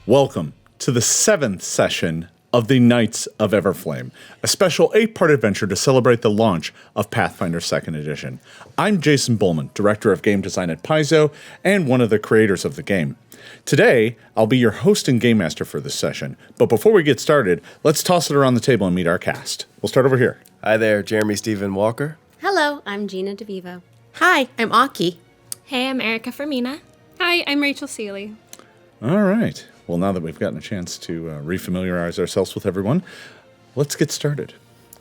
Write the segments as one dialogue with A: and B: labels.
A: Welcome to the 7th session of the Knights of Everflame, a special 8-part adventure to celebrate the launch of Pathfinder 2nd Edition. I'm Jason Bulmahn, Director of Game Design at Paizo, and one of the creators of the game. Today, I'll be your host and game master for this session, but before we get started, let's toss it around the table and meet our cast. We'll start over here.
B: Hi there, Jeremy Stephen Walker.
C: Hello, I'm Gina DeVivo.
D: Hi, I'm Aki.
E: Hey, I'm Erika Fermina.
F: Hi, I'm Rachel Seeley.
A: All right. Well, now that we've gotten a chance to refamiliarize ourselves with everyone, let's get started.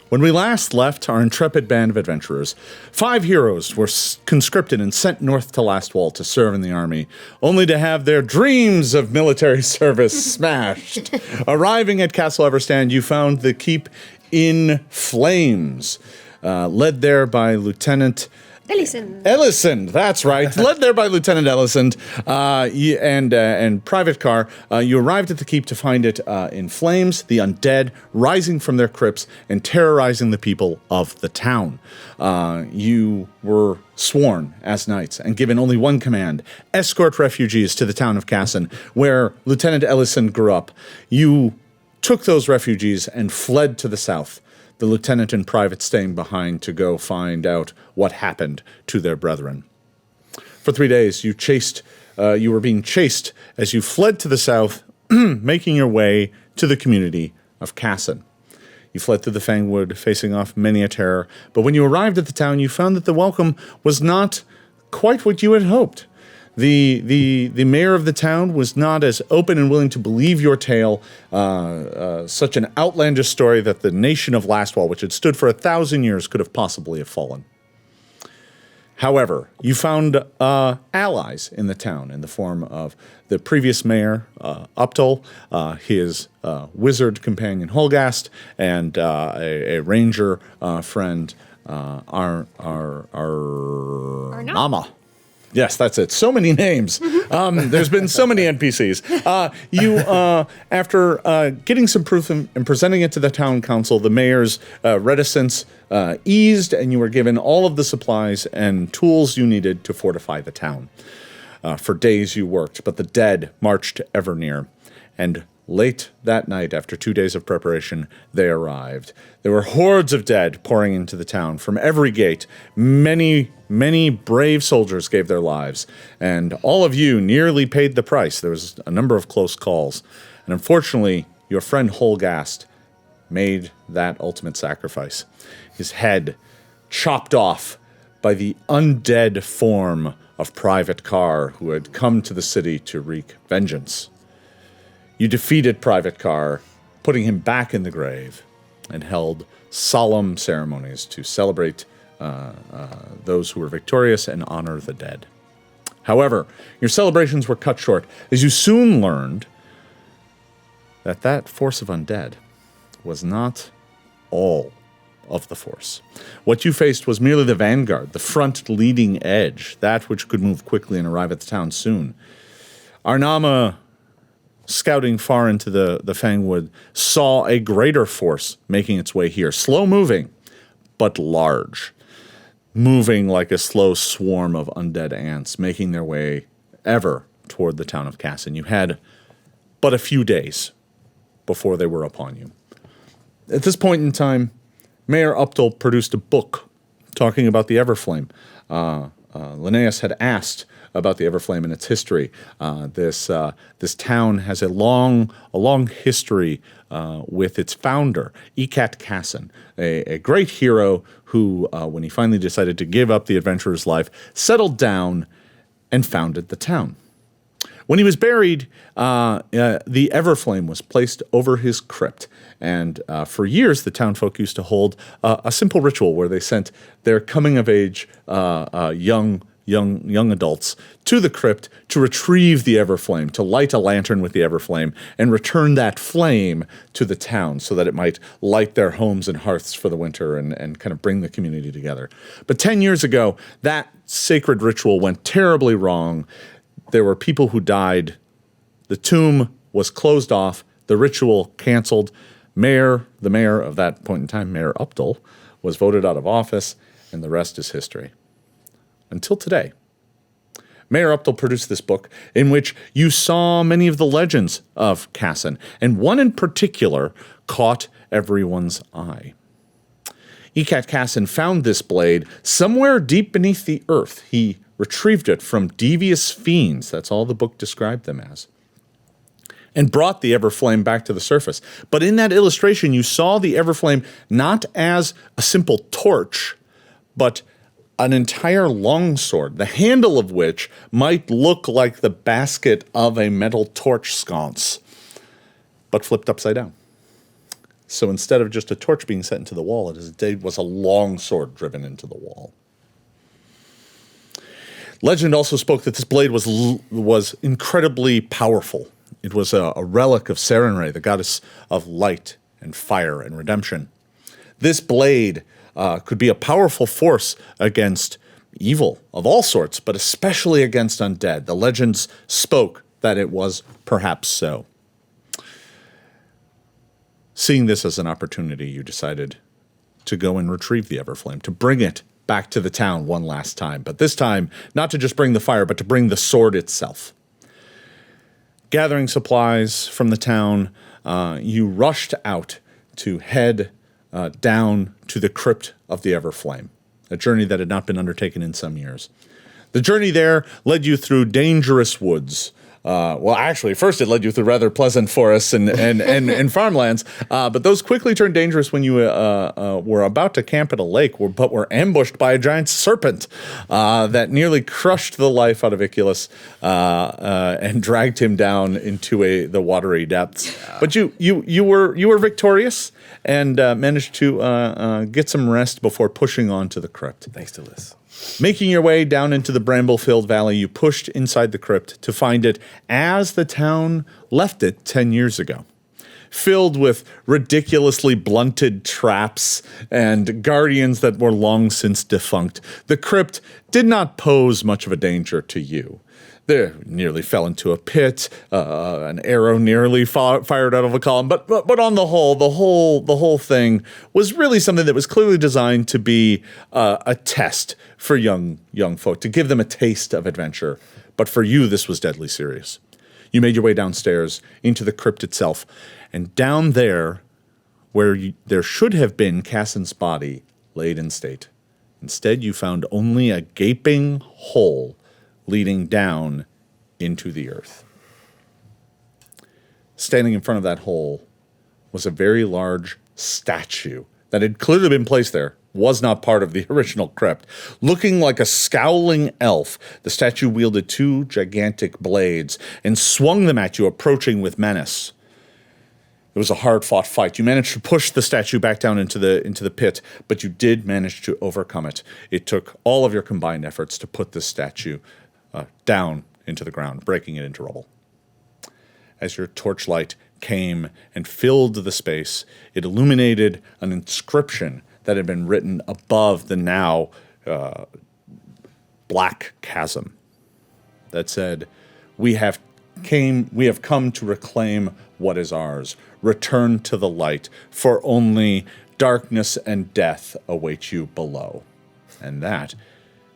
A: When we last left our intrepid band of adventurers, 5 heroes were conscripted and sent north to Lastwall to serve in the army, only to have their dreams of military service smashed. Arriving at Castle Everstand, you found the keep in flames, led there by Lieutenant Ellison, that's right. Led there by Lieutenant Ellison and Private Carr, you arrived at the keep to find it in flames, the undead rising from their crypts and terrorizing the people of the town. You were sworn as knights and given only one command: escort refugees to the town of Kassen, where Lieutenant Ellison grew up. You took those refugees and fled to the south, the lieutenant and private staying behind to go find out what happened to their brethren. For 3 days, you were being chased as you fled to the south, making your way to the community of Kassen. You fled through the Fangwood, facing off many a terror, but when you arrived at the town, you found that the welcome was not quite what you had hoped. The mayor of the town was not as open and willing to believe your tale, such an outlandish story that the nation of Lastwall, which had stood for 1,000 years, could have possibly have fallen. However, you found allies in the town in the form of the previous mayor, Uptol, his wizard companion, Holgast, and a ranger friend, Arnama. Yes, that's it. So many names. There's been so many NPCs. After getting some proof and presenting it to the town council, the mayor's reticence eased, and you were given all of the supplies and tools you needed to fortify the town. For days you worked, but the dead marched ever near, and late that night, after 2 days of preparation, they arrived. There were hordes of dead pouring into the town from every gate. Many brave soldiers gave their lives, and all of you nearly paid the price. There was a number of close calls, and unfortunately, your friend Holgast made that ultimate sacrifice. His head chopped off by the undead form of Private Carr, who had come to the city to wreak vengeance. You defeated Private Carr, putting him back in the grave, and held solemn ceremonies to celebrate those who were victorious and honor the dead. However, your celebrations were cut short, as you soon learned that force of undead was not all of the force. What you faced was merely the vanguard, the front leading edge, that which could move quickly and arrive at the town soon. Arnama, scouting far into the Fangwood, saw a greater force making its way here, slow-moving, but large, moving like a slow swarm of undead ants, making their way ever toward the town of Kassen. You had but a few days before they were upon you. At this point in time, Mayor Uptol produced a book talking about the Everflame. Linnaeus had asked about the Everflame and its history. This town has a long history with its founder, Ekat Kassen, a great hero who, when he finally decided to give up the adventurer's life, settled down and founded the town. When he was buried, the Everflame was placed over his crypt, and for years the townfolk used to hold a simple ritual where they sent their coming-of-age young adults to the crypt to retrieve the Everflame, to light a lantern with the Everflame, and return that flame to the town so that it might light their homes and hearths for the winter and kind of bring the community together. But 10 years ago, that sacred ritual went terribly wrong. There were people who died. The tomb was closed off. The ritual canceled. The mayor of that point in time, Mayor Uptol, was voted out of office, and the rest is history. Until today. Mayor Uptal produced this book in which you saw many of the legends of Kassen, and one in particular caught everyone's eye. Ekat Kassen found this blade somewhere deep beneath the earth. He retrieved it from devious fiends, that's all the book described them as, and brought the Everflame back to the surface. But in that illustration, you saw the Everflame not as a simple torch, but an entire longsword, the handle of which might look like the basket of a metal torch sconce, but flipped upside down. So instead of just a torch being set into the wall, it was a longsword driven into the wall. Legend also spoke that this blade was incredibly powerful. It was a relic of Sarenrae, the goddess of light and fire and redemption. This blade could be a powerful force against evil of all sorts, but especially against undead. The legends spoke that it was perhaps so. Seeing this as an opportunity, you decided to go and retrieve the Everflame, to bring it back to the town one last time. But this time, not to just bring the fire, but to bring the sword itself. Gathering supplies from the town, you rushed out to head down to the crypt of the Everflame, a journey that had not been undertaken in some years. The journey there led you through dangerous woods. Well, actually, first it led you through rather pleasant forests and farmlands, but those quickly turned dangerous when you were about to camp at a lake, but were ambushed by a giant serpent that nearly crushed the life out of Iculus and dragged him down into the watery depths. Yeah. But you were victorious and managed to get some rest before pushing on to the crypt.
B: Thanks to Liz.
A: Making your way down into the bramble-filled valley, you pushed inside the crypt to find it as the town left it 10 years ago, filled with ridiculously blunted traps and guardians that were long since defunct. The crypt did not pose much of a danger to you. There nearly fell into a pit. An arrow nearly fired out of a column. But on the whole thing was really something that was clearly designed to be a test for young folk, to give them a taste of adventure. But for you, this was deadly serious. You made your way downstairs into the crypt itself, and down there, where there should have been Kassen's body laid in state, instead you found only a gaping hole leading down into the earth. Standing in front of that hole was a very large statue that had clearly been placed there, was not part of the original crypt. Looking like a scowling elf, the statue wielded two gigantic blades and swung them at you, approaching with menace. It was a hard-fought fight. You managed to push the statue back down into the pit, but you did manage to overcome it. It took all of your combined efforts to put this statue down into the ground, breaking it into rubble. As your torchlight came and filled the space, it illuminated an inscription that had been written above the now black chasm that said, "We have come to reclaim what is ours. Return to the light, for only darkness and death await you below." And that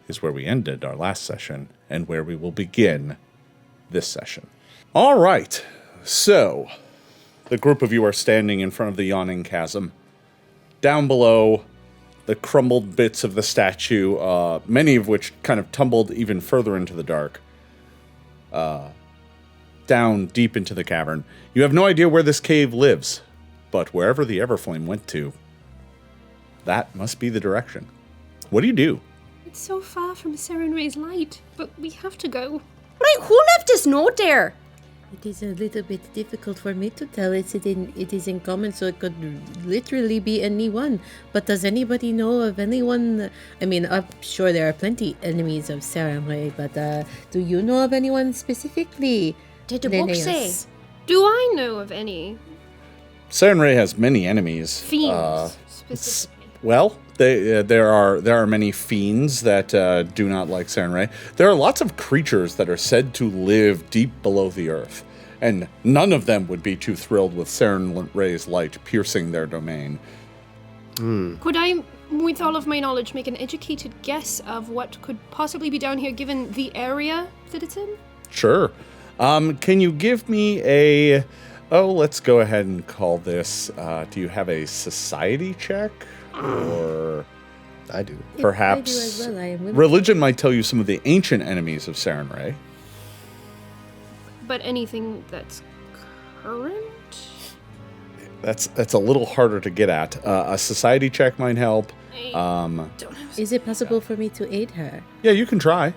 A: is where we ended our last session and where we will begin this session. All right, so the group of you are standing in front of the yawning chasm. Down below, the crumbled bits of the statue, many of which kind of tumbled even further into the dark, down deep into the cavern. You have no idea where this cave lives, but wherever the Everflame went to, that must be the direction. What do you do?
F: It's so far from Sarenrae's light, but we have to go.
C: Right, who left this note there?
D: It is a little bit difficult for me to tell. It is in common, so it could literally be anyone. But does anybody know of anyone? I mean, I'm sure there are plenty enemies of Sarenrae, but do you know of anyone specifically?
C: Did the book say?
F: Do I know of any?
A: Sarenrae has many enemies.
F: Fiends, specifically.
A: Well, there are many fiends that do not like Sarenrae. There are lots of creatures that are said to live deep below the earth, and none of them would be too thrilled with Sarenrae's light piercing their domain.
F: Could I with all of my knowledge, make an educated guess of what could possibly be down here given the area that it's in?
A: Sure. Can you give me a... Oh, let's go ahead and call this... do you have a society check? Or
B: I do.
A: perhaps...
D: I do as well. I am willing.
A: Religion might tell you some of the ancient enemies of Sarenrae.
F: But anything that's current?
A: That's a little harder to get at. A society check might help.
D: Is it possible for me to aid her?
A: Yeah, you can try.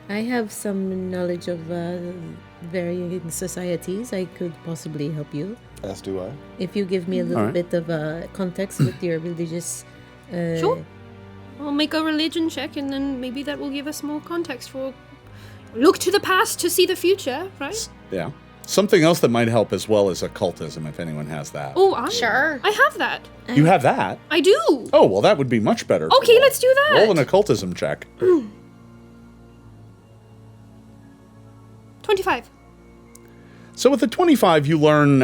D: I have some knowledge of varying societies. I could possibly help you.
B: As do I.
D: If you give me a little
A: Alright.
D: bit of context with your religious...
F: Sure. I'll make a religion check, and then maybe that will give us more context for... Look to the past to see the future, right?
A: Yeah. Something else that might help as well is occultism, if anyone has that.
F: Oh,
C: Sure.
F: I have that.
A: You have that?
F: I do.
A: Oh, well, that would be much better. to
F: Okay,
A: roll.
F: let's do that.
A: Roll an occultism check.
F: 25.
A: So with the 25, you learn,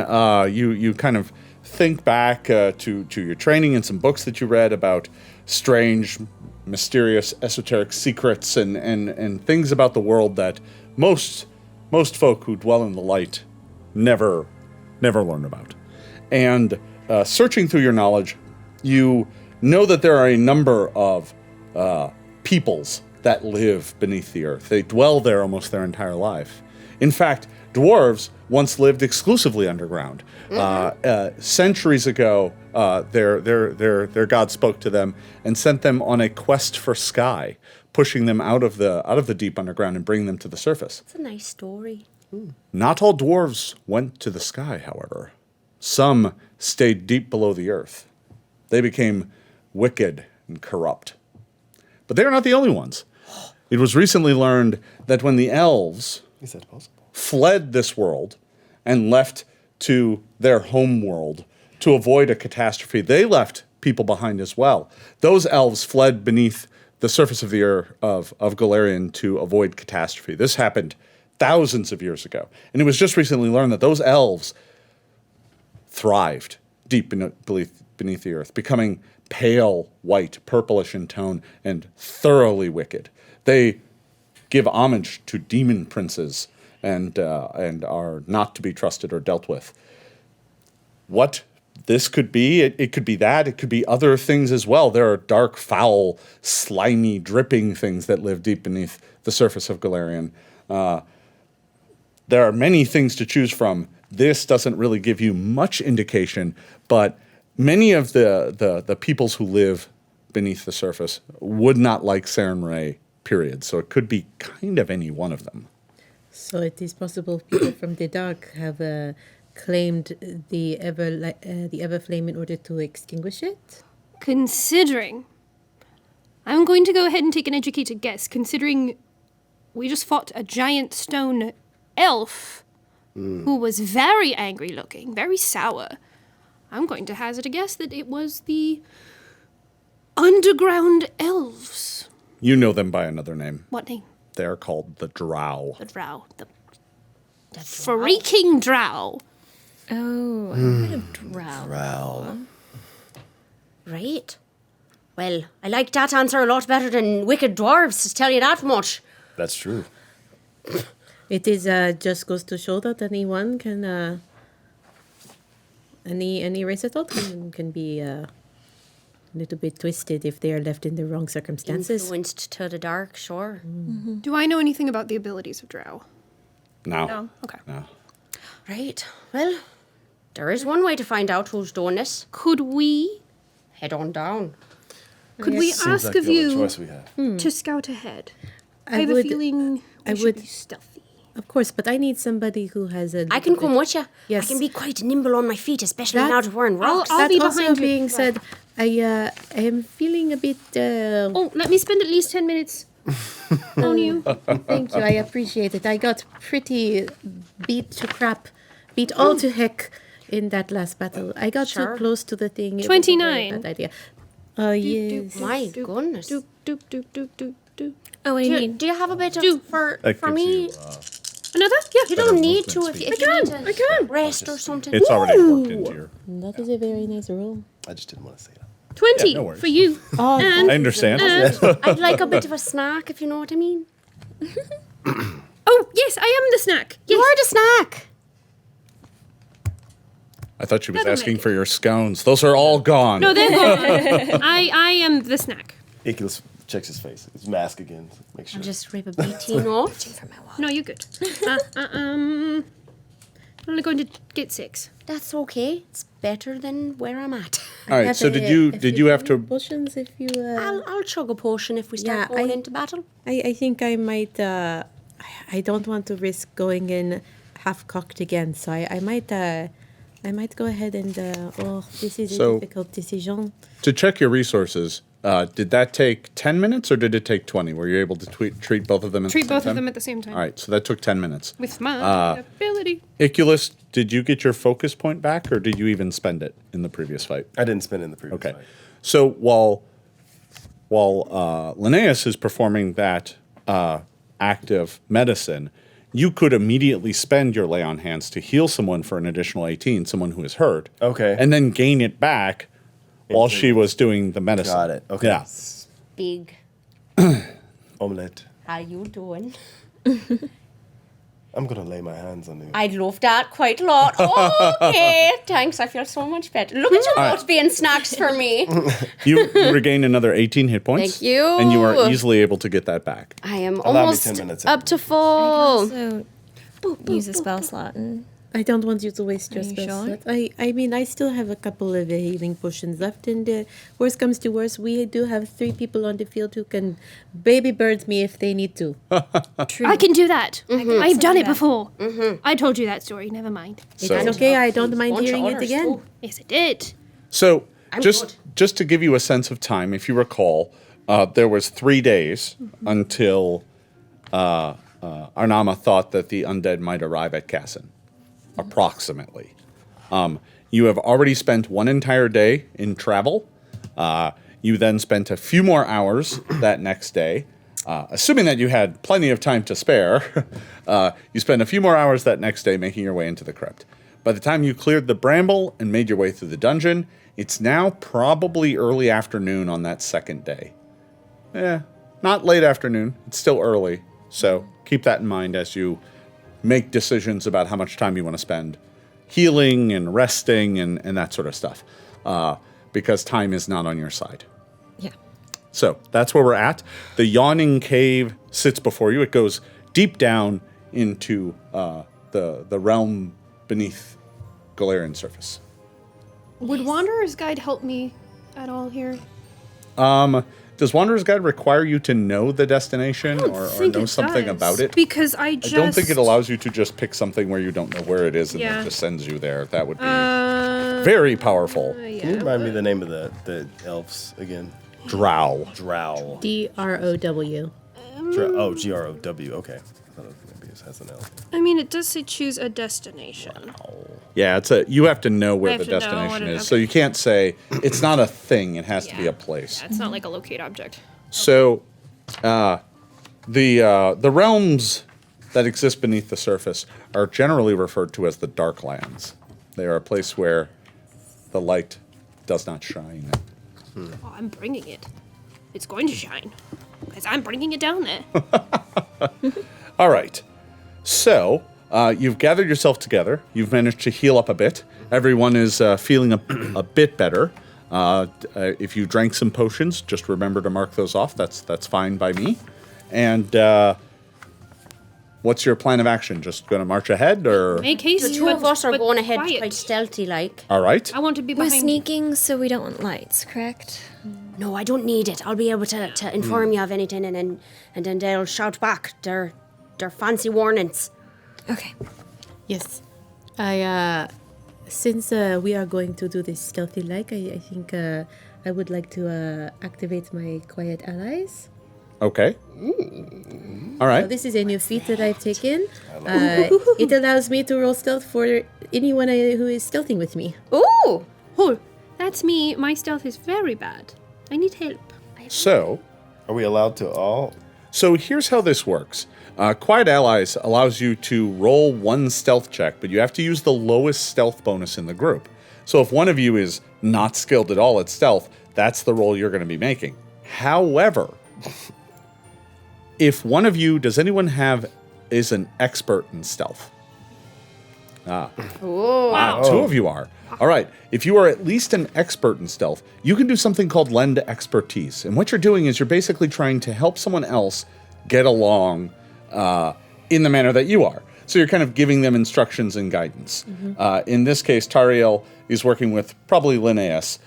A: you kind of think back to your training and some books that you read about strange, mysterious, esoteric secrets and things about the world that most folk who dwell in the light never learn about. And searching through your knowledge, you know that there are a number of peoples that live beneath the earth. They dwell there almost their entire life. In fact, dwarves once lived exclusively underground. Centuries ago, their god spoke to them and sent them on a quest for sky, pushing them out of the deep underground and bringing them to the surface.
C: It's a nice story.
A: Not all dwarves went to the sky, however. Some stayed deep below the earth. They became wicked and corrupt. But they are not the only ones. It was recently learned that when the elves
B: Is that possible?
A: fled this world and left to their home world to avoid a catastrophe, they left people behind as well. Those elves fled beneath the surface of the earth of Golarion to avoid catastrophe. This happened thousands of years ago. And it was just recently learned that those elves thrived deep beneath the earth, becoming pale white, purplish in tone, and thoroughly wicked. They give homage to demon princes and are not to be trusted or dealt with. What this could be, it could be that, it could be other things as well. There are dark, foul, slimy, dripping things that live deep beneath the surface of Golarion. There are many things to choose from. This doesn't really give you much indication, but many of the peoples who live beneath the surface would not like Sarenrae, period. So it could be kind of any one of them.
D: So it is possible people from the dark have claimed the Everflame in order to extinguish it?
F: Considering... I'm going to go ahead and take an educated guess, considering we just fought a giant stone elf who was very angry looking, very sour. I'm going to hazard a guess that it was the underground elves.
A: You know them by another name.
F: What name?
A: They are called the Drow.
F: The drow. The freaking drow.
C: Oh, I've heard of drow.
B: Drow.
C: Right. Well, I like that answer a lot better than wicked dwarves, to tell you that much.
B: That's true.
D: It is just goes to show that anyone can any race at all can be a little bit twisted if they are left in the wrong circumstances.
C: Influenced to the dark, sure.
F: Do I know anything about the abilities of drow?
A: No.
F: Okay.
A: No.
C: Right. Well, there is one way to find out who's doing this.
F: Could we
C: Head on down.
F: ask
B: Seems like
F: of
B: the only
F: you
B: choice we have.
F: to scout ahead?
D: I
F: I have a
D: would-
F: feeling
D: I
F: we should
D: would-
F: be stealthy.
D: Of course, but I need somebody who has a.
C: I can
D: little
C: come
D: bit-
C: with you.
D: Yes.
C: I can be quite nimble on my feet, especially
D: That-
C: now that we're in rocks.
F: I'll
D: That
F: be
D: also
F: behind you.
D: being said, I am feeling a bit.
F: Oh, let me spend at least 10 minutes on you.
D: Thank you, I appreciate it. I got pretty beat all to heck in that last battle. I got
C: Sure.
D: too close to the thing. It was a very
F: 29.
D: bad idea. Oh yes.
C: My goodness.
F: Doop, doop, doop, doop, doop, doop.
E: Oh, I need.
C: Do you have a bit of
F: Do.
C: for
A: That gives
C: me?
A: you,
F: Another? Yeah.
C: You don't need to
A: movement
C: if
A: speed.
C: you need to
F: I can.
C: rest or something.
A: It's already worked into your...
D: That is a very nice roll.
B: I just didn't want to say that.
F: 20
A: Yeah, no worries.
F: for you.
C: Oh,
F: And
A: I understand.
C: I'd like a bit of a snack, if you know what I mean.
F: oh, yes, I am the snack.
C: You
F: Yes.
C: are the snack.
A: I thought she was
F: That'll
A: asking
F: make
A: for your scones. Those are all gone.
F: No, they're gone. I am the snack.
B: Iculus checks his face. His mask again. Make sure.
C: I'll just rip a BT off.
F: No, you're good. I'm only going to get 6.
C: That's okay. It's better than where I'm at.
A: All right. So did you have to?
D: Potions if you...
C: I'll chug a potion if we start
D: Yeah,
C: going
D: I-
C: into battle.
D: I think I might... I don't want to risk going in half-cocked again, so I might go ahead and... this is
A: So-
D: a difficult decision.
A: To check your resources, did that take 10 minutes or did it take 20? Were you able to treat both of them at
F: Treat
A: the same
F: both
A: time?
F: of them at the same time.
A: All right, so that took 10 minutes.
F: With my ability.
A: Iculus, did you get your focus point back or did you even spend it in the previous fight?
B: I didn't spend it in the previous
A: Okay.
B: fight.
A: So while Linnaeus is performing that active medicine, you could immediately spend your lay on hands to heal someone for an additional 18, someone who is hurt.
B: Okay.
A: And then gain it back while she was doing the medicine.
B: Got it. Okay.
A: Yeah.
C: Big.
B: Omelette.
C: How you doing?
B: I'm gonna lay my hands on you.
C: I'd love that quite a lot. Okay, thanks. I feel so much better. Look at you both being snacks for me.
A: You regain another 18 hit points.
C: Thank you.
A: And you are easily able to get that back.
C: I am
B: Allow me
C: almost
B: 10 minutes.
C: up to full.
E: So use a spell slot and
D: I don't want you to waste your
E: Are you
D: spell
E: sure?
D: slot. I mean, I still have a couple of healing potions left, and worst comes to worst, we do have 3 people on the field who can baby bird me if they need to.
E: true.
F: I can do that. I've done it
E: that.
F: before. I told you that story. Never mind.
A: So,
D: It's okay, I don't mind
C: Bunch of
D: hearing it
C: others,
D: again.
C: too.
F: Yes, I did.
A: so
C: I'm
A: just
C: good.
A: to give you a sense of time, if you recall, there was 3 days until Arnama thought that the undead might arrive at Kassen, approximately. You have already spent 1 entire day in travel. You then spent a few more hours that next day. Assuming that you had plenty of time to spare, you spent a few more hours that next day making your way into the crypt. By the time you cleared the bramble and made your way through the dungeon, it's now probably early afternoon on that second day. Not late afternoon. It's still early. So keep that in mind as you make decisions about how much time you want to spend healing and resting and that sort of stuff. Because time is not on your side.
E: Yeah.
A: So that's where we're at. The Yawning Cave sits before you. It goes deep down into the realm beneath Galarian surface.
F: Would Wanderer's Guide help me at all here?
A: Does Wanderer's Guide require you to know the destination or know something about it?
F: Because I
A: I
F: just...
A: don't think it allows you to just pick something where you don't know where it is and
F: Yeah.
A: then just sends you there. That would be very powerful.
B: Can you remind me the name of the elves again?
A: Drow.
B: Drow.
D: DROW.
B: Oh, GROW. Okay. I thought it maybe it has an L.
F: I mean, it does say choose a destination.
A: Yeah, you have to know where
F: I
A: the
F: have to know what
A: destination
F: it-
A: is. So
F: okay.
A: you can't say it's not a thing, it has to be
F: Yeah.
A: a place.
F: Yeah, it's not like a locate object.
A: So, the realms that exist beneath the surface are generally referred to as the Darklands. They are a place where the light does not shine.
F: Oh, I'm bringing it. It's going to shine. Because I'm bringing it down there.
A: All right. So, you've gathered yourself together. You've managed to heal up a bit. Everyone is feeling a bit better. If you drank some potions, just remember to mark those off. That's fine by me. And what's your plan of action? Just going to march ahead, or
F: Make haste.
C: The two of us are
F: but
C: going ahead
F: quiet.
C: quite stealthy like.
A: all right?
F: I want to be
E: We're
F: behind.
E: sneaking, so we don't want lights, correct?
C: No, I don't need it. I'll be able to inform you of anything and then they'll shout back their fancy warnings.
E: Okay.
D: Yes. Since we are going to do this stealthy like, I think I would like to activate my quiet allies.
A: Okay. All
D: So
A: right.
D: this is a new feat that I've taken. It allows me to roll stealth for anyone who is stealthing with me.
C: Ooh!
F: Oh, that's me. My stealth is very bad. I need help.
A: So,
B: Are we allowed to all?
A: So here's how this works. Quiet Allies allows you to roll 1 stealth check, but you have to use the lowest stealth bonus in the group. So if one of you is not skilled at all at stealth, That's the roll you're going to be making. However, if one of you, does anyone is an expert in stealth? Wow, 2 of you are. All right, if you are at least an expert in stealth, you can do something called lend expertise. And what you're doing is you're basically trying to help someone else get along in the manner that you are. So you're kind of giving them instructions and guidance. In this case, Tariel is working with probably Linnaeus,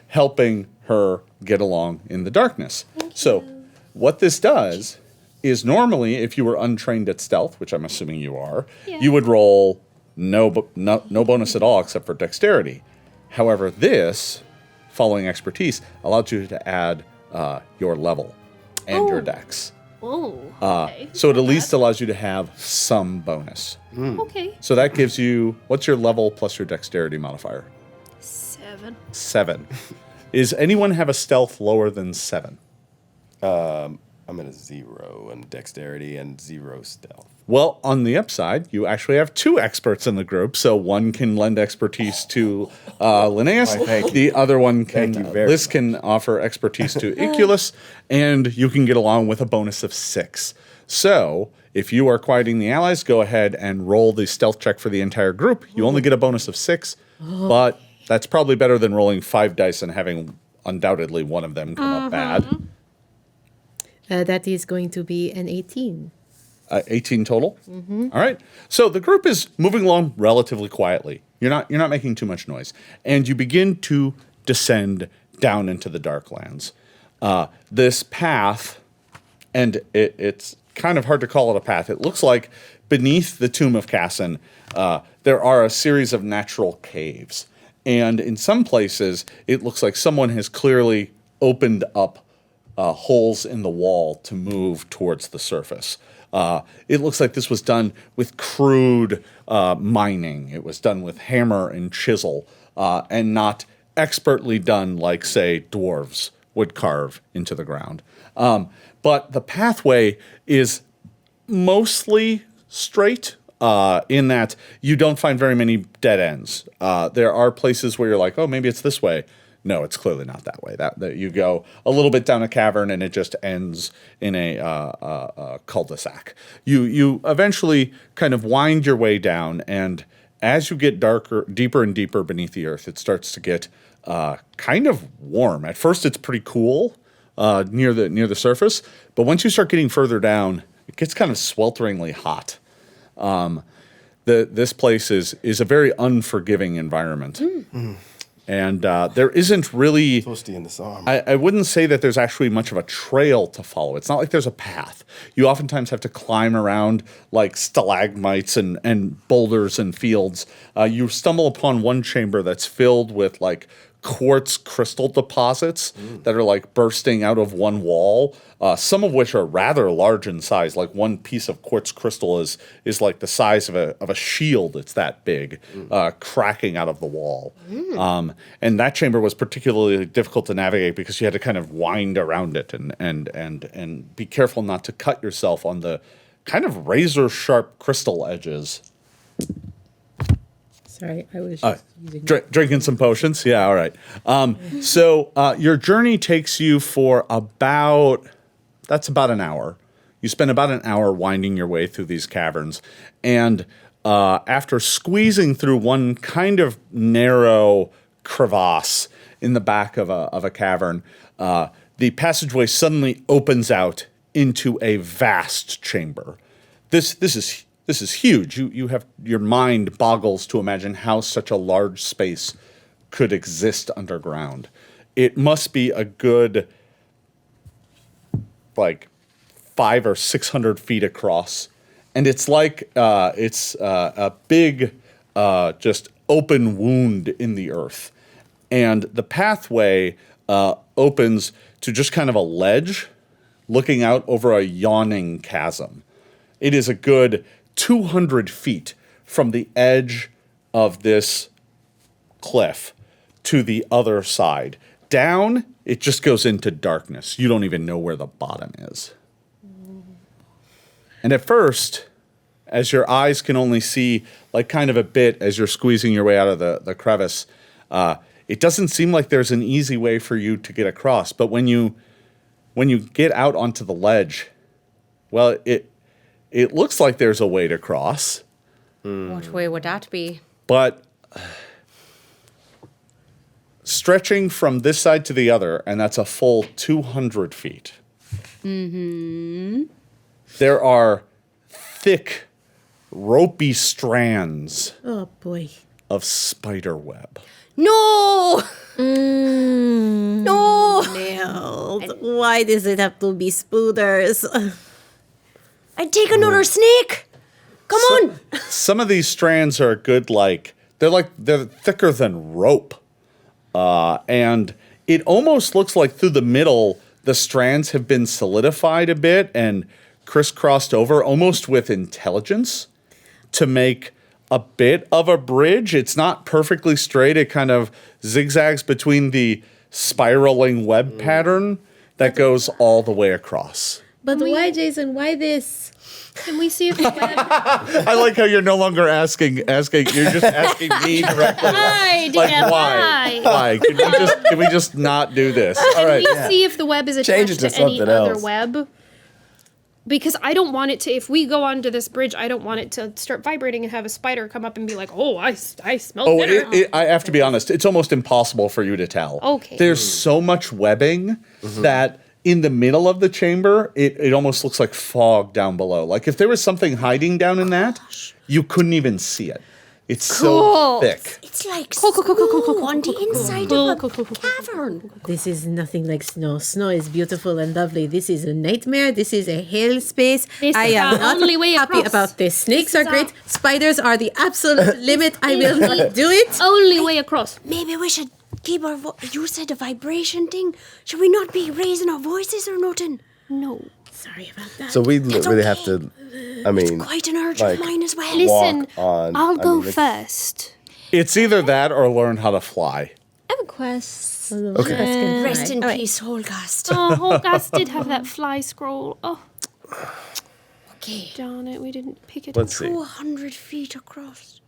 A: helping her get along in the darkness. So what this does is normally, if you were untrained at stealth, which I'm assuming you are, you would roll no bonus at all except for dexterity. However, this, following expertise, allows you to add your level and your dex.
F: Oh, okay.
A: So it at least allows you to have some bonus.
F: Okay.
A: So that gives you, what's your level plus your dexterity modifier?
F: 7.
A: 7. Is anyone have a stealth lower than 7?
B: I'm at a 0 in dexterity and 0 stealth.
A: Well, on the upside, you actually have 2 experts in the group, so one can lend expertise to Linnaeus. The other one can, Liz can offer expertise to Iculus, and you can get along with a bonus of 6. So, if you are quieting the allies, go ahead and roll the stealth check for the entire group. You only get a bonus of 6, but that's probably better than rolling 5 dice and having undoubtedly one of them come up bad.
D: That is going to be an 18.
A: 18 total. All right. So the group is moving along relatively quietly. You're not making too much noise, and you begin to descend down into the Darklands. This path, and it's kind of hard to call it a path. It looks like beneath the tomb of Kassen, there are a series of natural caves, and in some places it looks like someone has clearly opened up holes in the wall to move towards the surface. It looks like this was done with crude mining. It was done with hammer and chisel, and not expertly done like, say, dwarves would carve into the ground. But the pathway is mostly straight in that you don't find very many dead ends. There are places where you're like, oh, maybe it's this way. No, it's clearly not that way. That you go a little bit down a cavern and it just ends in a cul-de-sac. You eventually kind of wind your way down, and as you get deeper and deeper beneath the earth, it starts to get kind of warm. At first, it's pretty cool near the surface, but once you start getting further down, it gets kind of swelteringly hot. This place is a very unforgiving environment. And there isn't really...
B: Toasty in the summer.
A: I wouldn't say that there's actually much of a trail to follow. It's not like there's a path. You oftentimes have to climb around like stalagmites and boulders and fields. You stumble upon one chamber that's filled with like quartz crystal deposits that are like bursting out of one wall, some of which are rather large in size. Like one piece of quartz crystal is like the size of a shield. It's that big, cracking out of the wall. And that chamber was particularly difficult to navigate because you had to kind of wind around it and be careful not to cut yourself on the kind of razor sharp crystal edges.
D: Sorry, I was just using...
A: Drinking some potions? Yeah, all right. So your journey takes you for about an hour. You spend about an hour winding your way through these caverns. And after squeezing through one kind of narrow crevasse in the back of a cavern, the passageway suddenly opens out into a vast chamber. This is huge. You have your mind boggles to imagine how such a large space could exist underground. It must be a good, like, 500 or 600 feet across, and it's like a big, just open wound in the earth, and the pathway opens to just kind of a ledge, looking out over a yawning chasm. It is a good 200 feet from the edge of this cliff to the other side. Down, it just goes into darkness. You don't even know where the bottom is. And at first, as your eyes can only see like kind of a bit as you're squeezing your way out of the crevice, it doesn't seem like there's an easy way for you to get across. But when you get out onto the ledge, well, it looks like there's a way to cross.
C: What way would that be?
A: But stretching from this side to the other, and that's a full 200 feet. There are thick, ropey strands
D: Oh boy.
A: of spider web.
C: No! No!
D: Nailed. Why does it have to be spooders?
C: I'd take another snake. Come on.
A: Some of these strands are good, they're thicker than rope. And it almost looks like through the middle, the strands have been solidified a bit and crisscrossed over almost with intelligence to make a bit of a bridge. It's not perfectly straight. It kind of zigzags between the spiraling web pattern that goes all the way across.
D: But why, Jason? Why this?
F: Can we see if the web...
A: I like how you're no longer asking. You're just asking me directly.
F: Why,
A: Like,
F: Dan?
A: why? Why? Can we just not do this? All right.
F: Can we see if the web is
B: Change
F: attached
B: it
F: to
B: to
F: any
B: something
F: other
B: else.
F: web? Because I don't want it to, if we go onto this bridge, I don't want it to start vibrating and have a spider come up and be like, oh, I smell
A: Oh,
F: dinner.
A: I have to be honest. It's almost impossible for you to tell.
F: Okay.
A: There's so much webbing that in the middle of the chamber, it almost looks like fog down below. Like if there was something hiding down in that, you couldn't even see it. It's so thick.
C: It's like
F: Cool.
C: snow on the inside of a cavern.
D: This is nothing like snow. Snow is beautiful and lovely. This is a nightmare. This is a hell space.
F: This
D: I
F: is
D: am
F: our
D: not
F: only way
D: happy
F: across.
D: about this. Snakes are
F: is
D: great.
F: our-
D: Spiders are the absolute limit. I will not do it.
F: Only way across.
C: Maybe we should keep our you said a vibration thing. Should we not be raising our voices or nothing?
F: No.
D: Sorry about that.
B: So we
C: That's
B: really
C: okay.
B: have to. I mean,
C: Quite an urge
B: like,
C: of mine as well.
F: Listen,
B: on.
F: I'll
B: I
F: go
B: mean, it's-
F: first.
A: It's either that or learn how to fly.
E: I have a quest.
B: Okay.
C: Rest in
E: Oh, wait.
C: peace, Holgast.
F: Oh, Holgast did have that fly scroll. Oh,
C: Okay.
F: darn it, we didn't pick it
B: Let's
F: up.
B: see.
C: 200 feet across.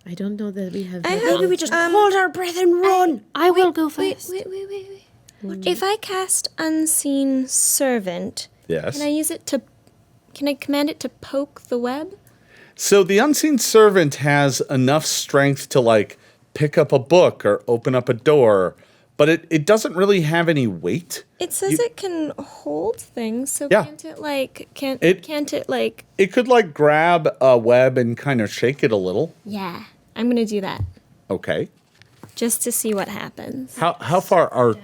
D: I don't know that we have.
E: I
D: that
E: have-
C: Maybe we just hold our breath and run.
F: I will go
E: Wait.
F: first.
E: If I cast Unseen Servant,
A: Yes.
E: can I use it to... Can I command it to poke the web?
A: So the unseen servant has enough strength to pick up a book or open up a door, but it doesn't really have any weight.
E: It says it can hold things, so
A: Yeah.
E: can't it
A: It-
E: like...
A: It could grab a web and kind of shake it a little.
E: Yeah, I'm gonna do that,
A: Okay.
E: just to see what happens.
A: How far out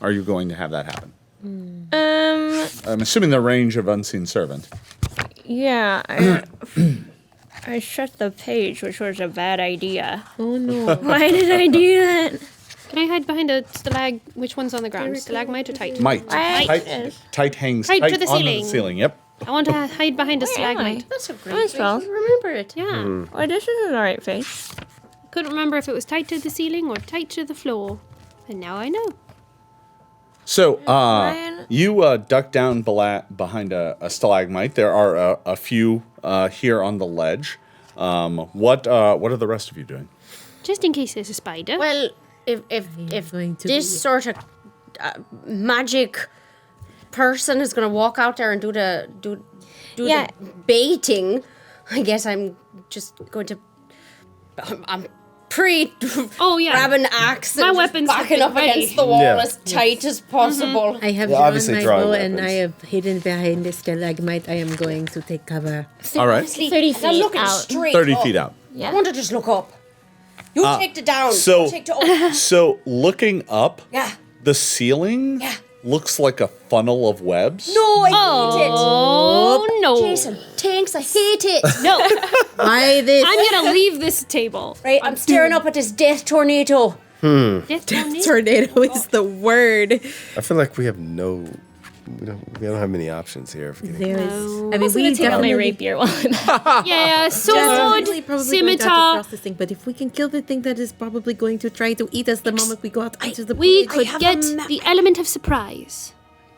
A: are you going to have that happen? I'm assuming the range of unseen servant.
E: Yeah, I shut the page, which was a bad idea.
D: Oh no.
E: Why did I do that?
F: Can I hide behind a which one's on the ground? Stalagmite or tight?
A: Might.
E: Right.
A: Tight hangs
F: Tight to the
A: onto
F: ceiling.
A: the ceiling. Yep.
F: I want to hide behind a
E: Where am I?
F: stalagmite.
C: That's a great
E: That's
C: way
E: well.
C: to remember it.
F: Yeah.
E: Oh, this is an alright face.
F: Couldn't remember if it was tight to the ceiling or tight to the floor. And now I know.
A: So,
E: Ryan?
A: you duck down behind a stalagmite. There are a few here on the ledge. What are the rest of you doing?
F: Just in case there's a spider.
C: Well, if
D: going to
C: this
D: be-
C: sort of magic person is going to walk out there and do
E: Yeah.
C: the baiting, I guess I'm just going to. I'm
F: Oh, yeah.
C: grab an axe
F: My
C: and just
F: weapons
C: backing
F: have
C: up
F: been ready.
C: against the wall
B: Yeah.
C: as tight as possible.
D: I have
B: Yeah,
D: drawn
B: obviously
D: my
B: drawing
D: bow and
B: weapons.
D: I have hidden behind the stalagmite. I am going to take cover.
A: All right.
C: Honestly,
E: 30
C: I'm
E: feet
C: looking
E: out.
C: straight
A: 30
C: up.
A: feet out.
C: I want to just look up. You take it down.
A: so-
C: you take it up.
A: So, looking up,
C: Yeah.
A: the ceiling
C: Yeah.
A: looks like a funnel of webs.
C: No, I hate it.
F: Oh, no.
C: Jason, thanks, I hate it.
F: No.
D: Why this?
F: I'm going to leave this table.
C: Right, I'm staring up at this death tornado.
F: Death tornado.
D: Tornado is the word.
B: I feel like we have we don't have many options here. For getting
D: There is. I mean,
E: I'm
D: we
E: gonna take out my
D: definitely
E: rapier while I'm out.
F: Yeah, sword,
D: definitely probably going to have to
F: scimitar.
D: cross this thing, but if we can kill the thing that is probably going to try to eat us the moment we go out onto the
F: We
D: bridge.
F: could
C: have
F: get
C: a map.
F: the element of surprise.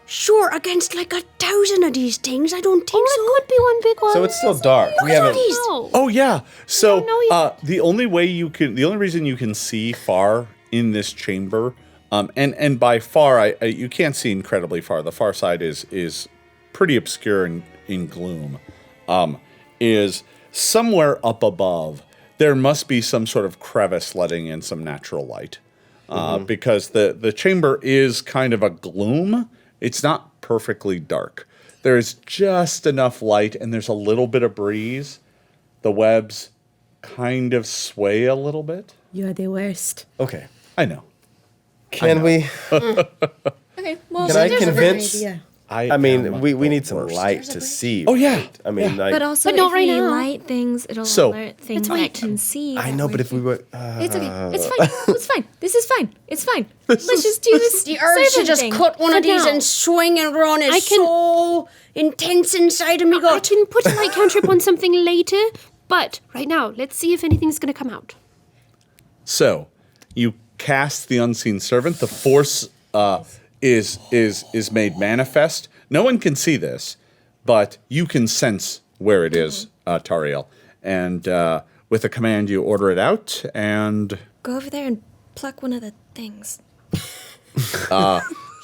C: Sure, against like 1,000 of these things, I don't think so.
F: It could be one big one.
B: So it's still dark. We haven't.
F: No.
A: Oh yeah. So
F: don't know yet.
A: the only reason you can see far in this chamber, and by far, you can't see incredibly far. The far side is pretty obscure and in gloom. Is somewhere up above. There must be some sort of crevice letting in some natural light, because the chamber is kind of a gloom. It's not perfectly dark. There's just enough light, and there's a little bit of breeze. The webs kind of sway a little bit.
D: You are the worst.
B: Okay.
A: I know.
B: Can we?
E: Okay, well,
B: Can I
E: there's a
B: convince?
D: idea.
B: I mean, we need some light to see.
A: Oh, yeah.
B: right? I mean, like.
G: But also,
F: But not
G: if
F: right
G: we
F: now.
G: light things, it'll
A: So-
G: alert things
F: Let's
G: that
F: wait.
G: can see.
B: I
G: that
B: know,
G: we're
B: but if we were.
G: It's okay. It's fine. It's fine. This is fine. It's fine. Let's just do this.
C: The urge to
G: servant
C: just
G: thing.
C: cut one of
F: For
C: these
F: now.
C: and swing and run is so intense inside of me.
F: I
C: God.
F: can put a light cantrip on something later, but right now, let's see if anything's going to come out.
A: So, you cast the unseen servant. The force is made manifest. No one can see this, but you can sense where it is, Tariel. And with a command, you order it out, and
G: Go over there and pluck one of the things.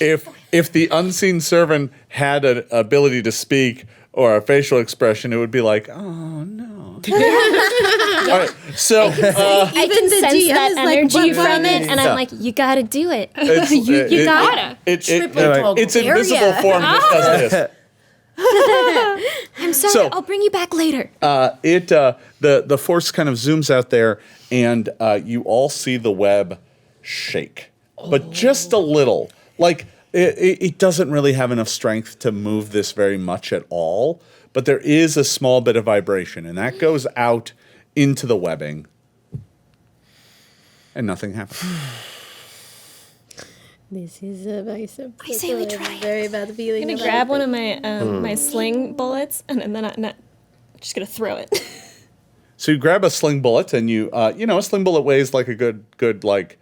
A: if the unseen servant had an ability to speak or a facial expression, it would be like, oh no. All right, so
G: I can
D: the
G: sense
D: GM
G: that
D: is like,
G: energy
D: what
G: from it, and
A: Yeah.
G: I'm like, you gotta do it.
F: You gotta.
A: it's invisible form that does this.
G: I'm sorry.
A: So-
G: I'll bring you back later.
A: The force kind of zooms out there, and you all see the web shake, but just a little. Like it doesn't really have enough strength to move this very much at all. But there is a small bit of vibration, and that goes out into the webbing, and nothing happens.
D: This is a very
F: I say we try it.
D: very bad feeling.
E: I'm gonna
D: about
E: grab
D: it.
E: one of my my sling bullets, and then I'm just gonna throw it.
A: So you grab a sling bullet, and a sling bullet weighs like a good like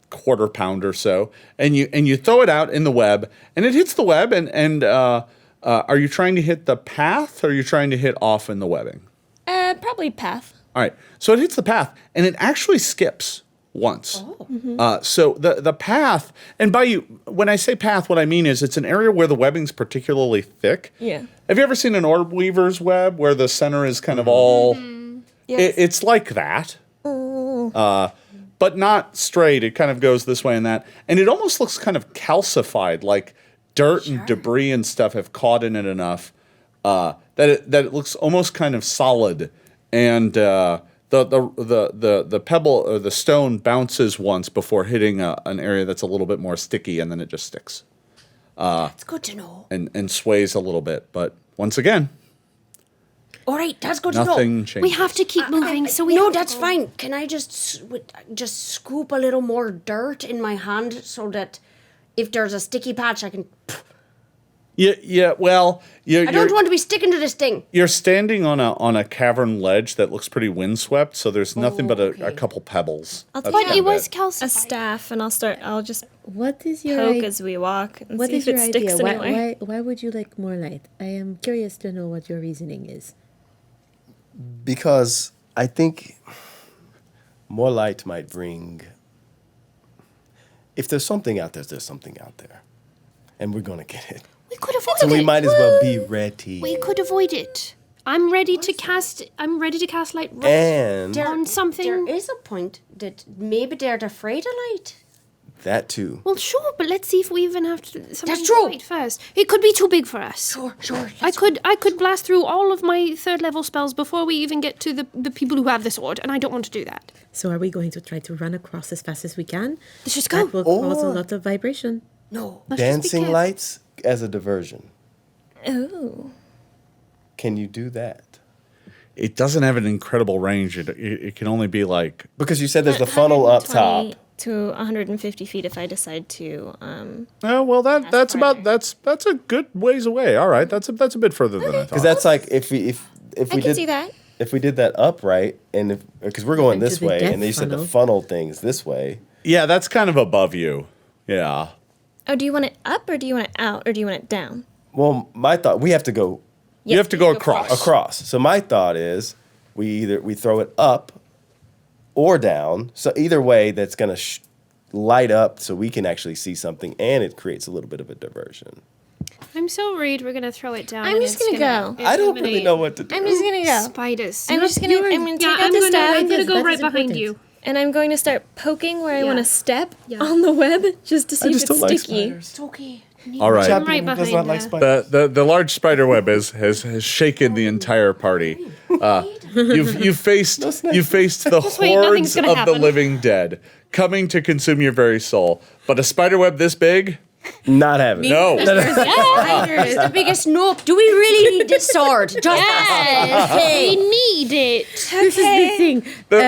A: quarter pound or so, and you throw it out in the web, and it hits the web, and are you trying to hit the path, or are you trying to hit off in the webbing?
E: Probably path.
A: All right, so it hits the path, and it actually skips once. So the path, and when I say path, what I mean is it's an area where the webbing's particularly thick.
E: Yeah.
A: Have you ever seen an orb weaver's web where the center is kind of all?
E: Yes.
A: It's like that, but not straight. It kind of goes this way and that, and it almost looks kind of calcified, like dirt and debris and stuff have caught in it enough that it looks almost kind of solid, and the pebble or the stone bounces once before hitting an area that's a little bit more sticky, and then it just sticks
C: That's good to know.
A: and sways a little bit. But once again,
C: All right, that's good to know.
A: nothing changes.
F: We have to keep moving, so we
C: No,
F: have to
C: that's
F: go.
C: fine. Can I just scoop a little more dirt in my hand so that if there's a sticky patch, I can.
A: Yeah. Well,
C: I don't want to be sticking to this thing.
A: You're standing on a cavern ledge that looks pretty windswept, so there's nothing but a couple pebbles.
G: I'll
A: That's
G: take
A: about
F: But it was
A: it.
E: A
F: calcified.
E: staff, and I'll just
D: What is your
E: poke
D: idea?
E: as we walk and
D: What
E: see
D: is
E: if it
D: your
E: sticks
D: idea?
E: anywhere.
D: Why would you like more light? I am curious to know what your reasoning is.
B: Because I think more light might bring. If there's something out there, there's something out there, and we're gonna get it.
F: We could avoid
B: So
F: it.
B: we might as well be ready.
F: We could avoid it. I'm ready to cast light right
B: And
F: on something.
C: There is a point that maybe they're afraid of light.
B: that too.
F: Well, sure, but let's see if we even have to.
C: That's true.
F: Fight first. It could be too big for us.
C: Sure.
F: I could blast through all of my third level spells before we even get to the people who have the sword, and I don't want to do that.
D: So are we going to try to run across as fast as we can?
F: Let's just go.
D: That will cause a
B: Or-
D: lot of vibration.
C: No.
F: Let's just be
B: Dancing
F: careful.
B: lights as a diversion.
E: Ooh.
B: Can you do that?
A: It doesn't have an incredible range. It can only be like
B: Because you said there's the funnel up top.
E: 120 to 150 feet if I decide to.
A: oh well that's
E: farther.
A: about that's a good ways away. All right, that's a bit further than I thought.
B: Because that's like if we
G: I can
B: did
G: see that.
B: if we did that upright, and because we're going
D: Into
B: this
D: the
B: way,
D: death
B: and then you said the
D: funnel.
B: funnel thing's this way.
A: Yeah, that's kind of above you. Yeah.
G: Oh, do you want it up or do you want it out or do you want it down?
B: Well, my thought, we have to go
A: You have to go across.
B: across. So my thought is we throw it up or down. So either way, that's going to light up so we can actually see something, and it creates a little bit of a diversion.
F: I'm so worried we're gonna throw it down.
G: I'm
F: and
G: just
F: it's
G: gonna go.
B: I don't really know what to do.
G: I'm just gonna go.
F: Spiders.
G: I'm just gonna. I'm gonna take out the staff.
F: I'm gonna go
D: That
F: right
D: is
F: behind
D: important.
F: you.
G: And I'm going to start poking where I
F: Yeah.
G: want to step
F: Yeah.
G: on the web just to see if
B: just
G: it's
B: don't like
G: sticky.
B: spiders.
C: It's okay.
A: All right.
F: I'm right
B: Does
F: behind
B: not like
F: you.
B: spiders.
A: The large spider web has shaken the entire party. You've faced the
F: wait,
A: hordes
F: nothing's gonna
A: of the
F: happen.
A: living dead coming to consume your very soul. But a spider web this big?
B: Not having it.
A: No.
C: It's the biggest nope. Do we really need this sword? Just
F: Yes, we need it.
D: This is the thing.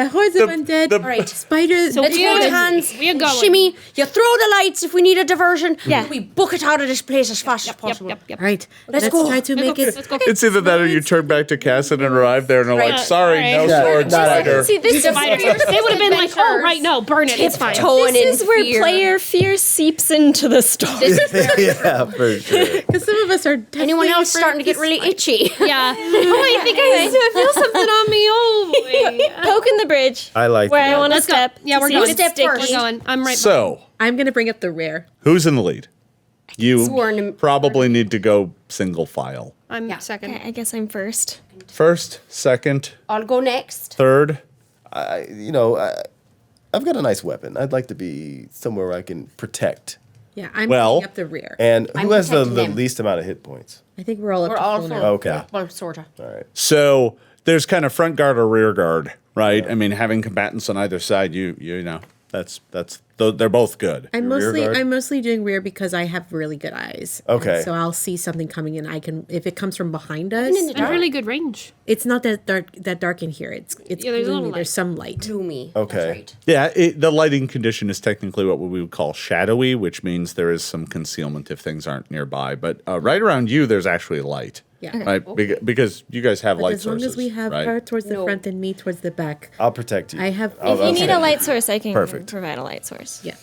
D: Hordes of undead.
A: the-
D: Spiders.
C: Let's
F: we are-
C: hold hands.
F: we are going.
C: Shimmy. You throw the lights if we need a diversion.
G: Yeah.
C: We book it out of this place as fast as
F: Yep,
C: possible.
F: yep.
D: Right.
C: Let's
D: Let's
C: go.
D: try to make it.
F: Let's go.
A: It's either that or you turn back to Kassen and arrive there and are like,
F: Right.
A: sorry, no
F: Yeah,
A: sword,
B: not
A: spider.
G: See, this is
F: Spiders. They would have been like, oh, right, no, burn it. It's fine.
C: Tiptoeing
G: This is
C: in
G: where
C: fear.
G: player fear seeps into the story.
B: Yeah, for sure.
D: Because some of us are.
C: Anyone else starting to get really itchy?
F: Yeah. Oh, I think I feel something on me. Oh, boy.
G: Poking the bridge.
B: I like
G: where
B: that.
G: I want to
F: Let's go.
G: step.
F: Yeah, we're
G: to see
F: going.
G: if it's
C: Step
G: sticky.
C: first.
F: We're going. I'm right.
A: So,
D: I'm going to bring up the rear.
A: who's in the lead? You
C: Sworn-
A: probably need to go single file.
F: I'm
C: Yeah.
F: second.
G: Okay, I guess I'm first.
A: First, second,
C: I'll go next.
A: third.
B: I've got a nice weapon. I'd like to be somewhere where I can protect.
D: Yeah, I'm
A: Well-
D: bringing up the rear.
B: And
C: I'm
B: who has the
C: protecting them.
B: least amount of hit points?
D: I think we're all up
C: We're
D: to
C: all
D: full
C: for
D: now.
B: Okay.
C: Well, sorta.
B: All right.
A: So there's kind of front guard or rear guard, right? I mean, having combatants on either side, you know, they're both good.
D: I'm
B: Your rear
D: mostly
B: guard?
D: I'm mostly doing rear because I have really good eyes.
B: Okay.
D: And so I'll see something coming and I can, if it comes from behind us,
C: in the
F: I have really good range.
D: it's not that dark in here. It's
F: Yeah, there's a little
D: gloomy.
F: light.
D: There's some light.
C: Gloomy.
B: Okay.
C: That's right.
A: Yeah, the lighting condition is technically what we would call shadowy, which means there is some concealment if things aren't nearby. But right around you, there's actually light.
D: Yeah.
A: Right, because you guys have
D: But
A: light
D: as long
A: sources.
D: as we have
A: right?
D: her towards the
C: No.
D: front and me towards the back.
B: I'll protect you.
D: I have.
B: I'll-
G: If you
B: I'll
G: need
B: take
G: a
B: it.
G: light source, I can
B: Perfect.
G: provide a light source.
D: Yeah.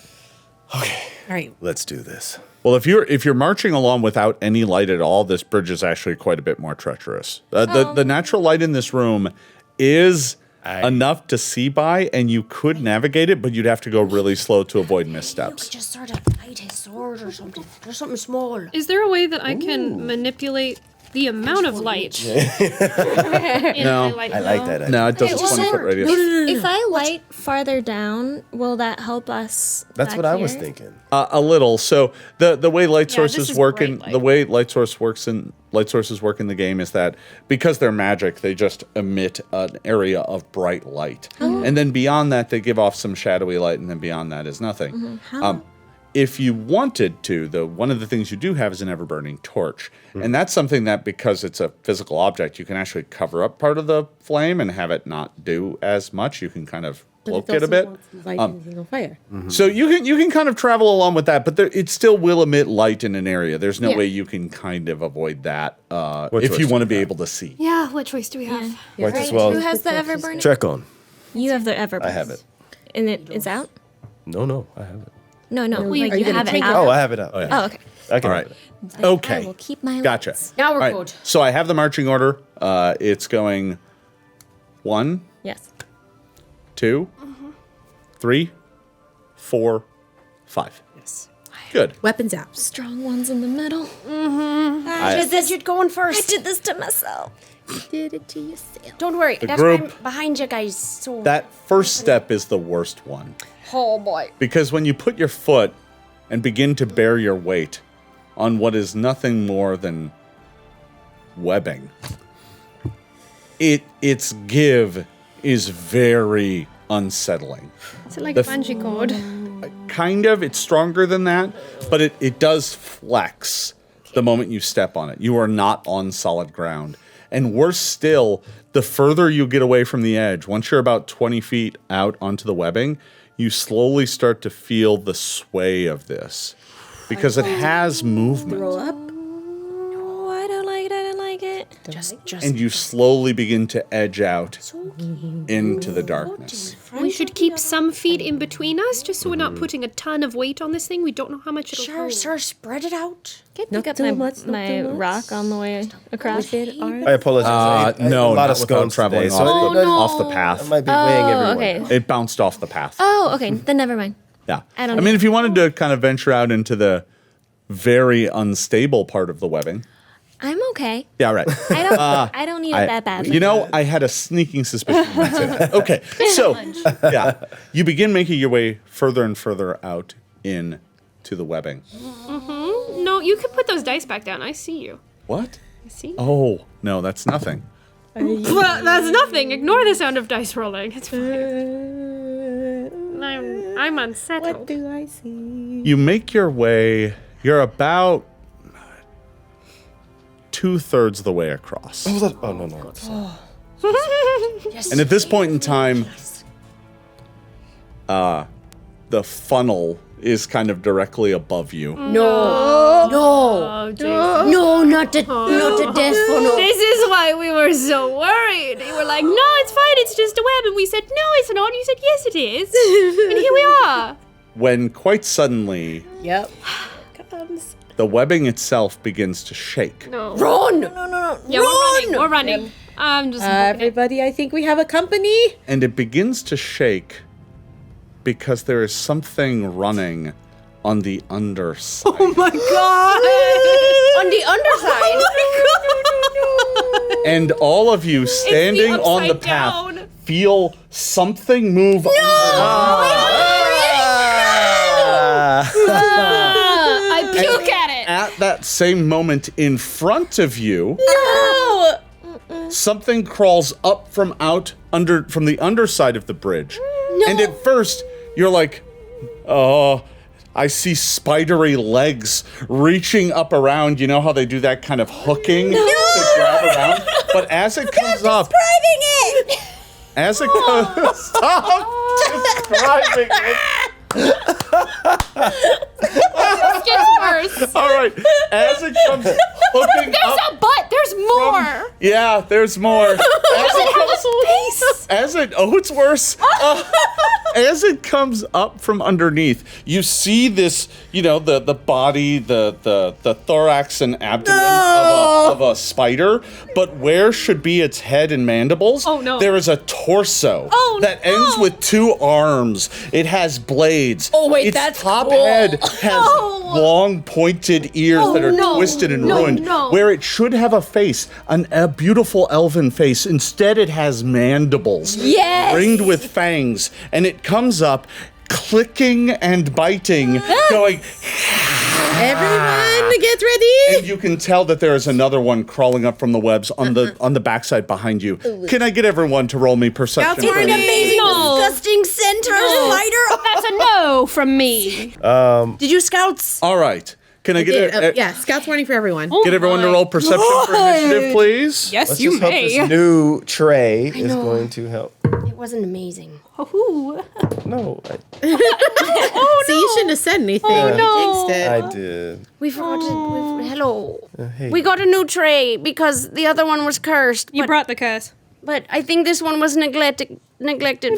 D: Okay. All right.
B: Let's do this.
A: Well, if you're marching along without any light at all, this bridge is actually quite a bit more treacherous. The natural light in this room is enough to see by, and you could navigate it, but you'd have to go really slow to avoid missteps.
C: Just sort of light his sword or something. Or something small.
F: Is there a way that I can manipulate the amount of light? In
A: No.
F: my light
B: I like
F: now?
B: that. idea.
A: No, it does a
G: well,
A: 20-foot radius.
G: If I light farther down, will that help us?
B: That's
G: back
B: what I was
G: here?
B: thinking.
A: A little. So the way light
F: Yeah,
A: sources
F: this is
A: work
F: bright
A: in
F: light.
A: the way light sources work in the game is that because they're magic, they just emit an area of bright light, and then beyond that they give off some shadowy light, and then beyond that is nothing. If you wanted to, though, one of the things you do have is an ever-burning torch. And that's something that, because it's a physical object, you can actually cover up part of the flame and have it not do as much. You can kind of cloak it a bit.
D: Light and single fire.
A: So you can kind of travel along with that, but it still will emit light in an area. There's no
G: Yeah.
A: way you can kind of avoid that
B: What
A: if
B: choice
A: you
B: do
A: want to
B: we
A: be
B: have?
A: able to see.
F: Yeah, what choice do we have?
B: Might as
G: Who
B: well
G: has the ever burning?
B: check on.
G: You have the ever.
B: I have it.
G: And it's out.
B: No, I have it.
G: No,
D: Are
G: you
D: you gonna
G: have it
D: take it?
G: out.
B: Oh, I have it out.
G: Oh, okay.
B: I can
A: All
B: have
A: right.
B: it.
A: Okay.
G: I will keep my
A: Gotcha.
G: lights.
C: Now we're
A: All right.
C: good.
A: So I have the marching order. It's going 1,
G: Yes.
A: 2, 3, 4, 5.
B: Yes.
A: Good.
D: Weapons out.
G: Strong ones in the middle.
C: You're going
G: I
C: first.
G: did this to myself.
D: Did it to yourself.
C: Don't worry.
A: The
C: That's why
A: group-
C: I'm behind you guys. So.
A: That first step is the worst one.
C: Oh boy.
A: Because when you put your foot and begin to bear your weight on what is nothing more than webbing, its give is very unsettling.
F: Is it like
A: The
F: a bungee cord?
A: Kind of, it's stronger than that, but it does flex the moment you step on it. You are not on solid ground. And worse still, the further you get away from the edge, once you're about 20 feet out onto the webbing, you slowly start to feel the sway of this. Because it has movement.
D: Roll up.
G: Oh, I don't like it. I don't like it.
C: Just
A: and you slowly begin to edge out into the darkness.
F: We should keep some feet in between us, just so we're not putting a ton of weight on this thing. We don't know how much it'll
C: Sure,
F: hold.
C: sir, spread it out.
E: Can I
D: Not
E: pick up
D: too much, not
E: my
D: too much.
E: rock on the way across?
B: I apologize.
A: No,
B: a lot
A: not
B: of
A: without
B: scones
A: traveling
B: today, so
A: off the
B: I
A: path.
B: might be weighing everyone.
E: okay.
A: It bounced off the path.
E: Oh, okay. Then never mind.
A: Yeah.
E: I don't
A: mean,
E: need
A: if you wanted to kind of venture out into the very unstable part of the webbing.
E: I'm okay.
A: Yeah, right.
E: I don't need it that badly.
A: You know, I had a sneaking suspicion you might say that. Okay, so yeah, you begin making your way further and further out in to the webbing.
F: No, you can put those dice back down. I see you.
A: What?
F: I see you.
A: Oh, no, that's nothing.
F: Well, that's nothing. Ignore the sound of dice rolling. It's fine. I'm unsettled.
D: What do I see?
A: You make your way, you're about 2/3 of the way across.
B: Oh, no.
A: And at this point in time, the funnel is kind of directly above you.
C: No,
F: Oh, Jason.
C: no, not the death funnel.
F: This is why we were so worried. You were like, no, it's fine, it's just a web. And we said, no, it's not. And you said, yes, it is. And here we are.
A: When quite suddenly,
D: Yep.
A: the webbing itself begins to shake.
F: No.
C: Run!
F: Yeah, we're running. I'm just.
D: Everybody, I think we have a company.
A: And it begins to shake because there is something running on the underside.
C: On the underside.
A: And all of you standing on the
F: upside
A: path
F: down.
A: feel something move.
F: I puke at it.
A: At that same moment in front of you, something crawls up from the underside of the bridge. And at first, you're like, oh, I see spidery legs reaching up around. You know how they do that kind of hooking to grab around? But as it comes up, as it comes, stop describing it.
F: It gets worse.
A: All right, as it comes hooking
F: There's
A: up.
F: a butt. There's more.
A: Yeah, there's more. It's worse. As it comes up from underneath, you see this, the body, the thorax and abdomen of a spider, but where should be its head and mandibles?
F: Oh, no.
A: There is a torso that ends with 2 arms. It has blades.
C: Oh, wait,
A: its
C: that's
A: top
C: cool.
A: head has long pointed ears that are twisted and ruined.
F: no.
A: Where it should have a face, a beautiful elven face, instead it has mandibles.
C: Yes.
A: Ringed with fangs, and it comes up clicking and biting, going,
D: Everyone, get ready.
A: and you can tell that there is another one crawling up from the webs on the backside behind you. Can I get everyone to roll me perception?
C: You're an amazing,
F: No.
C: disgusting center spider.
F: That's a no from me.
C: Did you scouts?
A: All right. Can I get
D: Yeah, Scout's warning for everyone.
A: get everyone to roll perception for initiative, please?
F: Yes,
B: Let's
F: you
B: just hope
F: may.
B: this new tray is going to help.
C: It wasn't amazing.
B: No,
D: See, you shouldn't have said anything.
F: Oh,
D: You
F: no.
D: jinxed it.
B: I did.
C: We forgot to. Hello.
B: Hey.
C: We got a new tray because the other one was cursed.
F: You brought the curse.
C: But I think this one was neglected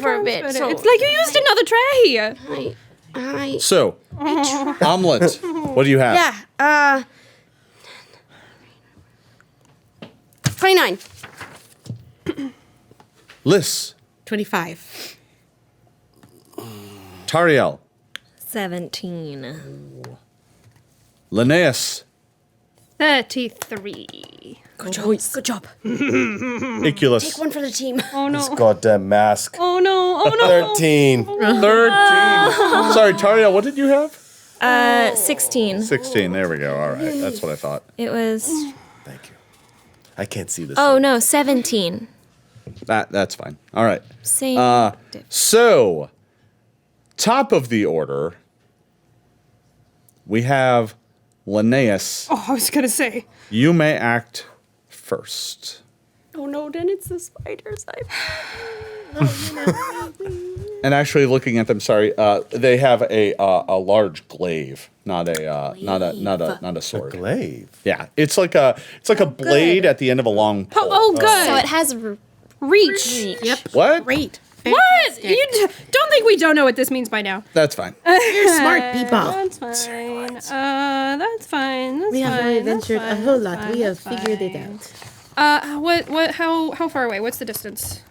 C: for a bit. So
F: It's like you used another tray.
C: I
A: So, Omelet, what do you have?
C: yeah. 29.
A: Liz,
D: 25.
A: Tariel,
E: 17.
A: Linnaeus,
F: 33.
C: Good job. Good job.
A: Iculus,
C: One for the team.
F: Oh
B: This
F: no.
B: goddamn mask.
F: Oh no. Oh no.
B: 13.
A: 13. Sorry, Tariel, what did you have?
E: 16.
A: 16. There we go. All right, that's what I thought.
E: It was.
B: Thank you. I can't see this.
E: Oh no, 17.
A: That's fine. All right.
E: Same.
A: So, top of the order, we have Linnaeus.
F: Oh, I was gonna say.
A: You may act first.
C: Oh no, then it's the spiders.
A: And actually, looking at them, sorry, they have a large glaive, not a sword.
B: Glaive.
A: Yeah, it's like a blade at the end of a long pole.
F: Oh, good.
G: So it has
F: Reach.
D: Yep.
A: What?
D: Great.
F: What? You don't think we don't know what this means by now?
A: That's fine.
D: You're smart people.
F: That's fine. That's fine. That's
D: We have
F: fine.
D: only
F: That's
D: ventured
F: fine,
D: a whole
F: that's
D: lot.
F: fine,
D: We have
F: that's
D: figured it
F: fine.
D: out.
F: How far away? What's the distance?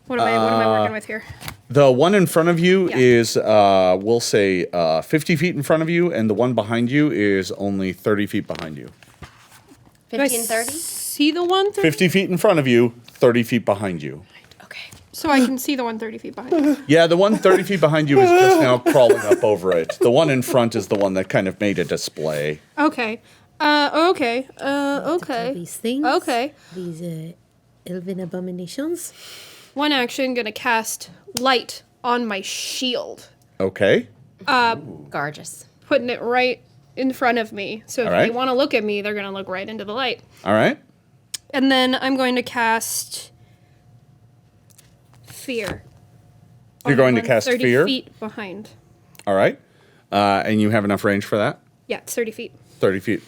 F: What am I working with here?
A: The one in front of you
F: Yeah.
A: is, we'll say, 50 feet in front of you, and the one behind you is only 30 feet behind you.
F: Do I
C: 50 and 30?
F: see the one?
A: 50 feet in front of you, 30 feet behind you.
C: Okay.
F: So I can see the one 30 feet behind me.
A: Yeah, the one 30 feet behind you is just now crawling up over it. The one in front is the one that kind of made a display.
F: Okay. Okay. Okay.
D: These things.
F: Okay.
D: These elven abominations.
F: One action, gonna cast light on my shield.
A: Okay.
C: Gorgeous.
F: Putting it right in front of me. So if
A: Alright.
F: they want to look at me, they're gonna look right into the light.
A: All right.
F: And then I'm going to cast fear.
A: You're
F: on
A: going
F: the
A: to
F: one
A: cast
F: 30
A: fear?
F: feet behind.
A: All right. And you have enough range for that?
F: Yeah, it's 30 feet.
A: 30 feet.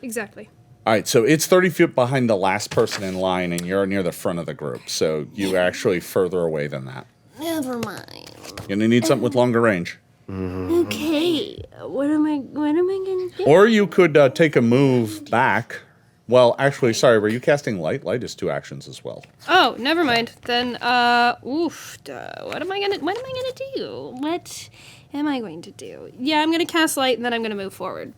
F: Exactly.
A: All right, so it's 30 feet behind the last person in line, and you're near the front of the group. So you're actually further away than that.
G: Never mind.
A: You're going to need something with longer range.
G: Okay. What am I gonna do?
A: Or you could take a move back. Well, actually, sorry, were you casting light? Light is 2 actions as well.
F: Oh, never mind. Then, what am I gonna do? What am I going to do? Yeah, I'm gonna cast light, and then I'm gonna move forward.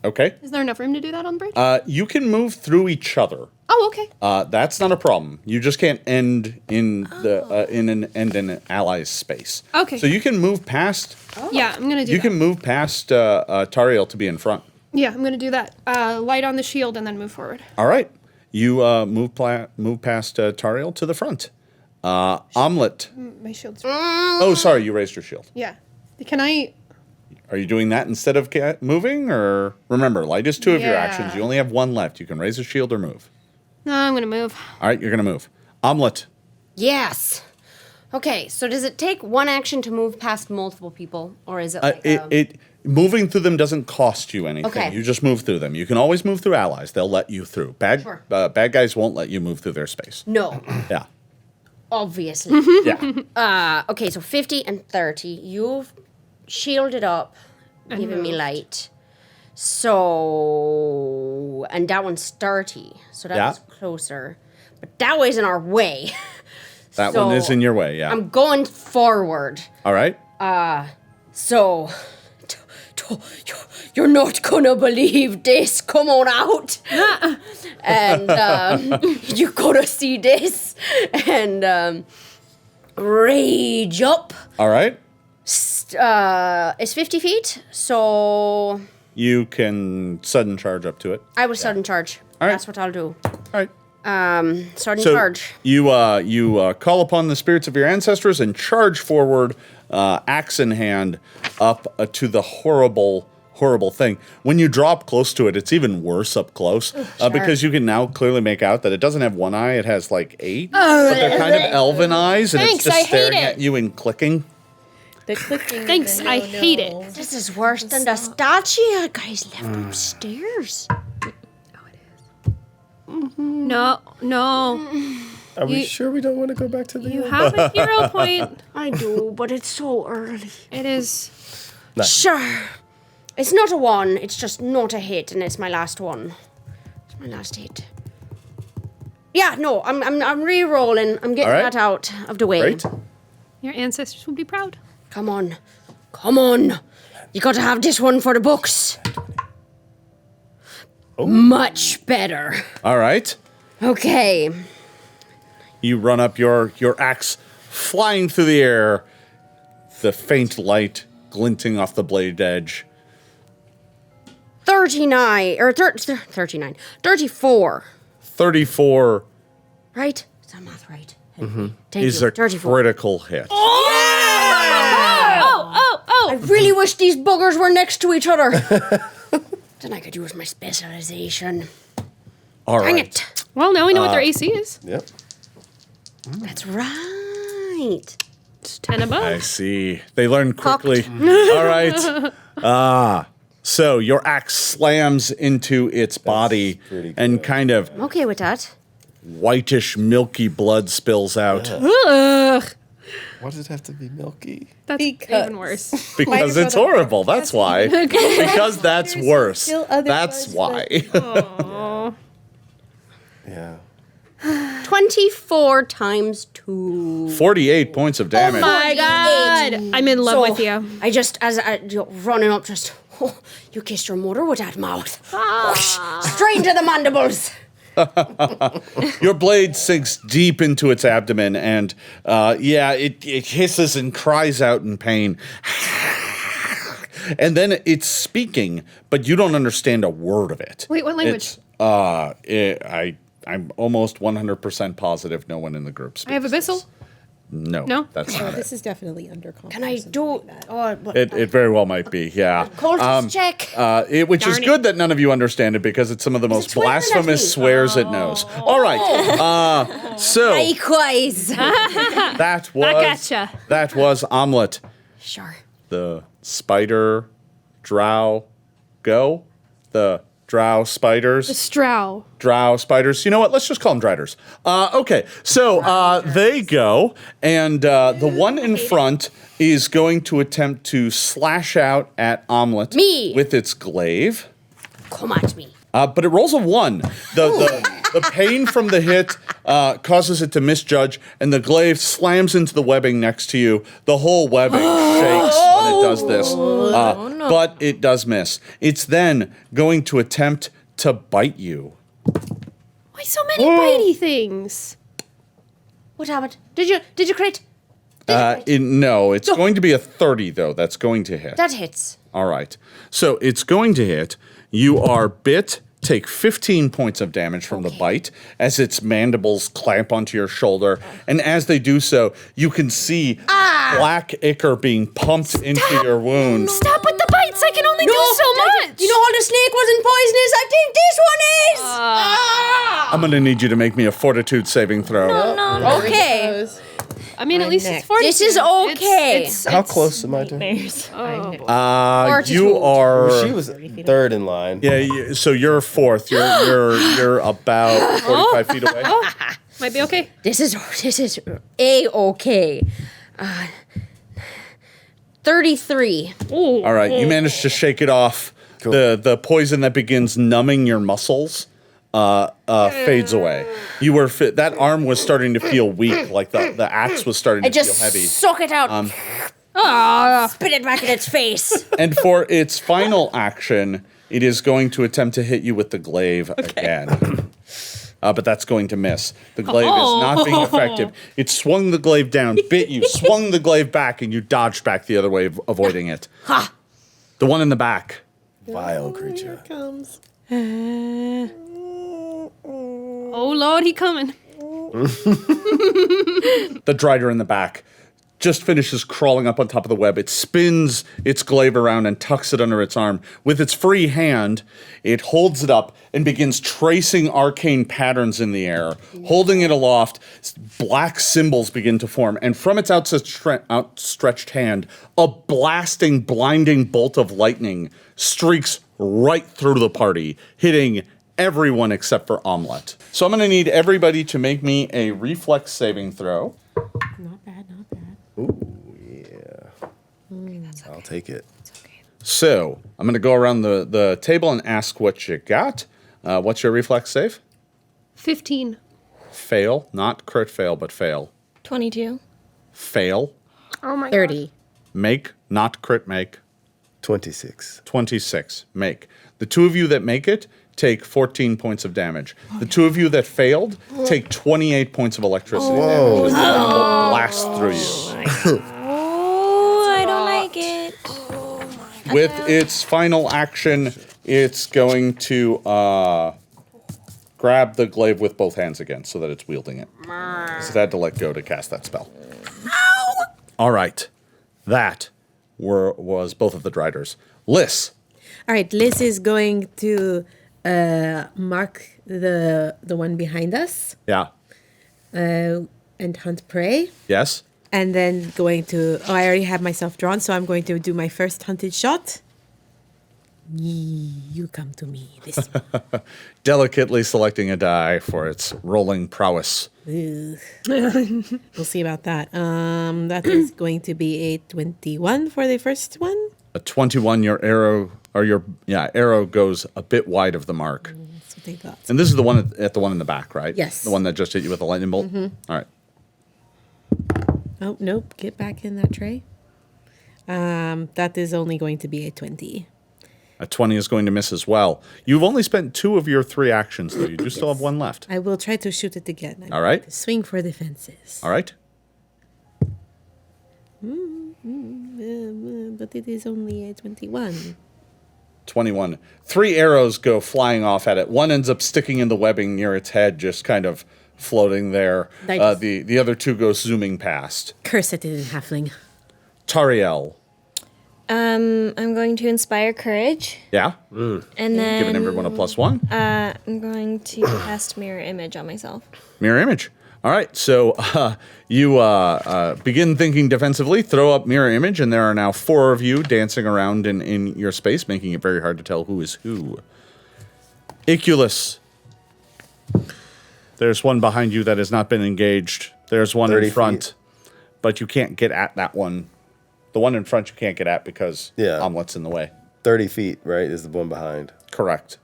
A: Okay.
F: Is there enough room to do that on the bridge?
A: You can move through each other.
F: Oh, okay.
A: That's not a problem. You just can't end in an ally's space.
F: Okay.
A: So you can move past.
F: Yeah, I'm gonna do
A: You
F: that.
A: can move past Tariel to be in front.
F: Yeah, I'm gonna do that. Light on the shield and then move forward.
A: All right. You move past Tariel to the front. Omelet.
F: My shield's.
A: Oh, sorry, you raised your shield.
F: Yeah. Can I?
A: Are you doing that instead of moving, or remember, light is 2 of your
F: Yeah.
A: actions. You only have 1 left. You can raise a shield or move.
F: No, I'm gonna move.
A: All right, you're gonna move. Omelet.
C: Yes. Okay, so does it take 1 action to move past multiple people, or is it like
A: It moving through them doesn't cost you anything.
C: Okay.
A: You just move through them. You can always move through allies. They'll let you through. Bad
C: Sure.
A: bad guys won't let you move through their space.
C: No,
A: Yeah.
C: obviously.
A: Yeah.
C: Okay, so 50 and 30. You've shielded up, giving me light. So, and that one's 30. So that
A: Yeah.
C: was closer. But that was in our way.
A: That
C: So,
A: one is in your way. Yeah.
C: I'm going forward.
A: All right.
C: So, you're not gonna believe this. Come on out. And you're gonna see this. And rage up.
A: All right.
C: It's 50 feet, so
A: You can sudden charge up to it.
C: I will sudden charge.
A: All right.
C: That's what I'll do.
A: All right.
C: Sudden
A: So
C: charge.
A: you call upon the spirits of your ancestors and charge forward, axe in hand, up to the horrible thing. When you drop close to it, it's even worse up close because you can now clearly make out that it doesn't have 1 eye; it has like 8. But they're kind of elven eyes, and
F: Thanks,
A: it's just
F: I hate
A: staring
F: it.
A: at you and clicking.
D: The clicking.
F: Thanks, I hate it.
C: This is worse than the statue you guys left upstairs.
F: No.
B: Are we
F: You-
B: sure we don't want to go back to the
F: You
B: inn?
F: have a hero point.
C: I do, but it's so early.
F: It is.
C: Sure. It's not a 1, it's just not a hit, and it's my last one. It's my last hit. Yeah, no, I'm re-rolling. I'm getting
A: All right.
C: that out of the way.
A: Great.
F: Your ancestors will be proud.
C: Come on. Come on. You gotta have this one for the books. Much better.
A: All right.
C: Okay.
A: You run up your axe, flying through the air, the faint light glinting off the blade edge.
C: 39, or 39, 34,
A: 34
C: right? Is that math right? Thank
A: is
C: you.
A: a
C: 34.
A: critical hit.
F: Oh!
C: I really wish these buggers were next to each other. Then I could use my specialization.
A: All
C: Dang
A: right.
C: it.
F: Well, now we know what their AC is.
B: Yep.
C: That's right.
F: It's 10 above.
A: I see. They learn quickly. All right. So your axe slams into its body
B: pretty
A: and
B: good.
A: kind of
C: I'm okay with that.
A: whitish, milky blood spills out
E: Ugh.
B: Why does it have to be milky?
F: That's even worse.
A: because it's horrible. That's why. Because that's worse.
D: still other
A: That's
D: bugs,
A: why.
B: Yeah.
C: 24 times 2.
A: 48 points of damage.
E: My God. I'm in love with you.
C: I just, running up, you kissed your mother with that mouth. Whoosh, straight into the mandibles.
A: Your blade sinks deep into its abdomen, and it hisses and cries out in pain. And then it's speaking, but you don't understand a word of it.
F: Wait, what language?
A: I'm almost 100% positive no one in the group speaks.
F: I have
A: this.
F: Abyssal?
A: No,
F: No?
A: that's not
D: This
A: it.
D: is definitely undercommon.
C: Can I do...
A: It very well might be, yeah.
C: Cultist check.
A: Which is
F: Darn it.
A: good that none of you understand it because it's some of the most
C: swearing at
A: blasphemous
C: me?
A: swears it knows. All right. So
C: Likewise.
A: that was
E: gotcha.
A: that was Omelet,
C: Sure.
A: the spider drow the drow spiders.
F: Strow.
A: Drow spiders. You know what? Let's just call them driders. Okay, so they go, and the one in front is going to attempt to slash out at Omelet
C: Me.
A: with its glaive.
C: Come at me.
A: But it rolls a 1. The pain from the hit causes it to misjudge, and the glaive slams into the webbing next to you. The whole webbing shakes when it does this. But it does miss. It's then going to attempt to bite you.
F: Why so many bitey things?
C: What happened? Did you crit?
A: No, it's going to be a 30, though. That's going to hit.
C: That hits.
A: All right. So it's going to hit. You are bit. Take 15 points of damage from the bite as its mandibles clamp onto your shoulder. And as they do so, you can see black ichor being pumped into your wound.
F: Stop with the bites. I can only do so much.
C: You know how the snake wasn't poisonous? I think this one is.
A: I'm going to need you to make me a fortitude saving throw.
C: Okay.
F: I mean, at least
D: next.
F: it's 40.
C: This is okay.
B: How close am I to?
A: You are.
B: She was third in line.
A: Yeah, so you're fourth. You're about 45 feet away.
F: Might be okay.
C: This is A-okay. 33.
A: All right, you managed to shake it off.
B: Cool.
A: The poison that begins numbing your muscles fades away. You were that arm was starting to feel weak, like the axe was starting
C: I
A: to feel
C: just
A: heavy.
C: suck it out. Spit it back in its face.
A: And for its final action, it is going to attempt to hit you with the glaive again. But that's going to miss. The glaive is not being effective. It swung the glaive down, bit you, swung the glaive back, and you dodged back the other way, avoiding it.
C: Ha!
A: The one in the back.
B: Vile creature.
D: Comes.
F: Oh, Lord, he coming.
A: The drider in the back just finishes crawling up on top of the web. It spins its glaive around and tucks it under its arm. With its free hand, it holds it up and begins tracing arcane patterns in the air. Holding it aloft, black symbols begin to form, and from its outstretched hand, a blasting, blinding bolt of lightning streaks right through the party, hitting everyone except for Omelet. So I'm going to need everybody to make me a reflex saving throw.
D: Not bad, not bad.
B: I'll take it.
A: So I'm going to go around the table and ask what you got. What's your reflex save?
F: 15.
A: Fail. Not crit fail, but fail.
G: 22.
A: Fail.
F: Oh, my
D: 30.
A: Make. Not crit make.
B: 26.
A: 26. Make. The two of you that make it take 14 points of damage. The two of you that failed take 28 points of electricity damage. As the lightning bolt blasts through you.
G: Oh, I don't like it.
A: With its final action, it's going to grab the glaive with both hands again so that it's wielding it. So it had to let go to cast that spell. Ow! All right. That was both of the driders. Liz.
D: All right, Liz is going to mark the one behind us
A: Yeah.
D: and hunt prey.
A: Yes.
D: And then going to... Oh, I already have myself drawn, so I'm going to do my first hunted shot. You come to me. This
A: Delicately selecting a die for its rolling prowess.
D: We'll see about that. That is going to be a 21 for the first one.
A: A 21, your arrow goes a bit wide of the mark.
D: That's what they thought.
A: And this is the one at the one in the back, right?
D: Yes.
A: The one that just hit you with a lightning bolt? All right.
D: Oh, nope. Get back in that tray. That is only going to be a 20.
A: A 20 is going to miss as well. You've only spent 2 of your 3 actions, though. You do still have 1 left.
D: I will try to shoot it again.
A: All right.
D: Swing for the fences.
A: All right.
D: But it is only a 21.
A: 21. 3 arrows go flying off at it. One ends up sticking in the webbing near its head, just kind of floating there. The other 2 go zooming past.
D: Curse it in halfling.
A: Tariel.
E: I'm going to inspire courage,
A: Yeah?
E: and then
A: Giving everyone a +1.
E: I'm going to cast mirror image on myself.
A: Mirror image. All right, so you begin thinking defensively, throw up mirror image, and there are now 4 of you dancing around in your space, making it very hard to tell who is who. Iculus. There's one behind you that has not been engaged. There's one in front, but you can't get at that one. The one in front you can't get at because Omelet's in the way.
B: 30 feet, right, is the one behind.
A: Correct.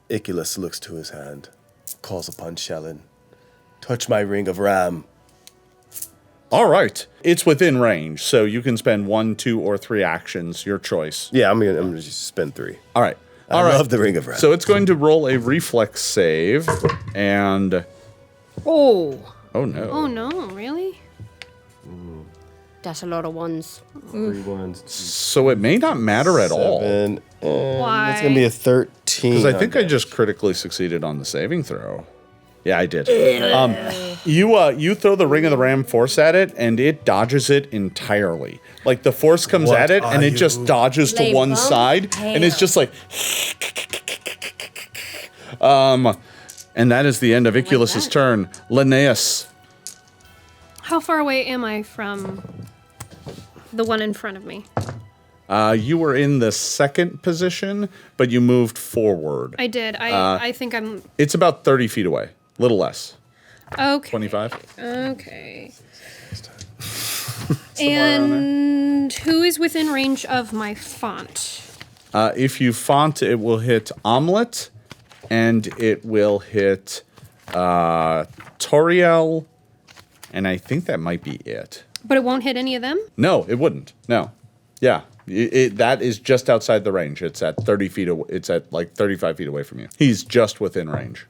B: Iculus looks to his hand, calls upon Shellen. Touch my ring of Ram.
A: All right. It's within range, so you can spend 1, 2, or 3 actions, your choice.
B: Yeah, I'm gonna just spend 3.
A: All right.
B: I love the ring of Ram.
A: So it's going to roll a reflex save, and...
F: Oh.
A: Oh, no.
F: Oh, no, really?
C: That's a lot of ones.
B: 3 ones.
A: So it may not matter at all.
B: 7.
F: Why?
B: It's gonna be a 13.
A: Because I think I just critically succeeded on the saving throw. Yeah, I did. You throw the Ring of the Ram force at it, and it dodges it entirely. Like, the force comes at it, and it just dodges to one side, and it's just like... And that is the end of Iculus's turn. Linnaeus.
F: How far away am I from the one in front of me?
A: You were in the second position, but you moved forward.
F: I did. I think I'm...
A: It's about 30 feet away. A little less.
F: Okay.
A: 25?
F: Okay. And who is within range of my font?
A: If you font, it will hit Omelet, and it will hit Toriel, and I think that might be it.
F: But it won't hit any of them?
A: No, it wouldn't. No. Yeah. That is just outside the range. It's at 30 feet. It's at like 35 feet away from you. He's just within range.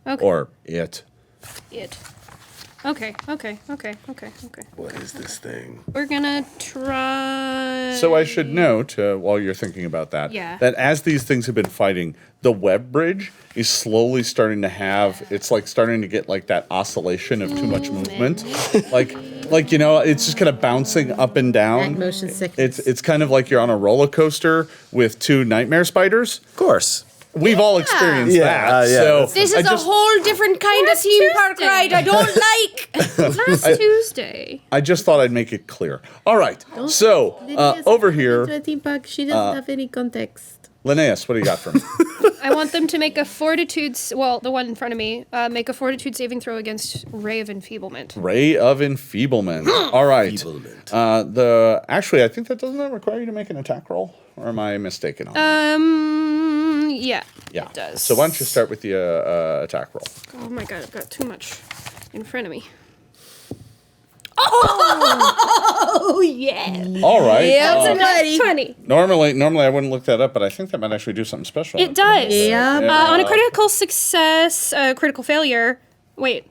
F: Okay.
A: Or it.
F: It. Okay.
B: What is this thing?
F: We're gonna try...
A: So I should note, while you're thinking about that, that as these things have been fighting, the web bridge is slowly starting to have, it's like starting to get like that oscillation of too much movement. like, it's just kind of bouncing up and down.
D: Motion sickness.
A: It's kind of like you're on a roller coaster with 2 nightmare spiders.
B: Of course.
A: We've all experienced that.
B: Yeah.
A: So
C: This is a whole different kind of theme park ride I don't like.
F: Last Tuesday.
A: I just thought I'd make it clear. All right. So over here,
D: To a theme park, she doesn't have any context.
A: Linnaeus, what do you got for me?
F: I want them to make a fortitude... Well, the one in front of me. Make a fortitude saving throw against Ray of Enfeeblement.
A: Ray of Enfeeblement. All right. Actually, I think doesn't that require you to make an attack roll? Or am I mistaken on that?
F: Yeah.
A: Yeah.
F: It does.
A: So why don't you start with the attack roll?
F: Oh my god, I've got too much in front of me.
C: Oh, yeah.
A: All right.
C: That's a nutty.
F: 20.
A: Normally I wouldn't look that up, but I think that might actually do something special.
F: It does.
D: Yeah.
F: On a critical success, critical failure. Wait.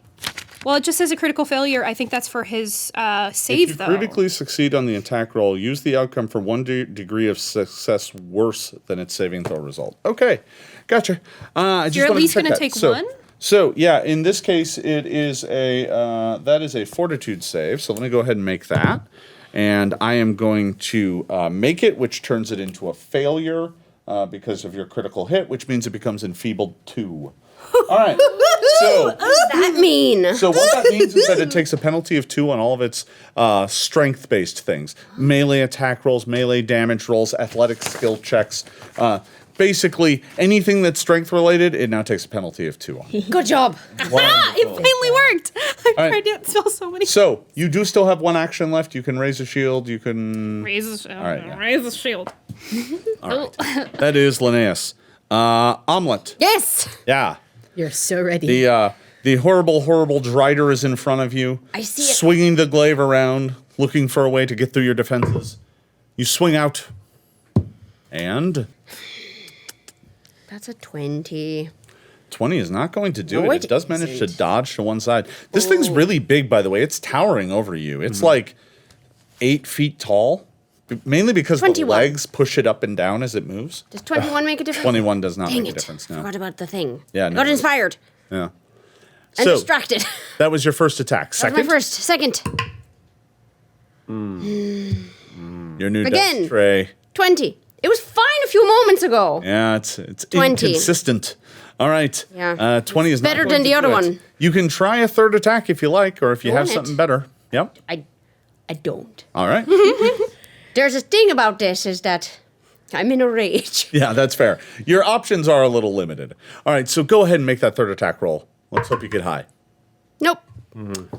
F: Well, it just says a critical failure. I think that's for his save,
A: If you
F: though.
A: critically succeed on the attack roll, use the outcome for 1 degree of success worse than its saving throw result. Okay, gotcha.
F: You're at least going to take 1?
A: So yeah, in this case, it is that is a fortitude save. So let me go ahead and make that, and I am going to make it, which turns it into a failure because of your critical hit, which means it becomes enfeebled 2. All right. So
C: That mean?
A: So what that means is that it takes a penalty of 2 on all of its strength-based things. Melee attack rolls, melee damage rolls, athletic skill checks. Basically, anything that's strength-related, it now takes a penalty of 2 on.
C: Good job.
F: It finally worked. I've
A: right.
F: tried to spell so many.
A: So, you do still have 1 action left. You can raise a shield. You can...
F: Raise the shield.
A: right, yeah.
F: Raise the shield.
A: All right. That is Linnaeus. Omelet.
C: Yes.
A: Yeah.
D: You're so ready.
A: The horrible Drider is in front of you.
C: I see it.
A: Swinging the glaive around, looking for a way to get through your defenses. You swing out. And...
C: That's a 20.
A: 20 is not going to do
C: No,
A: it. It does manage to
C: isn't.
A: dodge to one side. This thing's really big, by the way. It's towering over you. It's like 8 feet tall, mainly because
C: 21.
A: the legs push it up and down as it moves.
C: Does 21 make a difference?
A: 21 does not
C: Dang
A: make
C: it.
A: a difference now.
C: Forgot about the thing.
A: Yeah, no
C: Got
A: worries.
C: inspired
A: Yeah.
C: and
A: So,
C: distracted.
A: that was your first attack.
C: That's my
A: Second,
C: first. Second.
A: your new
C: Again.
A: death tray.
C: 20. It was fine a few moments ago.
A: Yeah, it's
C: 20.
A: inconsistent. All right.
C: Yeah.
A: 20 is
C: Better
A: not going
C: than the
A: to do
C: other
A: it.
C: one.
A: You can try a third attack if you like, or if you have
C: Want it.
A: something better. Yep.
C: I don't.
A: All right.
C: There's a thing about this is that I'm in a rage.
A: Yeah, that's fair. Your options are a little limited. All right, so go ahead and make that third attack roll. Let's hope you get high.
C: Nope.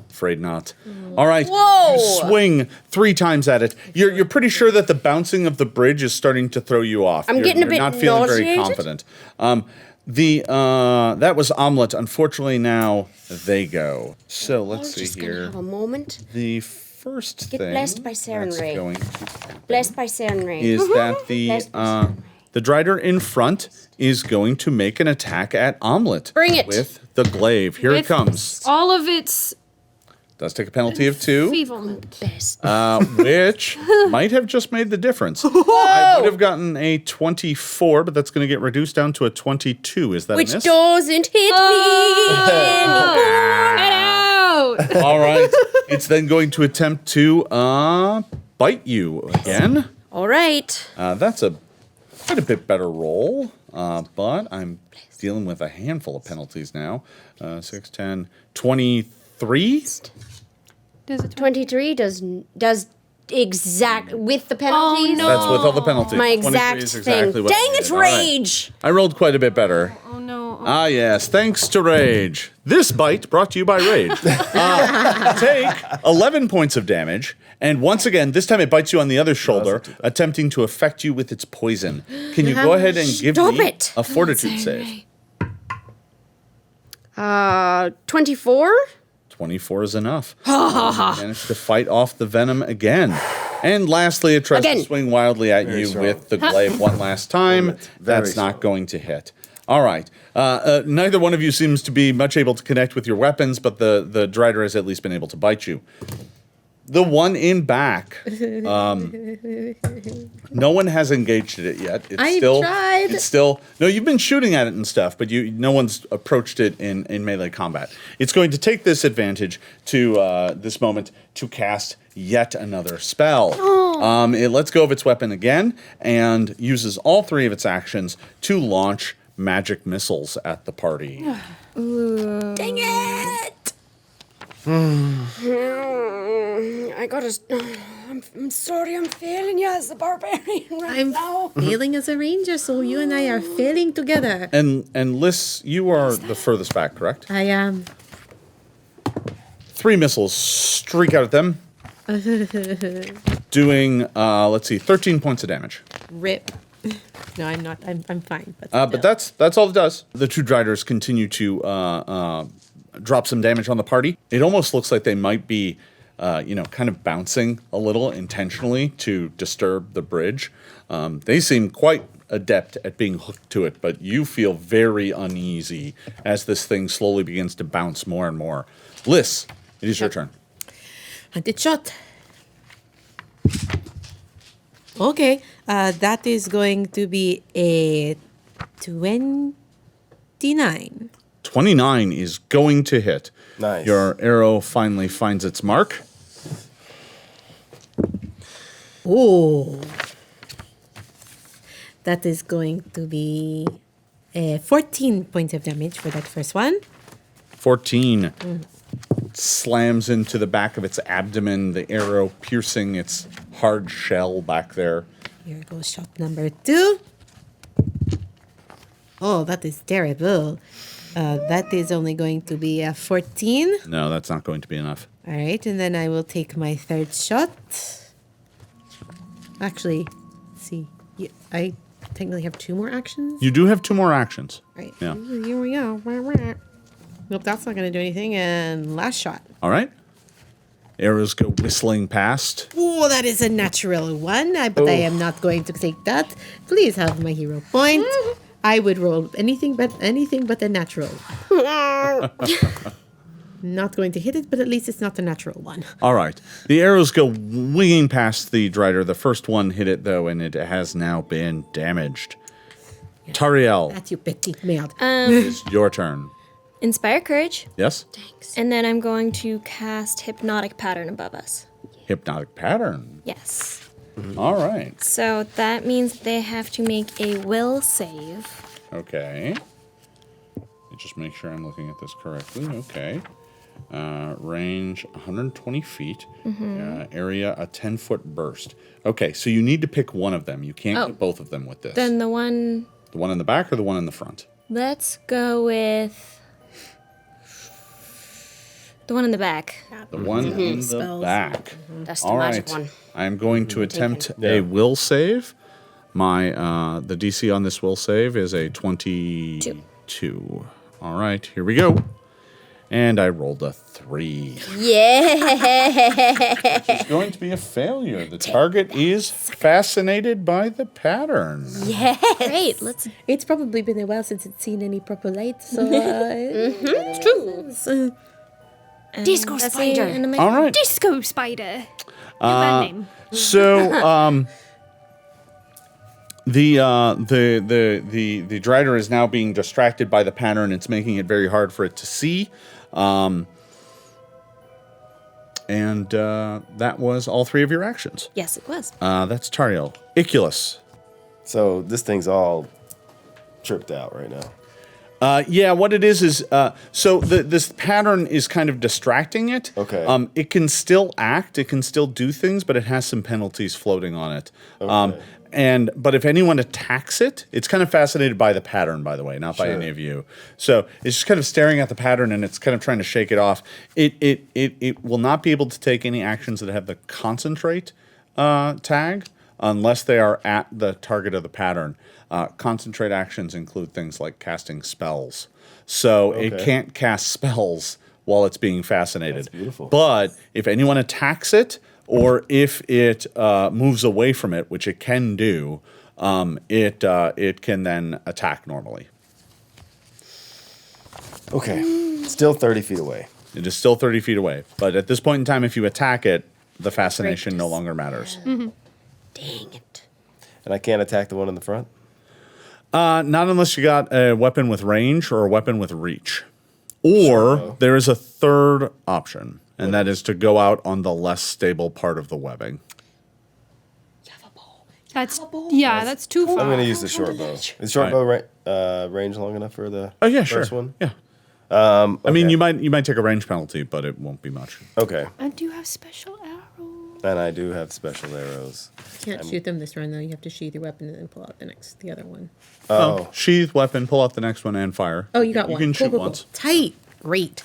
A: Afraid not. All right.
C: Whoa.
A: You swing 3 times at it. You're pretty sure that the bouncing of the bridge is starting to throw you off.
C: I'm
A: You're-
C: getting a
A: you're
C: bit
A: not feeling very
C: nauseated.
A: confident. That was Omelet. Unfortunately, now they go. So let's
C: I'm
A: see
C: just gonna
A: here.
C: have a moment.
A: The first
C: Get
A: thing
C: blessed by Saren
A: that's
C: Ray.
A: going to happen
C: Blessed by Sundry.
A: is that
C: Blessed by Saren Ray.
A: the Drider in front is going to make an attack at Omelet.
C: Bring it.
A: With the glaive. Here it
F: With
A: comes.
F: All of its
A: Does take a penalty of 2.
F: evil.
C: Best.
A: Which might have just made the difference. I would have gotten a 24, but that's going to get reduced down to a 22. Is that
C: Which
A: a miss?
C: doesn't hit
F: Get out!
A: All right. It's then going to attempt to bite you again.
C: me. All right.
A: That's a quite a bit better roll, but I'm dealing with a handful of penalties now. 6, 10, 23?
F: Does it
C: 23 does exact with the penalties.
F: no.
A: That's with all the penalties.
C: My
A: 23
C: exact
A: is
C: thing.
A: exactly what I
C: Dang,
A: did.
C: it's
A: All right.
C: rage.
A: I rolled quite a bit better.
F: Oh no.
A: Ah, yes. Thanks to Rage. This bite brought to you by Rage. Take 11 points of damage. And once again, this time it bites you on the other shoulder, attempting to affect you with its poison. Can you go ahead and give
C: Stop
A: me
C: it.
A: a fortitude save?
C: 24.
A: 24 is enough. Managed to fight off the venom again. And lastly, it tries
C: Again.
A: to swing wildly at you
B: strong.
A: with the glaive one last time. That's
B: Very
A: not going to hit. All right. Neither one of you seems to be much able to connect with your weapons, but the Drider has at least been able to bite you. The one in back, no one has engaged it yet. It's
D: I
A: still,
D: tried.
A: It's still no. You've been shooting at it and stuff, but no one's approached it in melee combat. It's going to take this advantage to this moment to cast yet another spell. It lets go of its weapon again and uses all 3 of its actions to launch magic missiles at the party.
C: Dang it! I gotta. I'm sorry, I'm failing you as a barbarian right
D: I'm
C: now.
D: failing as a ranger, so you and I are failing together.
A: And Liz, you are the furthest back, correct?
D: I am.
A: 3 missiles streak out at them, doing 13 points of damage.
D: Rip. No, I'm not. I'm fine.
A: But that's all it does. The 2 Driders continue to drop some damage on the party. It almost looks like they might be, kind of bouncing a little intentionally to disturb the bridge. They seem quite adept at being hooked to it, but you feel very uneasy as this thing slowly begins to bounce more and more. Liz, it is your turn.
D: Hunted shot. Okay, that is going to be a 29.
A: 29 is going to hit.
B: Nice.
A: Your arrow finally finds its mark.
D: Oh. That is going to be 14 points of damage for that first one.
A: 14 slams into the back of its abdomen, the arrow piercing its hard shell back there.
D: Here goes shot number 2. Oh, that is terrible. That is only going to be a 14.
A: No, that's not going to be enough.
D: All right, and then I will take my third shot. Actually, let's see. I technically have 2 more actions.
A: You do have 2 more actions.
D: Right.
A: Yeah.
D: Here we go. Nope, that's not going to do anything. And last shot.
A: All right. Arrows go whistling past.
D: Oh, that is a natural 1, but I am not going to take that. Please have my hero point. I would roll anything but a natural. Not going to hit it, but at least it's not a natural 1.
A: All right. The arrows go winging past the Drider. The first one hit it, though, and it has now been damaged. Tariel,
D: That's you petite merde.
A: it's your turn.
G: Inspire courage,
A: Yes?
G: and then I'm going to cast Hypnotic Pattern above us.
A: Hypnotic Pattern.
G: Yes.
A: All right.
G: So that means they have to make a will save.
A: Okay. Let me just make sure I'm looking at this correctly. Okay. Range 120 feet. Area a 10-foot burst. Okay, so you need to pick one of them. You can't get both of them with this.
G: Then the one.
A: The one in the back or the one in the front?
G: Let's go with the one in the back.
A: The one in the
D: Spells.
A: back.
C: That's the
A: All
C: magic
A: right.
C: one.
A: I am going to attempt a will save. My the DC on this will save is a 22. All right, here we go. And I rolled a 3.
C: Yeah.
A: It's going to be a failure. The target is fascinated by the pattern.
G: Great. Let's.
D: It's probably been a while since it's seen any proper light, so
C: It's true. Disco
G: that's
C: spider.
A: All right.
F: Disco spider. Bad name.
A: So, the Drider is now being distracted by the pattern. It's making it very hard for it to see. And that was all 3 of your actions.
G: Yes, it was.
A: That's Tariel. Iculus.
B: So this thing's all tripped out right now.
A: Yeah, what it is so this pattern is kind of distracting it.
B: Okay.
A: It can still act, it can still do things, but it has some penalties floating on it.
B: Okay.
A: But if anyone attacks it, it's kind of fascinated by the pattern, by the way, not by any of you. So it's just kind of staring at the pattern and it's kind of trying to shake it off. It will not be able to take any actions that have the concentrate tag unless they are at the target of the pattern. Concentrate actions include things like casting spells. So it can't cast spells while it's being fascinated.
B: That's beautiful.
A: But if anyone attacks it, or if it moves away from it, which it can do, it can then attack normally.
B: Okay. Still 30 feet away.
A: It is still 30 feet away. But at this point in time, if you attack it, the fascination no longer matters.
C: Dang it.
B: And I can't attack the one in the front?
A: Not unless you got a weapon with range or a weapon with reach. Or there is a third option, and that is to go out on the less stable part of the webbing.
F: That's that's too far.
B: I'm going to use the short bow. Is short bow range long enough for the
A: Oh yeah,
B: first
A: sure.
B: one?
A: Yeah. I mean, you might take a range penalty, but it won't be much.
B: Okay.
F: I do have special arrows.
B: And I do have special arrows.
D: you can't shoot them this round, though. You have to sheath your weapon and then pull out the other one.
B: Oh.
A: Sheath weapon, pull out the next one, and fire.
D: Oh, you got one.
A: You can
D: Cool,
A: shoot
D: cool,
A: once.
D: cool. Tight. Great.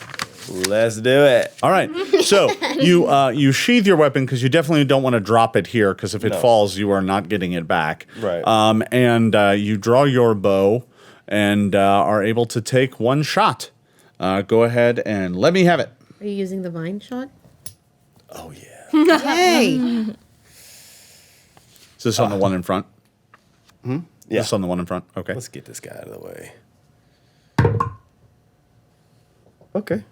B: Let's do it.
A: All right. So you sheath your weapon because you definitely don't want to drop it here because if it falls, you are not getting it back.
B: Right.
A: And you draw your bow and are able to take one shot. Go ahead and let me have it.
D: Are you using the vine shot?
B: Oh, yeah.
D: Hey!
A: Is this on the one in front?
B: Yeah.
A: This on the one in front? Okay.
B: Let's get this guy out of the way. Okay.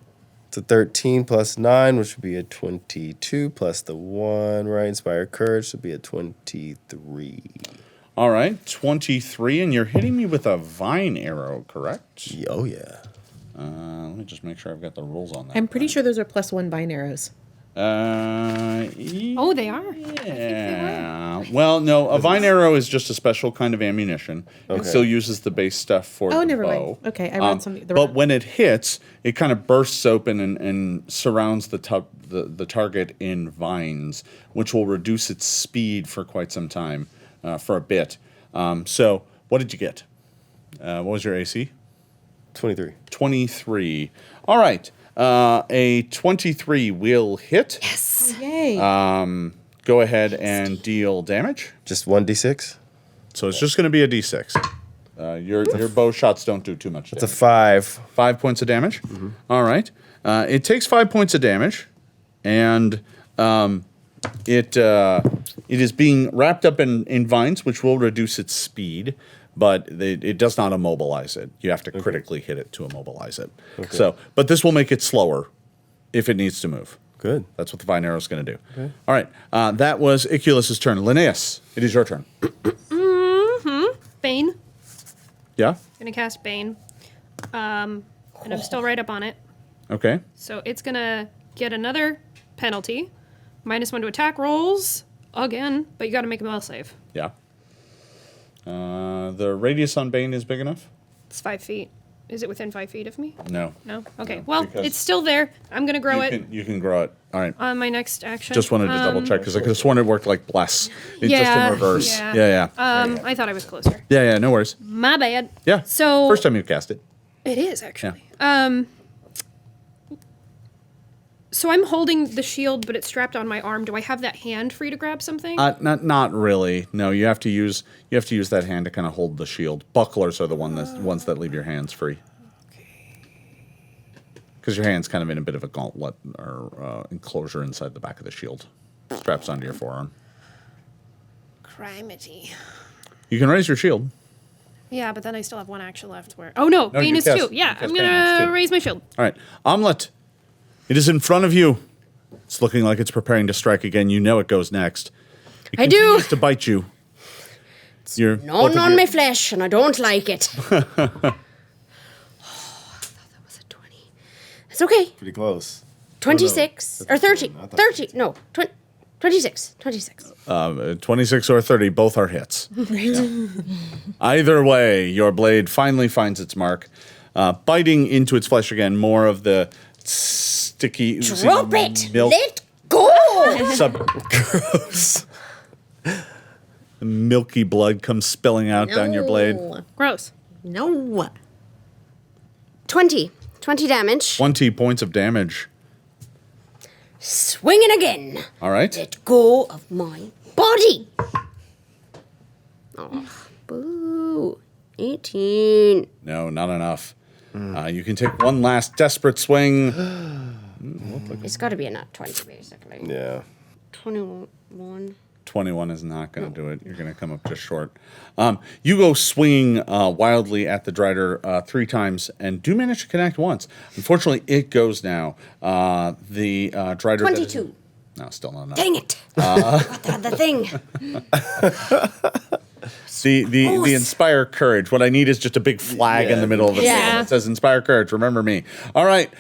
B: It's a 13 plus 9, which would be a 22, plus the 1, right? Inspire Courage would be a 23.
A: All right. 23, and you're hitting me with a vine arrow, correct?
B: Oh, yeah.
A: Let me just make sure I've got the rules on that.
D: I'm pretty sure those are +1 vine arrows.
F: Oh, they are.
A: Yeah. Well, no, a vine arrow is just a special kind of ammunition.
B: Okay.
A: It still uses the base stuff for the
D: never
A: bow.
D: mind. Okay, I read something.
A: But when it hits, it kind of bursts open and surrounds the target in vines, which will reduce its speed for quite some time, for a bit. So, what did you get? What was your AC?
B: 23.
A: 23. All right. A 23 will hit.
C: Yes.
D: Yay.
A: Go ahead and deal damage.
B: Just 1d6?
A: So it's just going to be a d6. Your bow shots don't do too much damage.
B: It's a 5.
A: 5 points of damage? All right. It takes 5 points of damage, and it is being wrapped up in vines, which will reduce its speed, but it does not immobilize it. You have to critically hit it to immobilize it. Okay. So, but this will make it slower if it needs to move.
B: Good.
A: That's what the vine arrow is going to do. Okay. All right. That was Iculus's turn. Linnaeus, it is your turn.
F: Bane.
A: Yeah?
F: Gonna cast Bane. And I'm still right up on it.
A: Okay.
F: So it's gonna get another penalty. -1 to attack rolls. Again. But you gotta make a will save.
A: Yeah. The radius on Bane is big enough?
F: It's 5 feet. Is it within 5 feet of me?
A: No.
F: No? Okay.
A: No,
F: well,
A: because
F: it's still there. I'm gonna grow it
A: You can grow it. All right.
F: on my next action.
A: Just wanted to double check because I could have sworn it worked like bless. It's just in reverse.
F: Yeah.
A: Yeah.
F: I thought I was closer.
A: Yeah, no worries.
F: My bad.
A: Yeah.
F: So
A: First time you cast it.
F: it is actually. So I'm holding the shield, but it's strapped on my arm. Do I have that hand free to grab something?
A: Not really. No, you have to use that hand to kind of hold the shield. Bucklers are the ones that leave your hands free. Because your hand's kind of in a bit of a gauntlet or enclosure inside the back of the shield. Straps onto your forearm.
F: Crimety.
A: You can raise your shield.
F: Yeah, but then I still have one action left. Where? Oh no, Bane
A: you
F: is
A: cast-
F: 2. Yeah,
A: you cast
F: I'm
A: Bane, it's
F: gonna
A: 2.
F: raise my shield.
A: All right. Omelet, it is in front of you. It's looking like it's preparing to strike again. You know it goes next. It
C: I do.
A: continues to bite you. You're
C: Gnawing on my flesh, and I don't like it. I thought that was a 20. It's okay.
B: Pretty close.
C: 26 or 30.
B: I thought
C: 30. No, 26. 26.
A: 26 or 30, both are hits. Yeah. Either way, your blade finally finds its mark, biting into its flesh again. More of the sticky,
C: Drop it.
A: milk.
C: Let go.
B: Gross.
A: Milky blood comes spilling out down your blade.
F: Gross.
D: No.
C: 20. 20 damage.
A: 20 points of damage.
C: Swinging again.
A: All right.
C: Let go of my body. Oh, boo. 18.
A: No, not enough. You can take one last desperate swing.
C: It's got to be a nat 20, basically.
B: Yeah.
C: 21.
A: 21 is not going to do it. You're going to come up just short. You go swinging wildly at the Drider 3 times and do manage to connect once. Unfortunately, it goes now. The Drider...
C: 22.
A: No, still not enough.
C: Dang it. Got that other thing.
A: The Inspire Courage. What I need is just a big flag in the middle of the field that says Inspire Courage. Remember me. All right.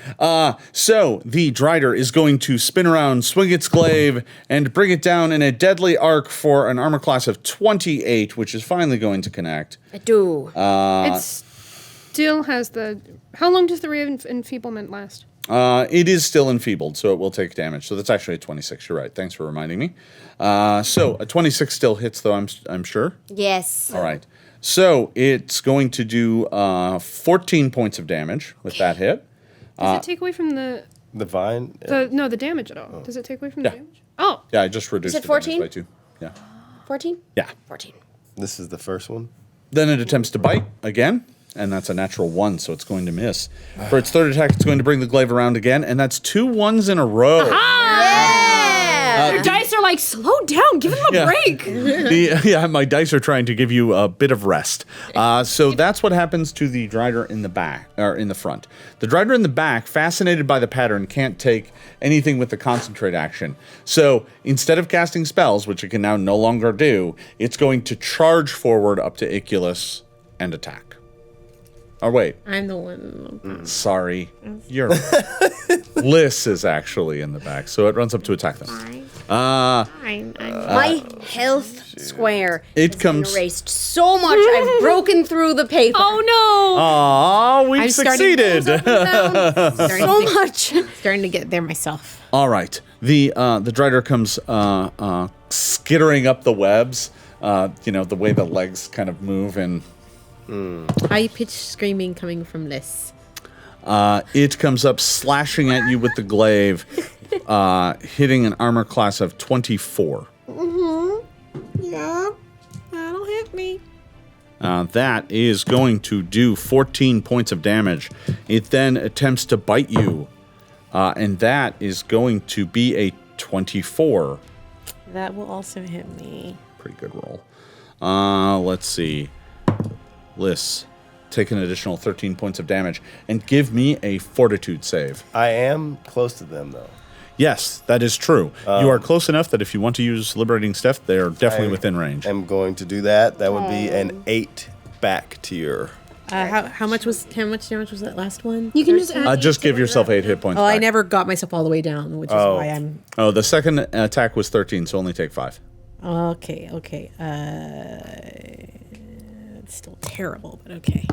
A: So the Drider is going to spin around, swing its glaive, and bring it down in a deadly arc for an armor class of 28, which is finally going to connect.
C: I do.
F: It still has the. How long does the ray of enfeeblement last?
A: It is still enfeebled, so it will take damage. So that's actually a 26. You're right. Thanks for reminding me. So a 26 still hits, though, I'm sure.
C: Yes.
A: All right. So it's going to do 14 points of damage with that hit.
F: Does it take away from the
B: vine?
F: the damage at all? Does it take away from the damage? Oh.
A: Yeah, I just reduced
C: Is it
A: the damage
C: 14?
A: by 2. Yeah.
C: 14?
A: Yeah.
C: 14.
B: This is the first one?
A: Then it attempts to bite again, and that's a natural 1, so it's going to miss. For its third attack, it's going to bring the glaive around again, and that's 2 1s in a row.
F: Your dice are like, slow down, give him a break.
A: My dice are trying to give you a bit of rest. So that's what happens to the Drider in the back, or in the front. The Drider in the back, fascinated by the pattern, can't take anything with the concentrate action. So instead of casting spells, which it can now no longer do, it's going to charge forward up to Iculus and attack. Or wait,
D: I'm the one.
A: sorry. You're Liz is actually in the back, so it runs up to attack them.
C: My health square
A: It
C: has
A: comes-
C: been erased so much I've broken through the paper.
F: Oh no!
A: Aw, we've
D: I'm starting-
A: succeeded.
C: So much.
D: Starting to get there myself.
A: All right. The Drider comes skittering up the webs. The way the legs kind of move, and
D: High-pitched screaming coming from Liz.
A: it comes up slashing at you with the glaive, hitting an armor class of 24.
D: Yeah, that'll hit me.
A: That is going to do 14 points of damage. It then attempts to bite you, and that is going to be a 24.
D: That will also hit me.
A: Pretty good roll. Let's see. Liz, take an additional 13 points of damage and give me a fortitude save.
B: I am close to them, though.
A: Yes, that is true. You are close enough that if you want to use liberating stuff, they're definitely within range.
B: I'm going to do that. That would be an 8 back to your...
D: How much damage was that last one?
F: You can just add
A: Just give yourself 8 hit points
D: Oh, I
A: back.
D: never got myself all the way down, which is why I'm...
A: Oh, the second attack was 13, so only take 5.
D: Okay. It's still terrible, but okay.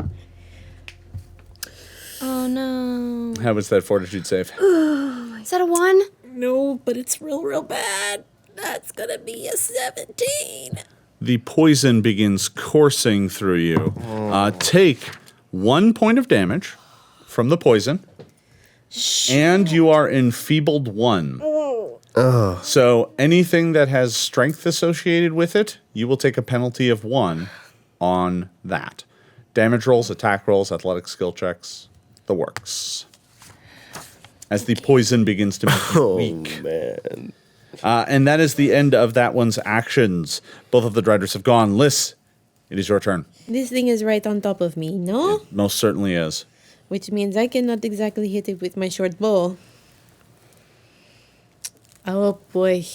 F: Oh no.
A: How was that fortitude save?
C: Is that a 1?
D: No, but it's real bad. That's gonna be a 17.
A: The poison begins coursing through you. Take 1 point of damage from the poison, and you are enfeebled 1. So anything that has strength associated with it, you will take a penalty of 1 on that. Damage rolls, attack rolls, athletic skill checks, the works. As the poison begins to make you weak.
B: Man.
A: And that is the end of that one's actions. Both of the Driders have gone. Liz, it is your turn.
D: This thing is right on top of me, no?
A: Most certainly is.
D: Which means I cannot exactly hit it with my short bow. Oh boy.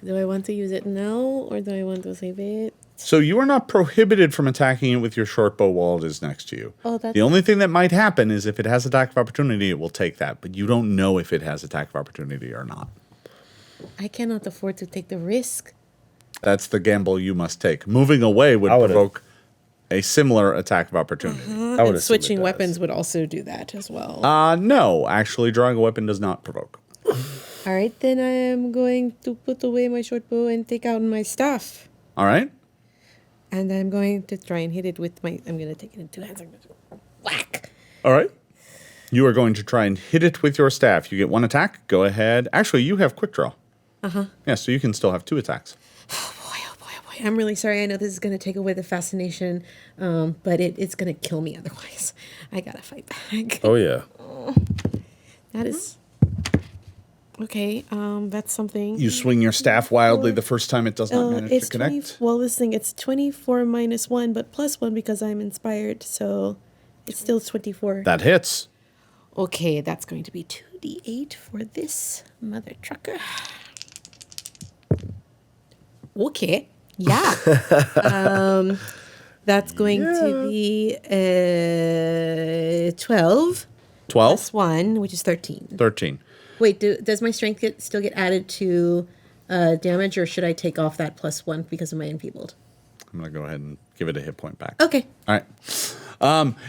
D: Do I want to use it now, or do I want to save it?
A: So you are not prohibited from attacking it with your short bow while it is next to you.
D: Oh, that's...
A: The only thing that might happen is if it has attack of opportunity, it will take that. But you don't know if it has attack of opportunity or not.
D: I cannot afford to take the risk.
A: That's the gamble you must take. Moving away would provoke a similar attack of opportunity.
B: I would
D: And
B: assume
D: switching
B: it does.
D: weapons would also do that as well.
A: No, actually, drawing a weapon does not provoke.
D: All right, then I am going to put away my short bow and take out my staff.
A: All right?
D: And I'm going to try and hit it with my... I'm going to take it in 2 hands. I'm going to whack.
A: All right. You are going to try and hit it with your staff. You get 1 attack. Go ahead. Actually, you have quick draw. Uh-huh. Yeah, so you can still have 2 attacks.
D: Oh boy. I'm really sorry. I know this is going to take away the fascination, but it's going to kill me otherwise. I got to fight back.
B: Oh, yeah.
D: That is... Okay, that's something.
A: You swing your staff wildly the first time it does not manage
D: it's
A: to connect.
D: it's 24 minus 1, but plus 1 because I'm inspired, so it's still 24.
A: That hits.
D: Okay, that's going to be 2d8 for this mother trucker. Okay, yeah. That's going to be 12
A: 12?
D: plus 1, which is 13.
A: 13.
D: Wait, does my strength still get added to damage, or should I take off that plus 1 because of my enfeebled?
A: I'm going to go ahead and give it a hit point back.
D: Okay.
A: All right.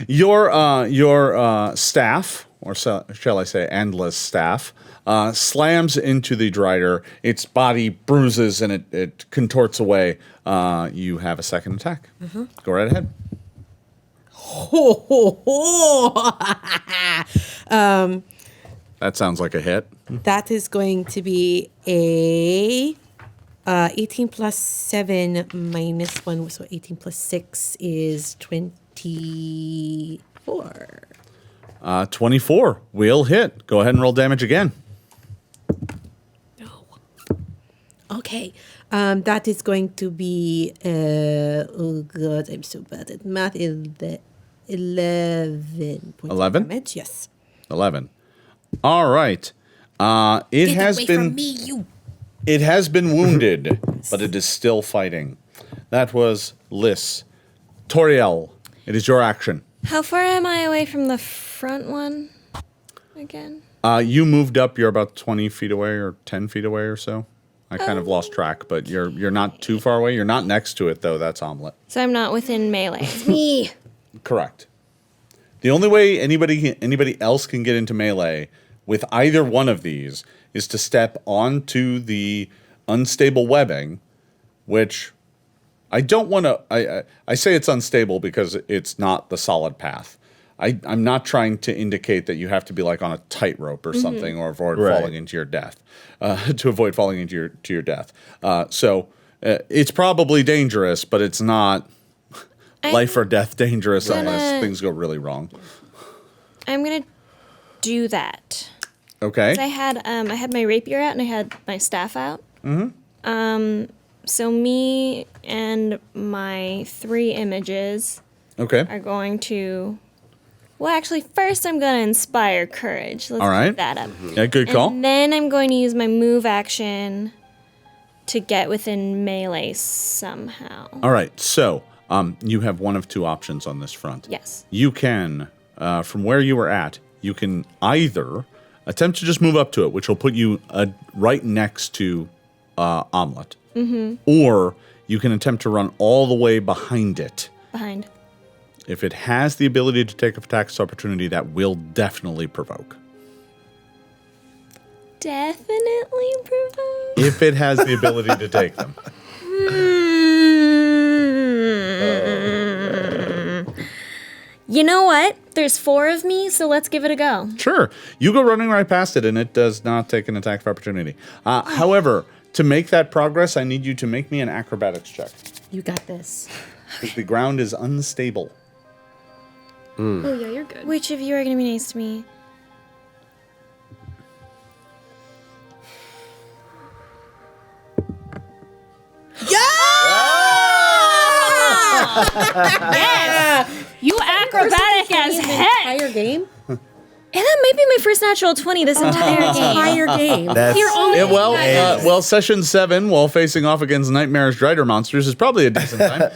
A: Your staff, or shall I say endless staff, slams into the Drider. Its body bruises and it contorts away. You have a second attack. Go right ahead. That sounds like a hit.
D: That is going to be a 18 plus 7 minus 1, so 18 plus 6 is 24.
A: 24 will hit. Go ahead and roll damage again.
D: No. Okay. That is going to be, oh god, I'm so bad at math. 11 points
A: 11?
D: of damage. Yes.
A: 11. All right. It has been It has been wounded, but it is still fighting. That was Liz. Toriel, it is your action.
E: How far am I away from the front one again?
A: You moved up. You're about 20 feet away or 10 feet away or so. I kind of lost track, but you're not too far away. You're not next to it, though. That's Omelet.
E: So I'm not within melee.
C: Me.
A: Correct. The only way anybody else can get into melee with either one of these is to step onto the unstable webbing, which I don't want to... I say it's unstable because it's not the solid path. I'm not trying to indicate that you have to be like on a tightrope or something or avoid falling into your death, to avoid falling into your death. So it's probably dangerous, but it's not life or death dangerous unless things go really wrong.
E: I'm gonna do that.
A: Okay.
E: I had my rapier out and I had my staff out. Mm-hmm. So me and my 3 images are going to... Well, actually, first I'm going to inspire courage. Let's pick that up.
A: Yeah, good call.
E: And then I'm going to use my move action to get within melee somehow.
A: All right, so you have one of 2 options on this front.
E: Yes.
A: You can, from where you were at, you can either attempt to just move up to it, which will put you right next to Omelet. Mm-hmm. Or you can attempt to run all the way behind it.
E: Behind.
A: If it has the ability to take attacks opportunity, that will definitely provoke.
E: Definitely provoke?
A: If it has the ability to take them.
E: You know what? There's 4 of me, so let's give it a go.
A: Sure. You go running right past it, and it does not take an attack of opportunity. However, to make that progress, I need you to make me an acrobatics check.
D: You got this.
A: Because the ground is unstable.
F: Oh, yeah, you're good.
E: Which of you are going to be nice to me?
F: Yes! You acrobatic as heck!
D: Entire game?
E: And that might be my first natural 20 this entire game.
D: Entire game.
A: Well, session 7, while facing off against nightmarish Drider monsters, is probably a decent time.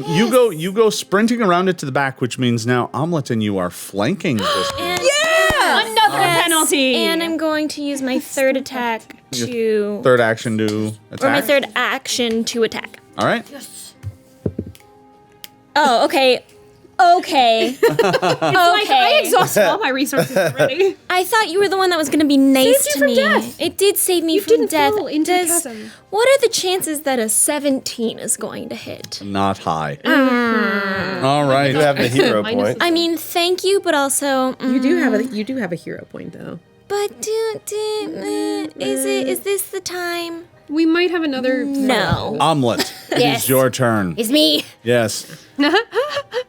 A: You go sprinting around it to the back, which means now Omelet and you are flanking this.
F: Another penalty!
E: And I'm going to use my 3rd attack to...
A: Third action to attack.
E: Or my 3rd action to attack.
A: All right.
E: Oh, okay. Okay.
F: Like, I exhausted all my resources already.
E: I thought you were the one that was going to be nice
F: Saved you
E: to
F: from
E: me.
F: death.
E: It did save me
F: You
E: from
F: didn't
E: death.
F: fall into the chasm.
E: What are the chances that a 17 is going to hit?
A: Not high. All right.
B: You have the hero point.
E: I mean, thank you, but also
D: You do have a hero point though.
E: But is this the time?
F: We might have another...
E: No.
A: Omelet, it is your turn.
C: It's me.
A: Yes.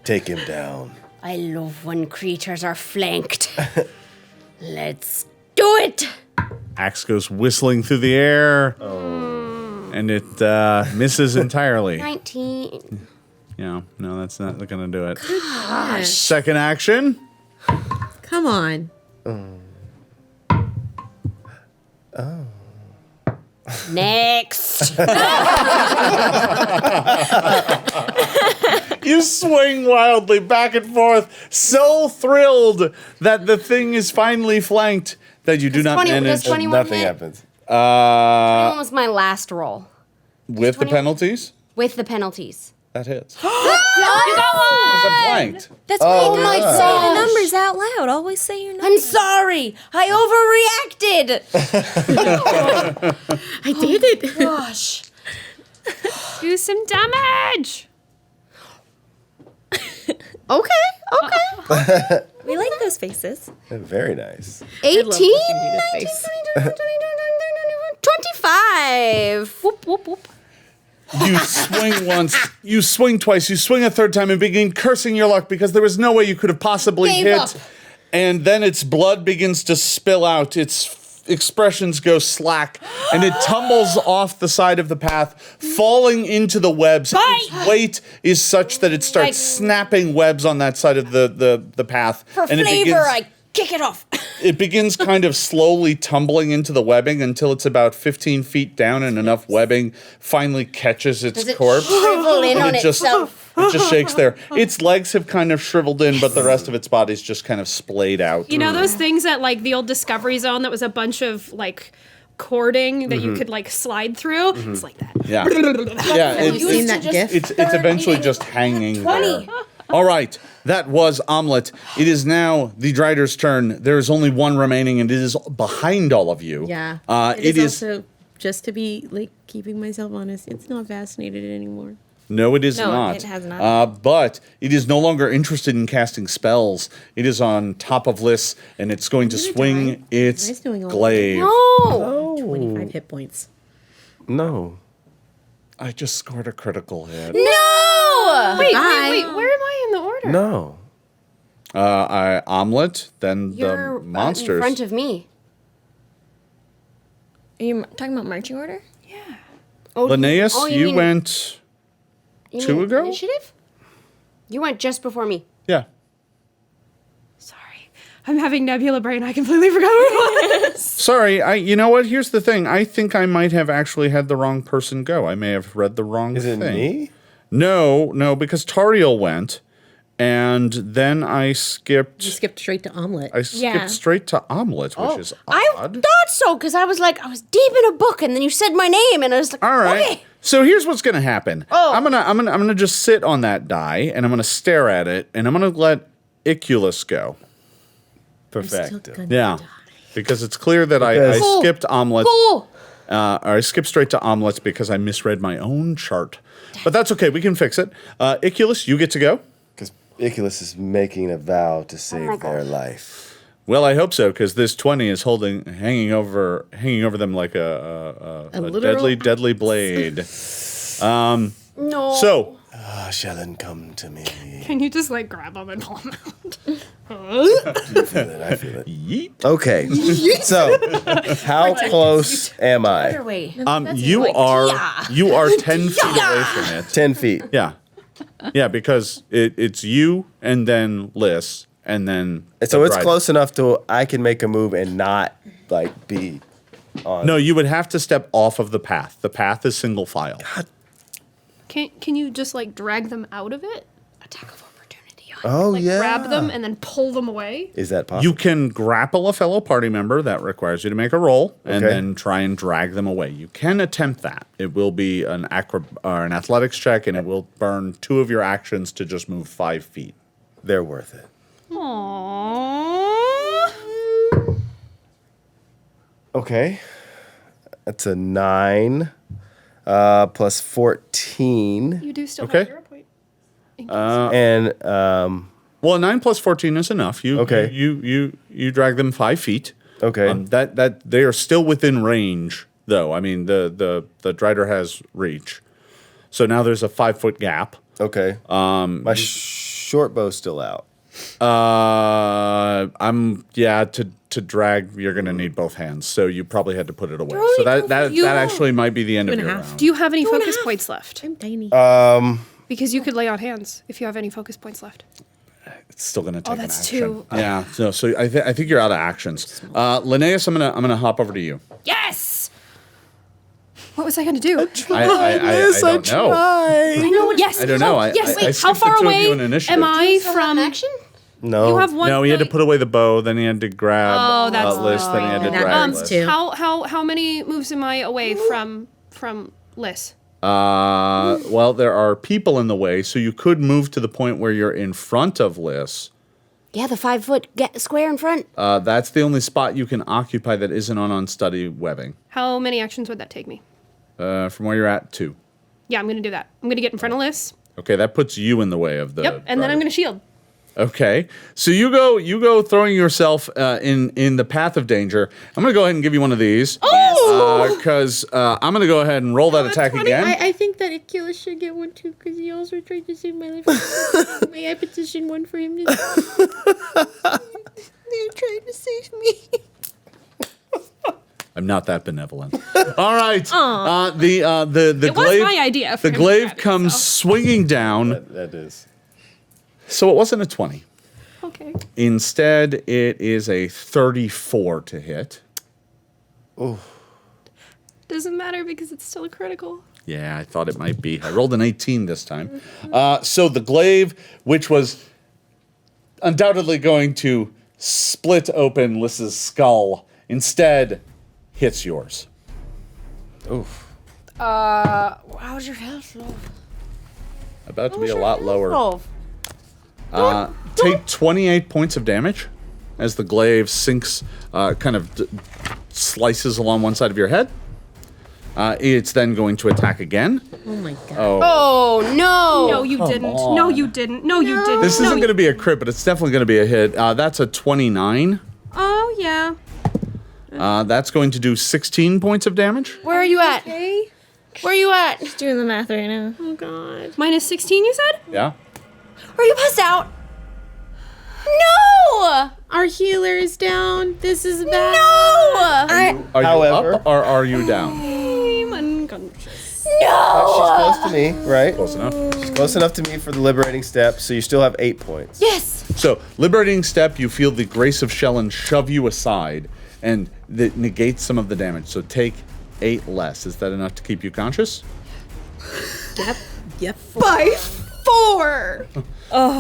B: Take him down.
C: I love when creatures are flanked. Let's do it.
A: Axe goes whistling through the air. And it misses entirely.
C: 19.
A: No, that's not going to do it. Second action.
D: Come on.
C: Next.
A: You swing wildly back and forth, so thrilled that the thing is finally flanked that you do not
C: 20
A: manage.
C: does 21
B: Nothing
C: hit?
B: happens.
C: 21 was my last roll.
A: With the
C: 20
A: penalties,
C: With the penalties.
A: that hits.
C: You got one!
A: Because I'm flanked.
E: That's why you
C: my
E: gotta say the
C: gosh.
E: numbers out loud. Always say your
C: I'm
E: numbers.
C: sorry. I overreacted.
D: I did it.
C: Gosh.
F: Do some damage!
C: Okay.
E: We like those faces.
B: Very nice.
C: 18,
D: love watching Gina's
C: 19,
D: face.
C: 20, 25.
F: Whoop, whoop, whoop.
A: You swing once, you swing twice, you swing a third time and begin cursing your luck because there was no way you could have possibly
C: Gave
A: hit.
C: up.
A: And then its blood begins to spill out. Its expressions go slack and it tumbles off the side of the path, falling into the webs. Its weight is such that it starts snapping webs on that side of the path.
C: For
A: and
C: flavor, I kick it off.
A: it begins kind of slowly tumbling into the webbing until it's about 15 feet down and enough webbing finally catches its
C: Does it
A: corpse.
C: shrivel in
A: And
C: on
A: it just
C: itself?
A: It just shakes there. Its legs have kind of shriveled in, but the rest of its body's just kind of splayed out.
F: You know those things at like the old Discovery Zone that was a bunch of like cording that you could like slide through? It's like that.
A: Yeah. Yeah.
D: Have you seen that gif?
A: It's eventually just hanging 20. There. All right. That was Omelet. It is now the Drider's turn. There is only one remaining, and it is behind all of you.
D: Yeah.
A: It is
D: also, just to be, like, keeping myself honest, it's not fascinated anymore.
A: No, it is not.
E: It has not.
A: But it is no longer interested in casting spells. It is on top of Liss, and it's going to swing its
D: Nice doing all
A: glaive.
C: No!
D: 25 hit points.
B: No.
A: I just scored a critical hit.
C: No!
F: Wait, where am I in the order?
B: No.
A: Omelet, then
C: You're
A: the monsters.
C: in front of me.
E: Are you talking about marching order?
C: Oh,
A: Linnaeus, you
C: mean-
A: went
C: you
A: two
C: mean
A: ago?
C: Initiative? You went just before me.
A: Yeah.
F: Sorry. I'm having Nebula brain. I completely forgot where it was.
A: Sorry, you know what? Here's the thing. I think I might have actually had the wrong person go. I may have read the wrong
B: Is it
A: thing.
B: me?
A: No, because Tariel went, and then I
D: You
A: skipped.
D: skipped straight to Omelet.
A: I skipped
E: Yeah.
A: straight to Omelet, which is
C: I
A: odd.
C: thought so, because I was deep in a book, and then you said my name, and I was like,
A: All right.
C: okay.
A: So here's what's gonna happen.
C: Oh.
A: I'm gonna just sit on that die, and I'm gonna stare at it, and I'm gonna let Iculus go.
B: Perfect.
A: Yeah, because it's clear that I
B: Because-
C: Cool.
A: skipped Omelet.
C: Cool.
A: Or I skipped straight to omelets because I misread my own chart. But that's okay. We can fix it. Iculus, you get to go.
B: Because Iculus is making a vow to save their life.
A: Well, I hope so, because this 20 is hanging over them like a
D: literal
A: deadly blade.
C: No.
A: So,
B: Shellen, come to me.
F: Can you just like grab them and pull them out?
B: I feel it.
A: yeet.
B: Okay. So, how close am I?
C: Other way.
A: You are 10 feet away from it.
B: 10 feet.
A: Yeah, because it's you and then Liss and then.
B: So
A: the
B: it's
A: bride.
B: close enough to I can make a move and not like be on.
A: No, you would have to step off of the path. The path is single file.
F: Can you just like drag them out of it?
C: Attack of opportunity.
B: Oh
F: Like
B: yeah.
F: grab them and then pull them away?
B: Is that possible?
A: You can grapple a fellow party member. That requires you to make a roll and
B: Okay.
A: then try and drag them away. You can attempt that. It will be an athletics check, and it will burn 2 of your actions to just move 5 feet.
B: They're worth it.
F: Aww.
B: Okay. That's a 9 plus 14.
F: You do still
A: Okay.
F: have 0 point.
B: And
A: Well, 9 plus 14 is enough.
B: Okay.
A: You drag them 5 feet.
B: okay.
A: That they are still within range, though. I mean, the Drider has reach, so now there's a 5-foot gap.
B: Okay. My short bow's still out.
A: To drag, you're gonna need both hands, so you probably had to put it away. So that actually might be the end of your round.
F: Do you have any focus points left?
D: I'm tiny.
F: Because you could lay on hands if you have any focus points left.
A: It's still gonna take
F: that's
A: an action.
F: 2.
A: Yeah. So I think you're out of actions. Linnaeus, I'm gonna hop over to you.
F: Yes! What was I going to do?
A: I don't know.
F: I know. Yes.
A: I don't know. I
F: Wait, how
A: skipped
F: far
A: the 2 of
F: away
A: you in initiative.
F: am I
C: Still have
F: from?
C: action?
B: No.
F: You have one.
A: No, he had to put away the bow, then he had to grab
F: that's
A: Liss, then he had to
D: And that
A: drag
D: means
A: Liss.
D: 2.
F: How many moves am I away from Liss?
A: Well, there are people in the way, so you could move to the point where you're in front of Liss.
C: Yeah, the 5-foot square in front.
A: That's the only spot you can occupy that isn't on unstudied webbing.
F: How many actions would that take me?
A: From where you're at, 2.
F: Yeah, I'm going to do that. I'm going to get in front of Liss.
A: Okay, that puts you in the way of the.
F: Yep, and then I'm going to shield.
A: Okay, so you go throwing yourself in the path of danger. I'm gonna go ahead and give you one of these.
F: Oh!
A: Because I'm gonna go ahead and roll that attack again.
D: I think that Achilles should get one too, because he also tried to save my life. May I petition one for him? They're trying to save me.
A: I'm not that benevolent. All right. The
F: It was
A: glaive.
F: my idea for
A: The
F: him to
A: glaive
F: grab it,
A: comes
F: so.
A: swinging down.
B: That is.
A: So it wasn't a 20.
F: Okay.
A: Instead, it is a 34 to hit.
F: Doesn't matter because it's still a critical.
A: Yeah, I thought it might be. I rolled an 18 this time. So the glaive, which was undoubtedly going to split open Lys's skull, instead hits yours.
B: Oof.
C: How's your health?
A: About to be a lot lower. Take 28 points of damage as the glaive sinks, slices along one side of your head. It's then going to attack again.
D: Oh my god.
C: Oh, no.
F: No, you didn't. No, you didn't. No, you didn't.
A: This isn't going to be a crit, but it's definitely going to be a hit. That's a 29.
F: Oh, yeah.
A: That's going to do 16 points of damage.
C: Where are you at? Where are you at?
E: Just doing the math right now.
F: Oh, God. Minus 16, you said?
A: Yeah.
C: Are you passed out? No!
D: Our healer is down. This is bad.
C: No!
A: Are you
B: However-
A: up or are you down?
F: I'm unconscious.
C: No!
B: She's close to me, right?
A: Close enough.
B: She's close enough to me for the liberating step, so you still have 8 points.
C: Yes!
A: So, liberating step, you feel the grace of Shellen shove you aside, and that negates some of the damage. So take 8 less. Is that enough to keep you conscious?
D: Yep.
F: By 4!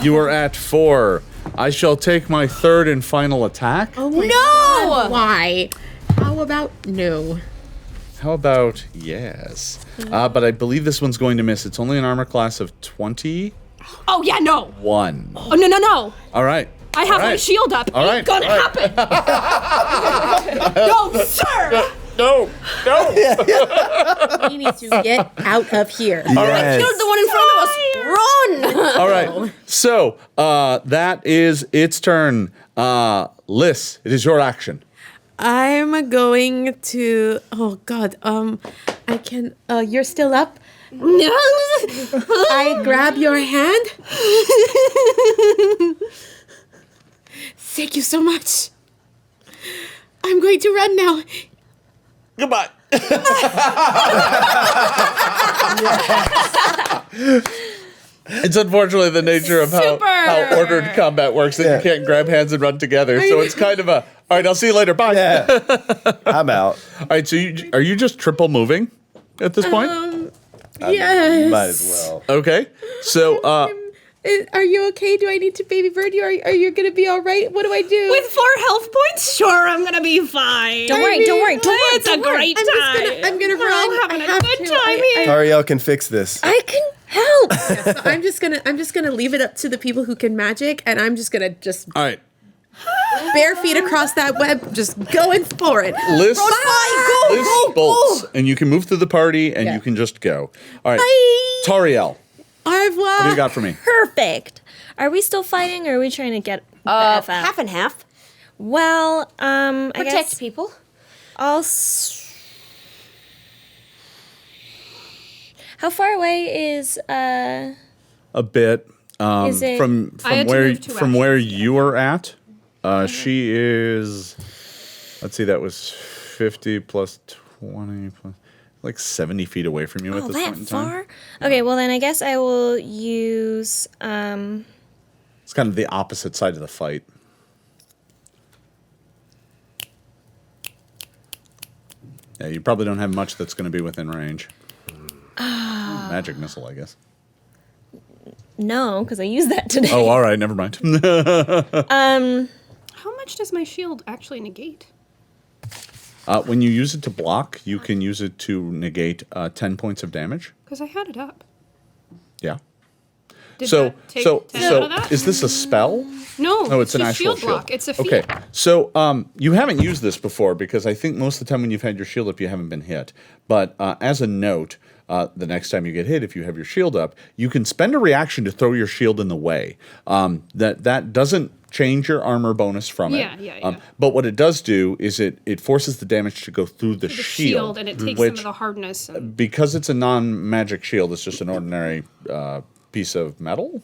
A: You are at 4. I shall take my third and final attack.
D: Oh my
C: No!
D: god. Why? How about no?
A: How about yes? But I believe this one's going to miss. It's only an armor class of 21.
F: Oh, yeah, no.
A: Oh,
F: No.
A: All right.
F: I have my shield up.
A: All right.
F: Ain't gonna happen. No, sir.
A: No.
D: We need to get out of here.
B: Yes.
C: Killed the one in front of us. Run!
A: All right. So that is its turn. Lys, it is your action.
D: I'm going to. Oh God. I can. You're still up. I grab your hand. Thank you so much. I'm going to run now.
A: Goodbye. It's unfortunately the nature of how ordered combat works that you can't grab hands and run together. So it's kind of a, all right, I'll see you later. Bye.
B: Yeah. I'm out.
A: All right, so are you just triple moving at this point?
D: Yes.
B: Might as well.
A: Okay. So,
D: Are you okay? Do I need to baby bird you? Are you gonna be all right? What do I do?
F: With 4 health points? Sure, I'm gonna be fine.
E: Don't worry.
F: It's a great time.
D: I'm gonna run.
F: I'm having
D: I
F: a
D: have
F: good
D: to.
F: time here.
B: Tariel can fix this.
C: I can help.
D: So I'm just gonna leave it up to the people who can magic, and I'm just gonna
A: all right.
D: bare feet across that web, just going for it.
A: Lys
C: Go,
A: bolts, and you can move through the party, and
D: Yeah.
A: you can just go. All right. Tariel,
D: Au revoir.
A: what do you got for me?
E: Perfect. Are we still fighting, or are we trying to get the F out?
C: Half and half.
E: Well, I
C: Protect
E: guess
C: people.
E: I'll. How far away is
A: A bit
E: Is it-
A: from
F: I had to
A: where
F: move 2
A: from where
F: actions.
A: you are at. She is. Let's see. That was 50 plus 20 plus like 70 feet away from you at this
E: that
A: point in time.
E: far? Okay, well then I guess I will use.
A: It's kind of the opposite side of the fight. Yeah, you probably don't have much that's going to be within range. Magic missile, I guess.
E: No, because I used that today.
A: Oh, all right, never mind.
F: How much does my shield actually negate?
A: When you use it to block, you can use it to negate 10 points of damage.
F: Because I had it up.
A: Yeah.
F: Did
A: So,
F: that take
A: so,
F: 10
A: so
F: out of that?
A: is this a spell?
F: No,
A: No, it's an
F: a
A: actual
F: shield block. It's a feat.
A: Okay, so you haven't used this before because I think most of the time when you've had your shield up, you haven't been hit. But as a note, the next time you get hit, if you have your shield up, you can spend a reaction to throw your shield in the way. That doesn't change your armor bonus from it.
F: Yeah.
A: But what it does do is it forces the damage to go through the
F: The
A: shield,
F: and it takes
A: which,
F: some of the hardness. And,
A: because it's a non-magic shield, it's just an ordinary piece of metal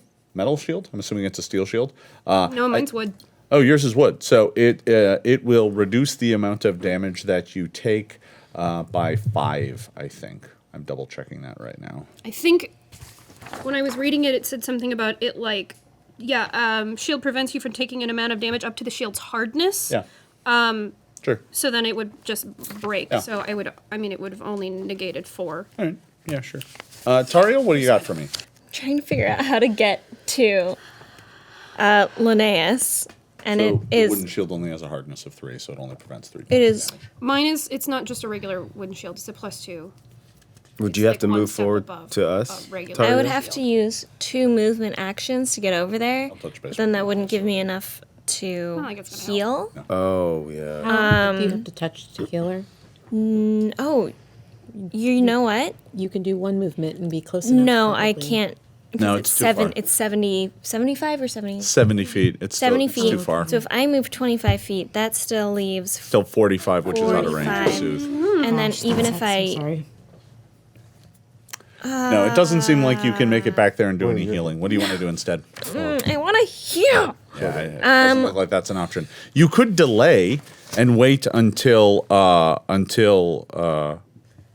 A: shield. I'm assuming it's a steel shield.
F: no, mine's wood.
A: Oh, yours is wood. So it will reduce the amount of damage that you take by 5, I think. I'm double checking that right now.
F: I think when I was reading it, it said something about it shield prevents you from taking an amount of damage up to the shield's hardness.
A: Yeah. Sure.
F: So then it would just break.
A: Yeah.
F: So it would have only negated 4.
A: All right. Yeah, sure. Tariel, what do you got for me?
E: Trying to figure out how to get to Linnaeus. And
A: So
E: it
A: the
E: is.
A: wooden shield only has a hardness of 3, so it only prevents 3.
E: It is.
F: Mine is. It's not just a regular wooden shield. It's a +2.
B: Would
F: It's
B: you have
F: like
B: to
F: one
B: move
F: step
B: forward
F: above
B: to us?
F: a regular
E: I would
B: Tariel?
E: have to use 2 movement actions to get over there.
A: touch base
E: But then
A: with
E: that
A: you
E: wouldn't
A: also.
E: give me enough to
F: Not like it's gonna
E: heal.
B: Oh, yeah.
D: Do you have to touch to heal her?
E: Oh, you know what?
D: You can do 1 movement and be close enough.
E: No, I
D: probably.
E: can't. Because
A: No,
E: it's
A: it's too far.
E: It's 70, 75 or 70?
A: 70 feet. It's
E: 70
A: still,
E: feet.
A: It's too far.
E: So if I move 25 feet, that still leaves.
A: Still 45, which is out of range to
E: 45.
A: soothe.
E: And then even if
D: So
E: I.
D: sorry.
A: No, it doesn't seem like you can make it back there and do any healing. What do you want to do instead?
E: I want to heal.
A: Yeah, it doesn't look like that's an option. You could delay and wait until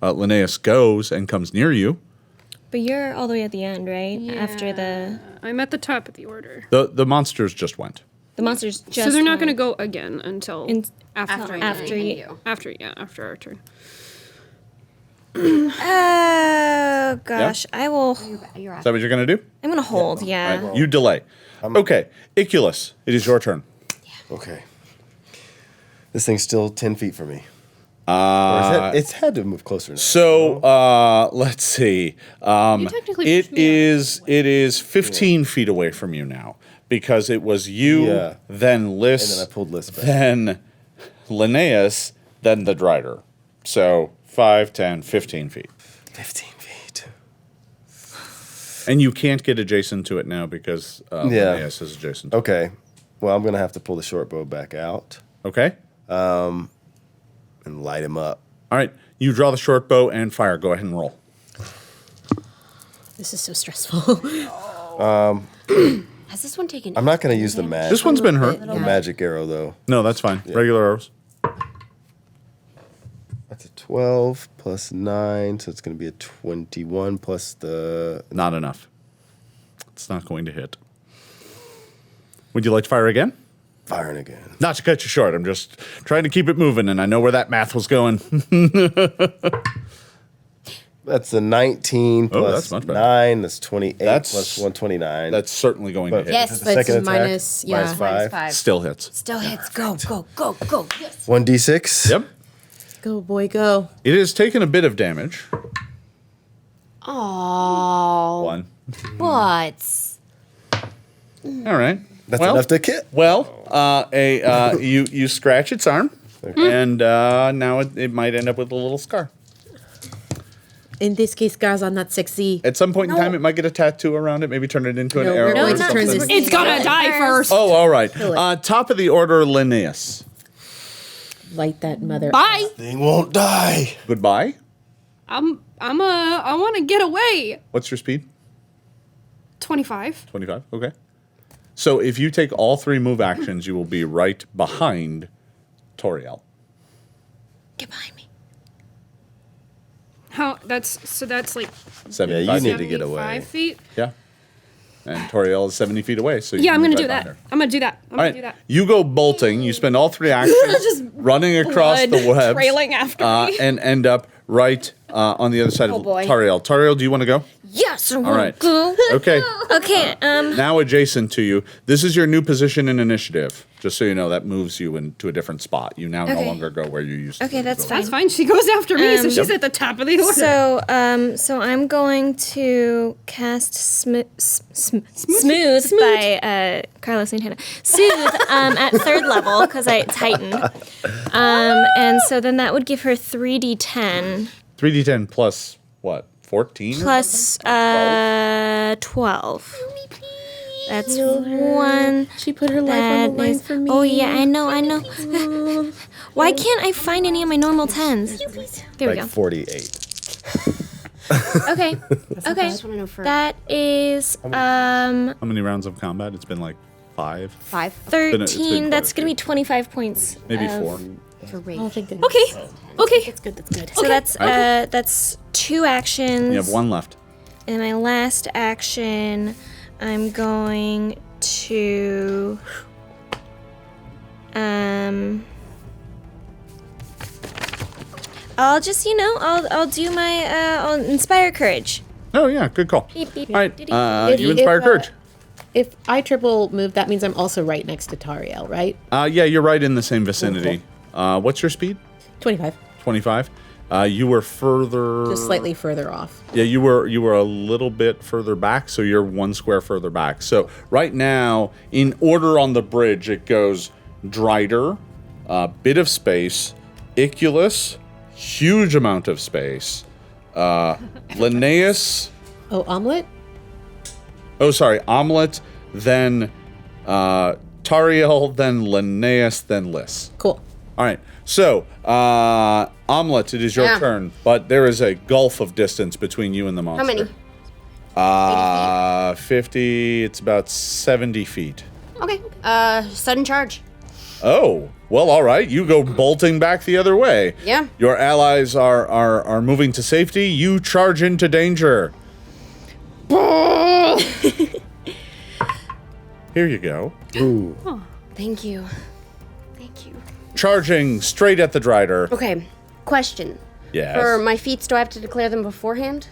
A: Linnaeus goes and comes near you.
E: But you're all the way at the end, right? After the
F: I'm at the top of the order.
A: The monsters just went.
E: monsters just.
F: So they're not going to
E: went
F: go again until
C: After
E: after
C: you.
E: you.
F: after our turn.
E: Oh gosh, I will.
C: You're
A: Is that what you're going to do?
E: I'm gonna hold. Yeah.
A: All right, you delay. Okay, Iculus, it is your turn.
B: Okay. This thing's still 10 feet from me. It's had to move closer now.
A: So let's see.
F: technically
A: It
F: pushed me
A: is 15 feet away from you now because it was you,
B: Yeah.
A: then Lys,
B: And then I pulled Lys back.
A: then Linnaeus, then the Drider. So 5, 10, 15 feet.
B: 15 feet.
A: And you can't get adjacent to it now because Linnaeus is adjacent.
B: Okay. Well, I'm going to have to pull the short bow back out
A: Okay.
B: and light him up.
A: All right. You draw the short bow and fire. Go ahead and roll.
D: This is so stressful.
C: Has this one taken?
B: I'm not going to use the
A: This one's been hurt.
B: the magic arrow, though.
A: No, that's fine. Regular arrows.
B: That's a 12 plus 9, so it's going to be a 21 plus the...
A: Not enough. It's not going to hit. Would you like to fire again?
B: Firing again.
A: Not to cut you short. I'm just trying to keep it moving, and I know where that math was going.
B: That's a 19 plus
A: that's much better.
B: 9. That's 28
A: That's-
B: plus 129.
A: That's certainly going to
B: But-
A: hit.
C: Yes,
B: Is it
C: but
B: second
D: it's
B: attack?
D: minus- yeah.
B: Minus 5.
C: 5.
A: Still hits.
C: Still hits. Go, go, go, go. Yes.
B: 1d6.
A: Yep.
D: Go, boy, go.
A: It has taken a bit of damage.
C: Oh,
A: 1.
C: what?
A: All right.
B: That's
A: well,
B: enough to kit.
A: Well, you scratch its arm, and now it might end up with a little scar.
D: In this case, scars are not sexy.
A: At some point in time, it might get a tattoo around it. Maybe turn it into an
D: No,
A: arrow.
D: we're
A: or
D: going to turn
A: something.
D: this.
F: It's gonna die first.
A: Oh, all right.
D: Kill it.
A: Top of the order, Linnaeus.
D: Light that mother.
F: Bye.
B: Thing won't die.
A: Goodbye.
F: I want to get away.
A: What's your speed?
F: 25.
A: 25. Okay. So if you take all 3 move actions, you will be right behind Toriel.
E: Get behind me.
F: That's like
A: 75
B: you need
A: feet.
B: to get away.
F: 75 feet.
A: Yeah. And Toriel is 70 feet away. So you
F: Yeah,
A: can
F: I'm
A: move
F: gonna do
A: right
F: that.
A: behind her.
F: I'm gonna do that. I'm
A: All
F: gonna
A: right.
F: do that.
A: You go bolting. You spend all 3 actions running across the
E: Blood
A: webs.
E: trailing after me.
A: And end up right on the other side of
C: boy.
A: Tariel. Tariel, do you want to go?
E: Yes. I
A: All
E: wanna
A: right.
E: Go.
A: Okay.
E: Okay.
A: Now adjacent to you. This is your new position in initiative. Just so you know, that moves you into a different spot. You now no
E: Okay.
A: longer go where you used to.
E: Okay, that's
A: go.
E: fine.
F: That's fine. She goes after me, so she's at the top of the order.
E: So I'm going to cast Smooth by Carlos Santana. Soothe at 3rd level because it's heightened. And so then that would give her 3d10
A: 3d10 plus what? 14?
E: plus 12. That's 1.
D: She put her life on the
E: That
D: line
E: is.
D: for me.
E: Oh yeah, I know. Why can't I find any of my normal 10s? There we
B: Like
E: go.
B: 48.
E: Okay. Okay.
C: just wanna know for-
E: That is
A: How many rounds of combat? It's been like 5.
C: 5
A: It's been quite
E: 13.
A: a
E: That's
A: few.
E: going to be 25 points.
A: Maybe
E: of-
A: 4.
C: for rage.
D: Oh, thank goodness.
F: okay. Okay.
D: That's good. That's good.
E: So that's 2 actions.
A: You have 1 left.
E: And my last action, I'm going to I'll just, I'll do my, I'll inspire courage.
A: Oh, yeah, good call.
E: Beep, beep,
A: All right,
E: beep, beep.
A: you inspire courage.
D: If I triple move, that means I'm also right next to Tariel, right?
A: Yeah, you're right in the same vicinity. What's your speed?
D: 25.
A: 25. You were further...
D: Just slightly further off.
A: Yeah, you were a little bit further back, so you're 1 square further back. So right now, in order on the bridge, it goes Drider, bit of space, Iculus, huge amount of space, Linnaeus...
D: Oh, omelet?
A: Oh, sorry, Omelet, then Tariel, then Linnaeus, then Liss.
D: Cool.
A: All right, so Omelet, it is your turn, but there is a gulf of distance between you and the monster.
C: How many?
A: 50, it's about 70 feet.
C: Okay. Sudden charge.
A: Oh, well, all right. You go bolting back the other way.
C: Yeah.
A: Your allies are moving to safety. You charge into danger. Here you go.
B: Ooh.
C: Oh, thank you. Thank you.
A: Charging straight at the Drider.
C: Okay. Question.
A: Yes.
C: For my feats, do I have to declare them beforehand?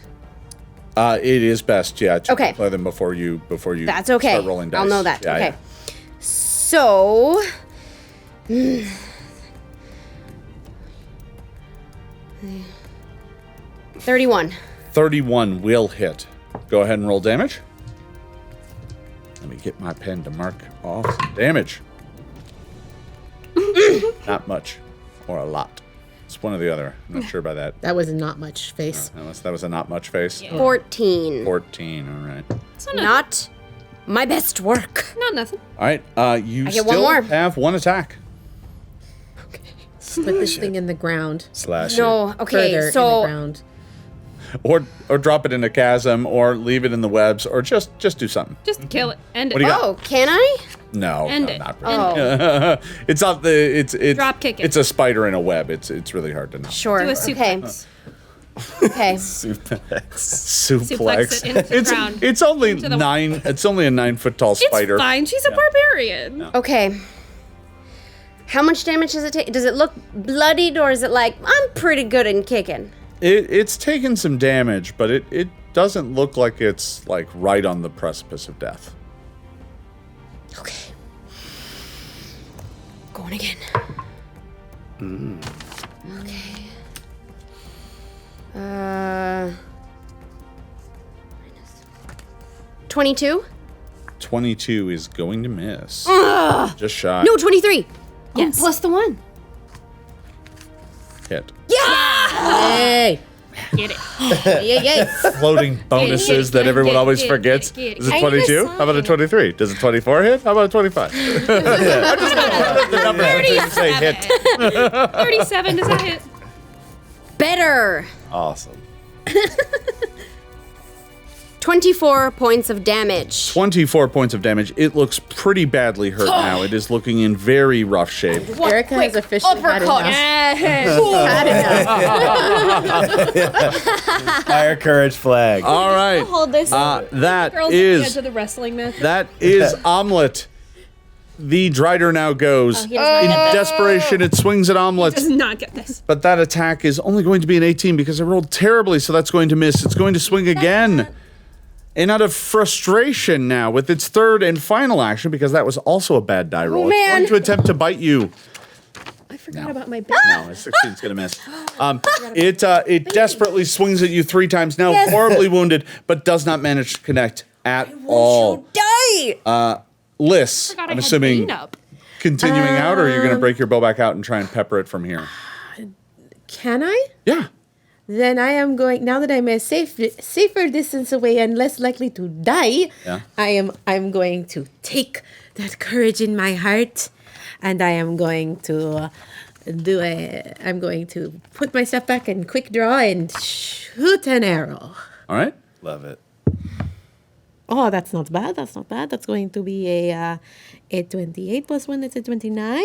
A: It is best, to
C: Okay.
A: declare them before you
C: That's okay.
A: start rolling dice.
C: I'll know that.
A: Yeah,
C: okay.
A: yeah.
C: So. 31.
A: 31 will hit. Go ahead and roll damage. Let me get my pen to mark off some damage. Not much. Or a lot. It's one or the other. I'm not sure about that.
D: That was not much face.
A: Unless that was a not much face.
F: Yeah.
C: 14.
A: 14, all right.
F: So
C: Not my best work.
F: not nothing.
A: All right, you
C: I get one
A: still
C: more.
A: have one attack.
D: Put this thing in the ground.
B: Slash it.
C: No, okay,
D: Further in the
C: so
D: ground.
A: Or drop it in a chasm, or leave it in the webs, or just do something.
F: Just kill it. End
A: What do
F: it.
A: you got?
C: oh, can I?
A: No,
F: End
A: no,
F: it.
A: not really.
C: Oh,
A: It's not the it's
F: Drop kick it.
A: It's a spider in a web. It's really hard to know.
C: sure.
F: Do a
C: Okay.
F: suplex.
C: Okay.
B: Suplex.
A: Suplex.
F: it into the
A: it's
F: ground.
A: it's only
F: Into the-
A: 9. It's only a 9-foot tall spider.
F: It's fine. She's a barbarian.
C: Okay. How much damage does it take? Does it look bloodied, or is it like I'm pretty good in kicking?
A: It's taken some damage, but it doesn't look like it's like right on the precipice of death.
C: Okay. Going again. Okay. 22?
A: 22 is going to miss. Just shy.
C: No, 23.
F: Yes.
C: Plus the 1.
A: Hit.
D: Hey!
F: Get it.
C: Yay.
A: Floating bonuses that everyone always forgets.
F: get it.
A: Is it
C: I need a
A: 22? How about a 23? Does a 24 hit? How about a 25? The number you say hit.
F: 37. Does that hit?
C: Better.
B: Awesome.
C: 24 points of damage.
A: 24 points of damage. It looks pretty badly hurt now. It is looking in very rough shape.
D: Erica has officially had enough. Had enough.
B: Fire courage flag.
A: All right.
E: Hold this.
A: That
F: Girls at the edge
A: is
F: of the wrestling match.
A: that is Omelet. The Drider now goes.
E: he does
A: In
E: not get
A: desperation, it swings at Omelet.
F: Does not get this.
A: But that attack is only going to be an 18 because I rolled terribly, so that's going to miss. It's going to swing again. And out of frustration now, with its third and final action, because that was also a bad die roll, it's
C: man.
A: going to attempt to bite you.
F: I forgot about my bed.
A: No, a 16 is going to miss. It desperately swings at you 3 times now, horribly wounded, but does not manage to connect at all.
C: Die.
A: Liss,
F: Forgot I
A: I'm
F: had
A: assuming
F: Bane up.
A: continuing out, or you're going to break your bow back out and try and pepper it from here?
D: Can I?
A: Yeah.
D: Then I am going, now that I'm a safer distance away and less likely to die,
A: Yeah.
D: I'm going to take that courage in my heart, and I am going to I'm going to put myself back in quick draw and shoot an arrow.
A: All right.
B: Love it.
D: Oh, that's not bad. That's not bad. That's going to be a 28 plus 1. That's a 29.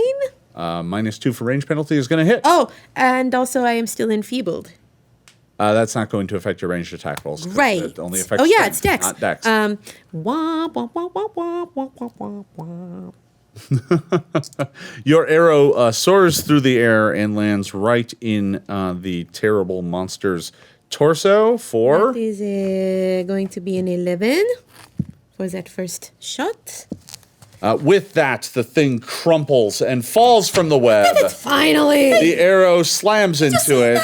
A: -2 for range penalty is going to hit.
D: Oh, and also I am still enfeebled.
A: That's not going to affect your ranged attack rolls. 'cause
D: Right.
A: It only affects
D: oh yeah,
A: strength,
D: it's Dex.
A: not Dex.
D: Wah, wah, wah, wah, wah, wah, wah, wah, wah, wah.
A: Your arrow soars through the air and lands right in the terrible monster's torso for...
D: That is going to be an 11 for that first shot.
A: With that, the thing crumples and falls from the web.
D: Finally!
A: The arrow slams into it.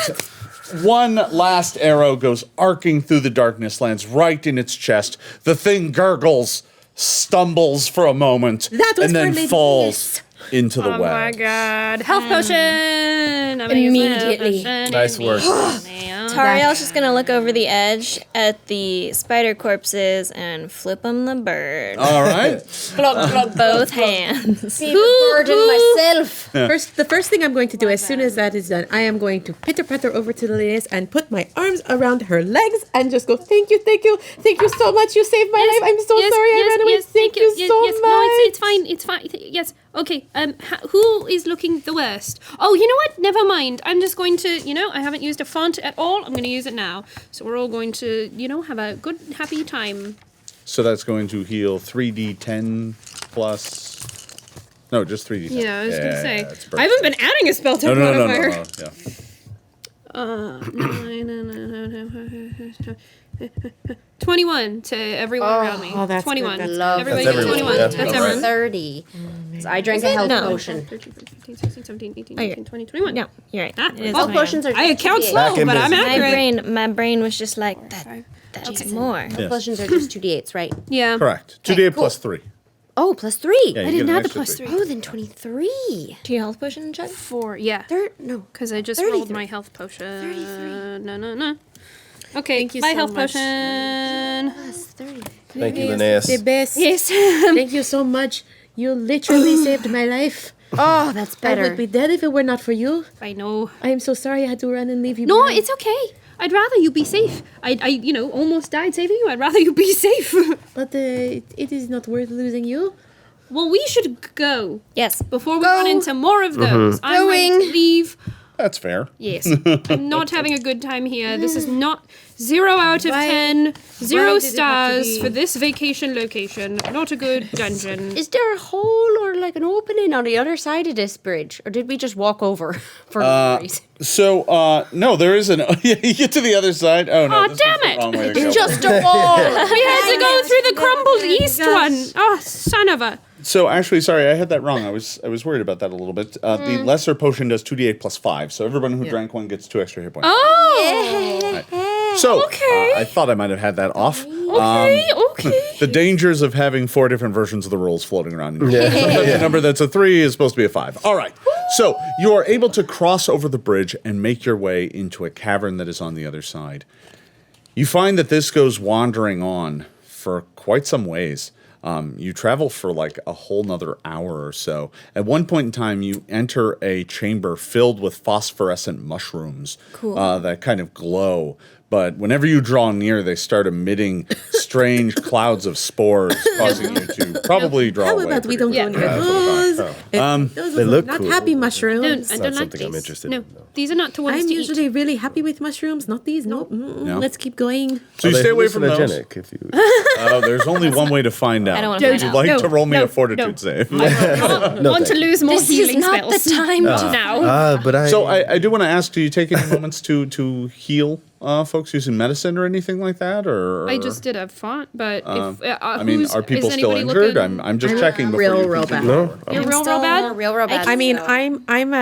A: One last arrow goes arcing through the darkness, lands right in its chest. The thing gurgles, stumbles for a moment, and then falls into the web.
F: Oh my god. Health potion! I'm gonna use my health
C: Immediately.
F: potion.
B: Nice work.
E: Tariel's just gonna look over the edge at the spider corpses and flip them the bird.
A: All right.
E: Both hands.
C: Burden myself.
D: The first thing I'm going to do as soon as that is done, I am going to pitter-patter over to Lilias and put my arms around her legs and just go, thank you so much. You saved my life. I'm so sorry I ran away. Thank you so much.
F: No, it's fine. Yes. Okay. Who is looking the worst? Oh, you know what? Never mind. I'm just going to, I haven't used a font at all. I'm going to use it now. So we're all going to, have a good, happy time.
A: So that's going to heal 3d10 plus... No, just 3d10.
F: Yeah, I was going to say.
A: that's perfect.
F: I haven't been adding a spell type modifier.
A: Yeah.
F: 21 to everyone around me.
D: Oh, that's
F: 21.
D: good, that's
C: Love
F: Everybody
B: That's
F: gets
B: everyone.
F: 21.
B: Yeah,
F: That's
B: that's
F: everyone.
B: right.
C: 30. So I drank a health
E: No.
C: potion.
F: 13, 14, 15, 16, 17, 18,
E: Oh,
F: 19, 20, 21.
E: No, you're right.
F: Ah,
E: It is
F: health
E: 21.
C: Potions are
F: I
C: just
F: count
C: 2d8.
F: slow,
B: Back in
F: but I'm
B: business.
F: accurate.
E: My brain was just like, that's more.
A: Yes.
C: Potions are just 2d8s, right?
F: Yeah.
A: Correct. 2d8 plus 3.
C: Oh, plus 3.
A: Yeah,
F: I
A: you
F: didn't
A: get an
F: add the
A: extra
F: plus 3.
C: Oh, then 23.
E: Do you health potion, Chuck?
F: 4, yeah.
C: No.
F: Because I just
C: 33.
F: rolled my health potion. No. Okay,
D: Thank you
F: my
D: so
F: health
D: much.
F: potion.
C: Plus 30.
B: Thank you,
D: The
B: Linnaeus.
D: best.
F: Yes.
D: Thank you so much. You literally saved my life.
C: Oh, that's
D: I
C: better.
D: would be dead if it were not for you.
F: I know.
D: I am so sorry I had to run and leave you
F: No,
D: behind.
F: it's okay. I'd rather you be safe. I almost died saving you. I'd rather you be safe.
D: But it is not worth losing you.
F: Well, we should go
E: Yes.
F: before we run into more of those. I'm ready
C: Going.
F: to leave.
A: That's fair.
F: Yes. I'm not having a good time here. This is not 0 out of
D: Why-
F: 10, 0
D: did it have to
F: stars
D: be-
F: for this vacation location. Not a good dungeon.
C: Is there a hole or like an opening on the other side of this bridge? Or did we just walk over for no reason?
A: So, no, there is an... you get to the other side. Oh, no.
F: Aw,
A: this
F: damn
A: was the
F: it.
A: wrong way to go.
C: It's just a wall.
F: We had to go through the crumbled east one. Oh, son of a.
A: So actually, sorry, I had that wrong. I was worried about that a little bit. The lesser potion does 2d8 plus 5, so everyone who drank one gets 2 extra hit points.
F: Oh.
A: So
F: okay.
A: I thought I might have had that off.
F: Okay.
A: The dangers of having 4 different versions of the rules floating around. Sometimes the number that's a 3 is supposed to be a 5. All right. So you are able to cross over the bridge and make your way into a cavern that is on the other side. You find that this goes wandering on for quite some ways. You travel for like a whole nother hour or so. At one point in time, you enter a chamber filled with phosphorescent mushrooms that kind of glow. But whenever you draw near, they start emitting strange clouds of spores, causing you to probably draw
D: How
A: away.
D: about we
A: pretty
D: don't go
A: quickly.
D: near those? Those
B: They look
D: not
B: cool.
D: happy mushrooms.
F: I
B: Not
F: don't like
B: something I'm
F: these.
B: interested
F: No,
B: in, though.
F: these are not the ones
D: I'm
F: to
D: usually
F: eat.
D: really happy with mushrooms, not these. No.
A: No.
D: Let's keep going.
A: So you
B: Are they
A: stay away from those.
B: hallucinogenic if you...
A: There's only one way to find out.
E: I don't wanna
A: Would
E: find
A: you
E: out.
A: like
F: No,
A: to roll me
F: no,
A: a fortitude
F: no.
A: save?
F: Want to lose more
C: This is
F: healing
C: not
F: spells.
C: the time to
F: now.
B: but I...
A: So I do want to ask, do you take any moments to heal folks using medicine or anything like that? Or
F: I just did a font, but if
A: I mean, are people still injured? I'm just checking before
D: real,
A: you
D: real
A: continue
D: bad.
A: forward.
F: You're real
C: Still
F: bad.
C: real bad.
D: I mean,
C: so-
D: I'm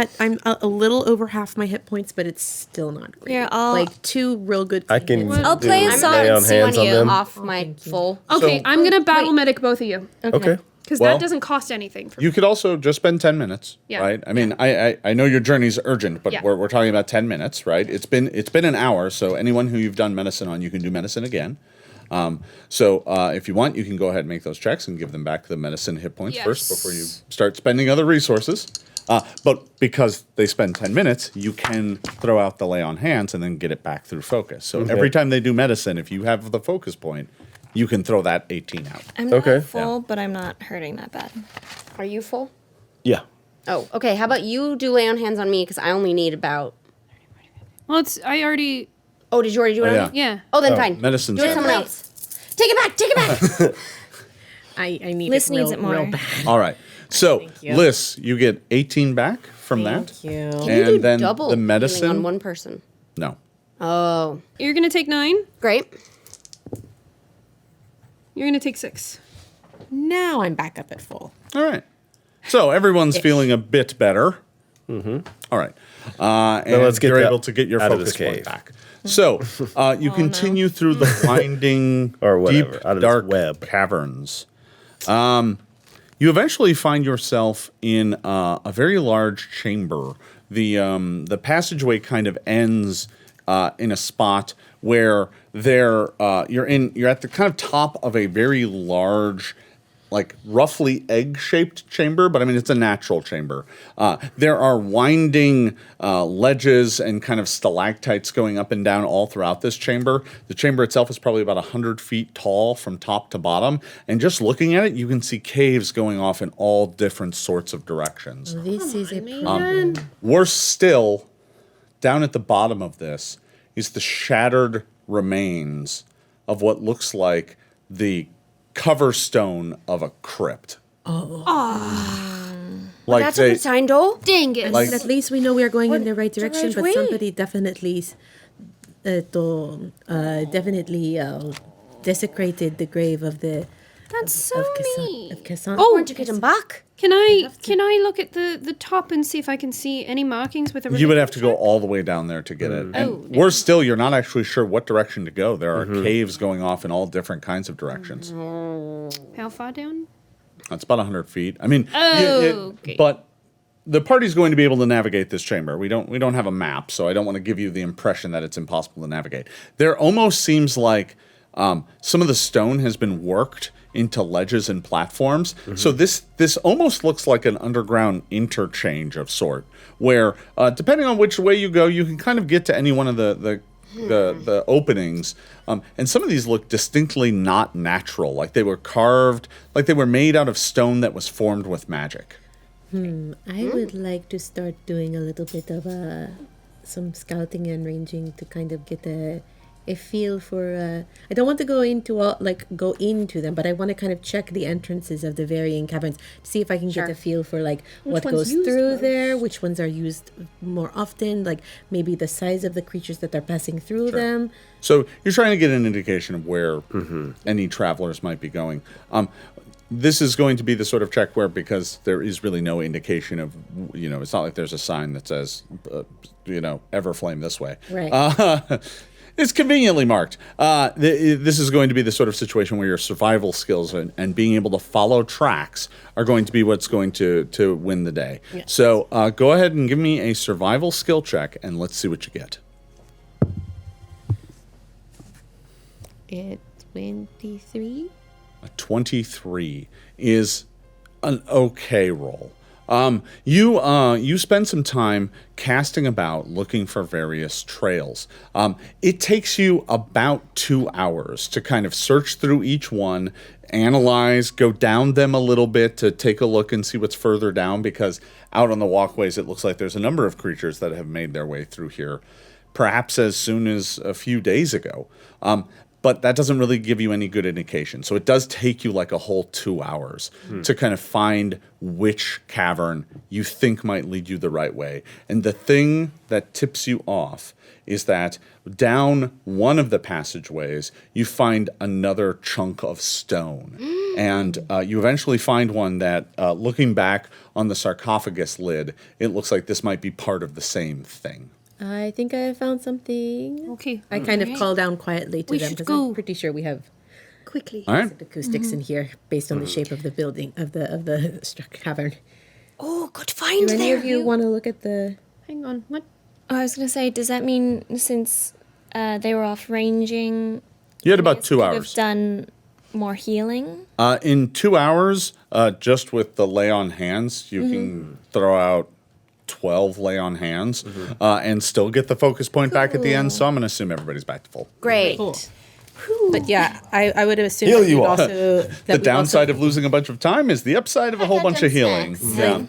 D: a little over half my hit points, but it's still not great.
E: You're all-
D: like 2 real good.
B: I can
D: hits.
E: I'll play a
B: do
E: song
B: lay
E: and
B: on
E: sing
B: hands
E: on
B: on
E: you.
B: them.
C: off my full.
F: Okay,
A: So-
F: I'm gonna battle medic both of you
B: Okay.
F: because
A: Well,
F: that doesn't cost anything for me.
A: You could also just spend 10 minutes,
F: Yeah.
A: right? I mean, I know your journey's urgent, but
F: Yeah.
A: we're talking about 10 minutes, right? It's been an hour, so anyone who you've done medicine on, you can do medicine again. So if you want, you can go ahead and make those checks and give them back the medicine hit points first before you start spending other resources. But because they spend 10 minutes, you can throw out the lay on hands and then get it back through focus. So every time they do medicine, if you have the focus point, you can throw that 18 out.
E: I'm not
B: Okay.
E: full, but I'm not hurting that bad.
C: Are you full?
B: Yeah.
C: Oh, okay. How about you do lay on hands on me because I only need about.
F: Well, I already.
C: Oh, did you already do it?
A: Oh,
C: on me?
F: Yeah.
C: Oh, then fine.
A: medicine's
C: Do it to someone
A: fine.
C: else. Take it back. Take it back.
D: I need
E: Liz
D: it real,
E: needs it more.
D: real bad.
A: All right. So,
D: you.
A: Liz, you get 18 back from that.
D: Thank you.
C: Can
A: And
C: you do
A: then
C: double
A: the
C: healing
A: medicine.
C: on one person?
A: No.
C: Oh,
F: You're gonna take 9.
C: great.
F: You're gonna take 6.
D: Now I'm back up at full.
A: All right. So everyone's feeling a bit better. Mm-hmm. All right. And
B: let's get
A: you're
B: that
A: able to get your
B: out of
A: focus
B: this
A: point
B: cave.
A: back. So you continue through the winding,
B: Or whatever,
A: deep,
B: out of this
A: dark
B: web.
A: caverns. You eventually find yourself in a very large chamber. The passageway kind of ends in a spot where you're at the kind of top of a very large, like roughly egg-shaped chamber, but I mean it's a natural chamber. There are winding ledges and kind of stalactites going up and down all throughout this chamber. The chamber itself is probably about 100 feet tall from top to bottom, and just looking at it, you can see caves going off in all different sorts of directions.
D: This is a problem.
A: Worse still, down at the bottom of this is the shattered remains of what looks like the cover stone of a crypt. Like
C: That's a good sign, though.
F: Dingus.
A: Like-
D: At least we know we are going in the right direction,
C: right
D: but
C: way.
D: somebody definitely desecrated the grave of the
F: That's so mean.
D: of Kassen.
C: Oh, want to get him back?
F: Can I look at the top and see if I can see any markings with a
A: you would have to go all the way down there to get it. And
F: Oh,
A: worse still, you're not actually sure what direction to go. There are caves going off in all different kinds of directions.
F: How far down?
A: That's about 100 feet. I mean,
F: Okay.
A: but the party's going to be able to navigate this chamber. We don't have a map, so I don't want to give you the impression that it's impossible to navigate. There almost seems like some of the stone has been worked into ledges and platforms. So this almost looks like an underground interchange of sort, where depending on which way you go, you can kind of get to any one of the openings. And some of these look distinctly not natural, like they were carved, like they were made out of stone that was formed with magic.
D: I would like to start doing a little bit of some scouting and ranging to kind of get a feel for. I don't want to go into them, but I want to kind of check the entrances of the varying caverns, see if I can get a feel for like what
G: one's
D: goes
G: used
D: through
G: most?
D: there, which ones are used more often, like maybe the size of the creatures that are passing through them.
A: So you're trying to get an indication of where any travelers might be going. This is going to be the sort of check where, because there is really no indication of, it's not like there's a sign that says, Everflame this way.
D: Right.
A: It's conveniently marked. This is going to be the sort of situation where your survival skills and being able to follow tracks are going to be what's going to win the day.
D: Yes.
A: So go ahead and give me a survival skill check, and let's see what you get.
D: It's 23.
A: A 23 is an okay roll. You spend some time casting about looking for various trails. It takes you about 2 hours to kind of search through each one, analyze, go down them a little bit to take a look and see what's further down, because out on the walkways it looks like there's a number of creatures that have made their way through here, perhaps as soon as a few days ago. But that doesn't really give you any good indication. So it does take you like a whole 2 hours to kind of find which cavern you think might lead you the right way. And the thing that tips you off is that down one of the passageways, you find another chunk of stone. And you eventually find one that, looking back on the sarcophagus lid, it looks like this might be part of the same thing.
D: I think I found something.
F: Okay.
D: I kind of call down quietly to
F: We
D: them
F: should
D: because
F: go.
D: I'm pretty sure we have
F: Quickly.
A: All right.
D: acoustics in here based on the shape of the building of the cavern.
C: Oh, good find
D: Do any
C: there.
D: of you want to look at the?
F: Hang on. What?
E: I was gonna say, does that mean since they were off ranging,
A: You had about 2
E: could
A: hours.
E: have done more healing?
A: In 2 hours, just with the lay on hands, you can throw out 12 lay on hands and still get the focus point back at the end. So I'm going to assume everybody's back to full.
C: Great.
D: Cool. But yeah, I would assume
B: Heal
D: that
B: you
D: we'd
B: all.
D: also
A: The downside of losing a bunch of time is the upside of a whole bunch of healing. Yeah.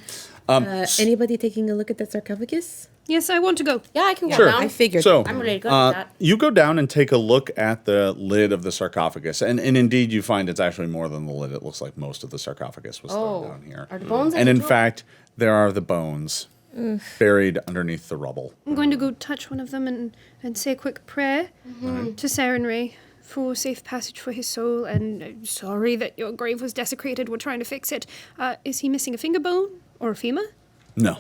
D: Anybody taking a look at that sarcophagus?
F: Yes, I want to go.
C: Yeah, I can go
A: Sure.
C: down.
D: I figured.
A: So,
C: I'm ready to go with that.
A: you go down and take a look at the lid of the sarcophagus, and indeed you find it's actually more than the lid. It looks like most of the sarcophagus was thrown down here.
C: Are the bones
A: And in
C: top?
A: fact, there are the bones buried underneath the rubble.
F: I'm going to go touch one of them and say a quick prayer to Sarenrae for safe passage for his soul, and sorry that your grave was desecrated. We're trying to fix it. Is he missing a finger bone or a femur?
A: No.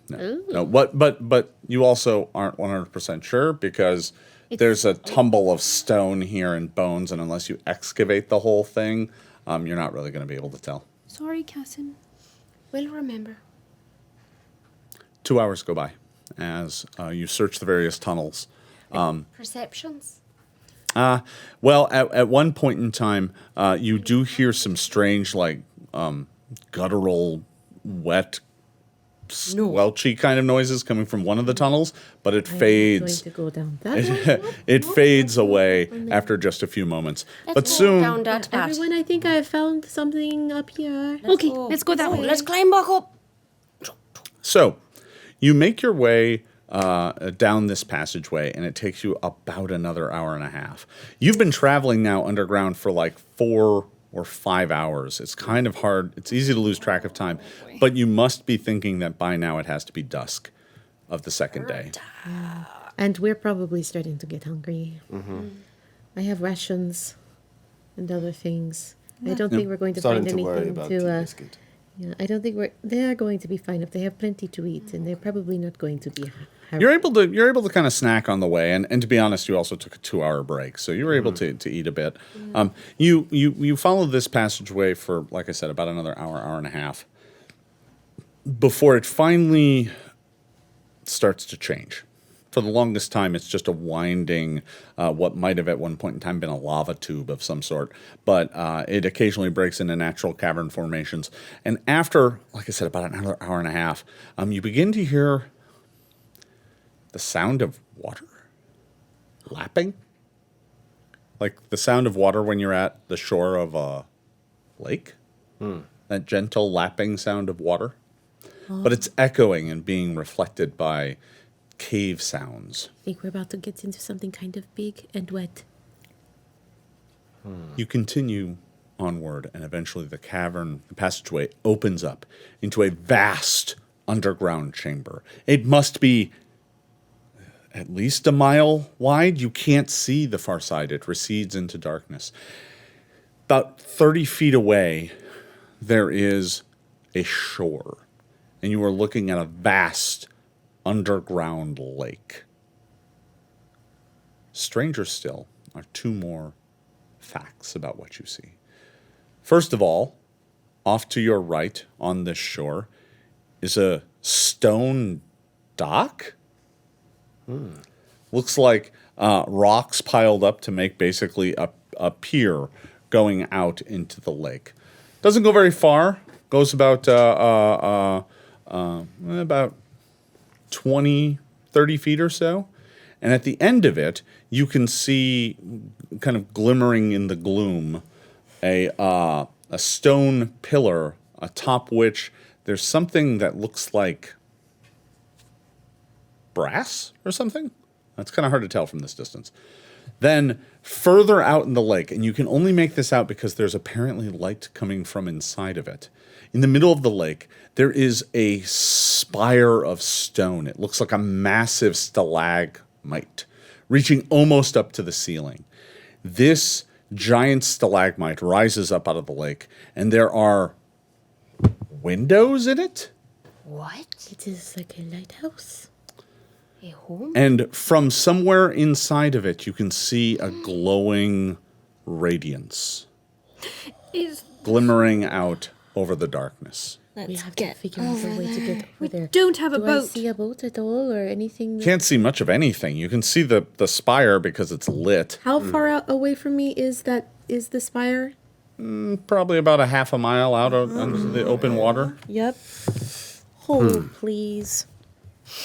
A: No. But you also aren't 100% sure because there's a tumble of stone here and bones, and unless you excavate the whole thing, you're not really going to be able to tell.
F: Sorry, Kassen.
C: We'll remember.
A: 2 hours go by as you search the various tunnels.
C: Perceptions?
A: Well, at one point in time, you do hear some strange, guttural, wet, squelchy kind of noises coming from one of the tunnels, but it fades.
D: I'm going to go down that one.
A: It fades away after just a few moments. But
C: Let's go
A: soon,
C: down that path.
D: Everyone, I think I found something up here.
F: Okay, let's go that way.
C: Let's climb back up.
A: so you make your way down this passageway, and it takes you about another hour and a half. You've been traveling now underground for like 4 or 5 hours. It's kind of hard. It's easy to lose track of time, but you must be thinking that by now it has to be dusk of the second day.
D: And we're probably starting to get hungry. I have rations and other things. I don't think we're going to
B: Starting
D: find
B: to worry
D: anything
B: about
D: to.
B: the biscuit.
D: Yeah, I don't think they are going to be fine if they have plenty to eat, and they're probably not going to be.
A: You're able to kind of snack on the way, and to be honest, you also took a 2-hour break, so you were able to eat a bit. You followed this passageway for, like I said, about another hour and a half before it finally starts to change. For the longest time, it's just a winding, what might have at one point in time been a lava tube of some sort, but it occasionally breaks into natural cavern formations. And after, like I said, about another hour and a half, you begin to hear the sound of water lapping. Like the sound of water when you're at the shore of a lake. That gentle lapping sound of water. But it's echoing and being reflected by cave sounds.
D: I think we're about to get into something kind of big and wet.
A: You continue onward, and eventually the passageway opens up into a vast underground chamber. It must be at least a mile wide. You can't see the far side. It recedes into darkness. About 30 feet away, there is a shore, and you are looking at a vast underground lake. Stranger still are 2 more facts about what you see. First of all, off to your right on this shore is a stone dock. Looks like rocks piled up to make basically a pier going out into the lake. Doesn't go very far. Goes about 20, 30 feet or so. And at the end of it, you can see, kind of glimmering in the gloom, a stone pillar atop which there's something that looks like brass or something. That's kind of hard to tell from this distance. Then further out in the lake, and you can only make this out because there's apparently light coming from inside of it. In the middle of the lake, there is a spire of stone. It looks like a massive stalagmite, reaching almost up to the ceiling. This giant stalagmite rises up out of the lake, and there are windows in it.
C: What?
D: It is like a lighthouse.
C: A home?
A: And from somewhere inside of it, you can see a glowing radiance glimmering out over the darkness.
D: We have to figure out a way to get over there.
F: Don't have a
D: Do I
F: boat.
D: see a boat at all or anything?
A: Can't see much of anything. You can see the spire because it's lit.
D: How far out away from me is the spire?
A: Probably about a half a mile out onto the open water.
D: Yep. Hold, please.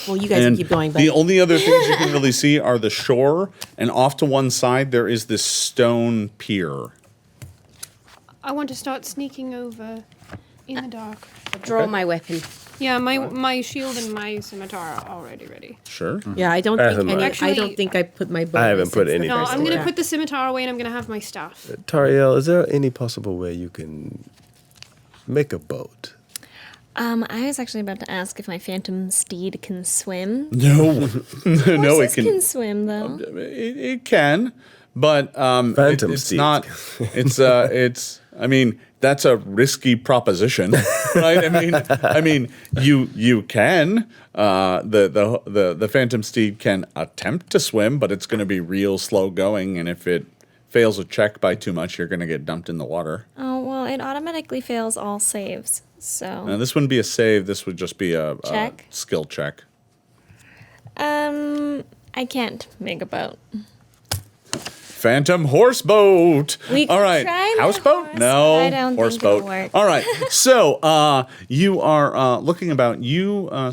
D: Well, you guys can keep going. But
A: The only other things you can really see are the shore, and off to one side there is this stone pier.
F: I want to start sneaking over in the dark.
C: Draw my weapon.
F: Yeah, my shield and my scimitar are already ready.
A: Sure.
D: Yeah, I don't
B: As
D: think
B: am I.
D: I don't think I put my bonus.
B: I haven't put any.
F: No, I'm
B: away.
F: gonna put the scimitar away and I'm gonna have my staff.
B: Tariel, is there any possible way you can make a boat?
E: I was actually about to ask if my phantom steed can swim.
A: No, no, it
E: Horses can
A: can.
E: swim though.
A: It can, but
B: Phantom
A: it's
B: steeds.
A: not. It's. I mean, that's a risky proposition, right? I mean, you can. The phantom steed can attempt to swim, but it's going to be real slow going, and if it fails a check by too much, you're going to get dumped in the water.
E: Oh well, it automatically fails all saves. So
A: Now, this wouldn't be a save. This would just be a
E: Check?
A: skill check.
E: I can't make a boat.
A: Phantom horse boat.
E: We
A: All
E: could
A: right.
E: try my
A: Houseboat?
E: horse,
A: No.
E: but I don't
A: horse
E: think it'll
A: boat.
E: work.
A: All right. So you are looking about.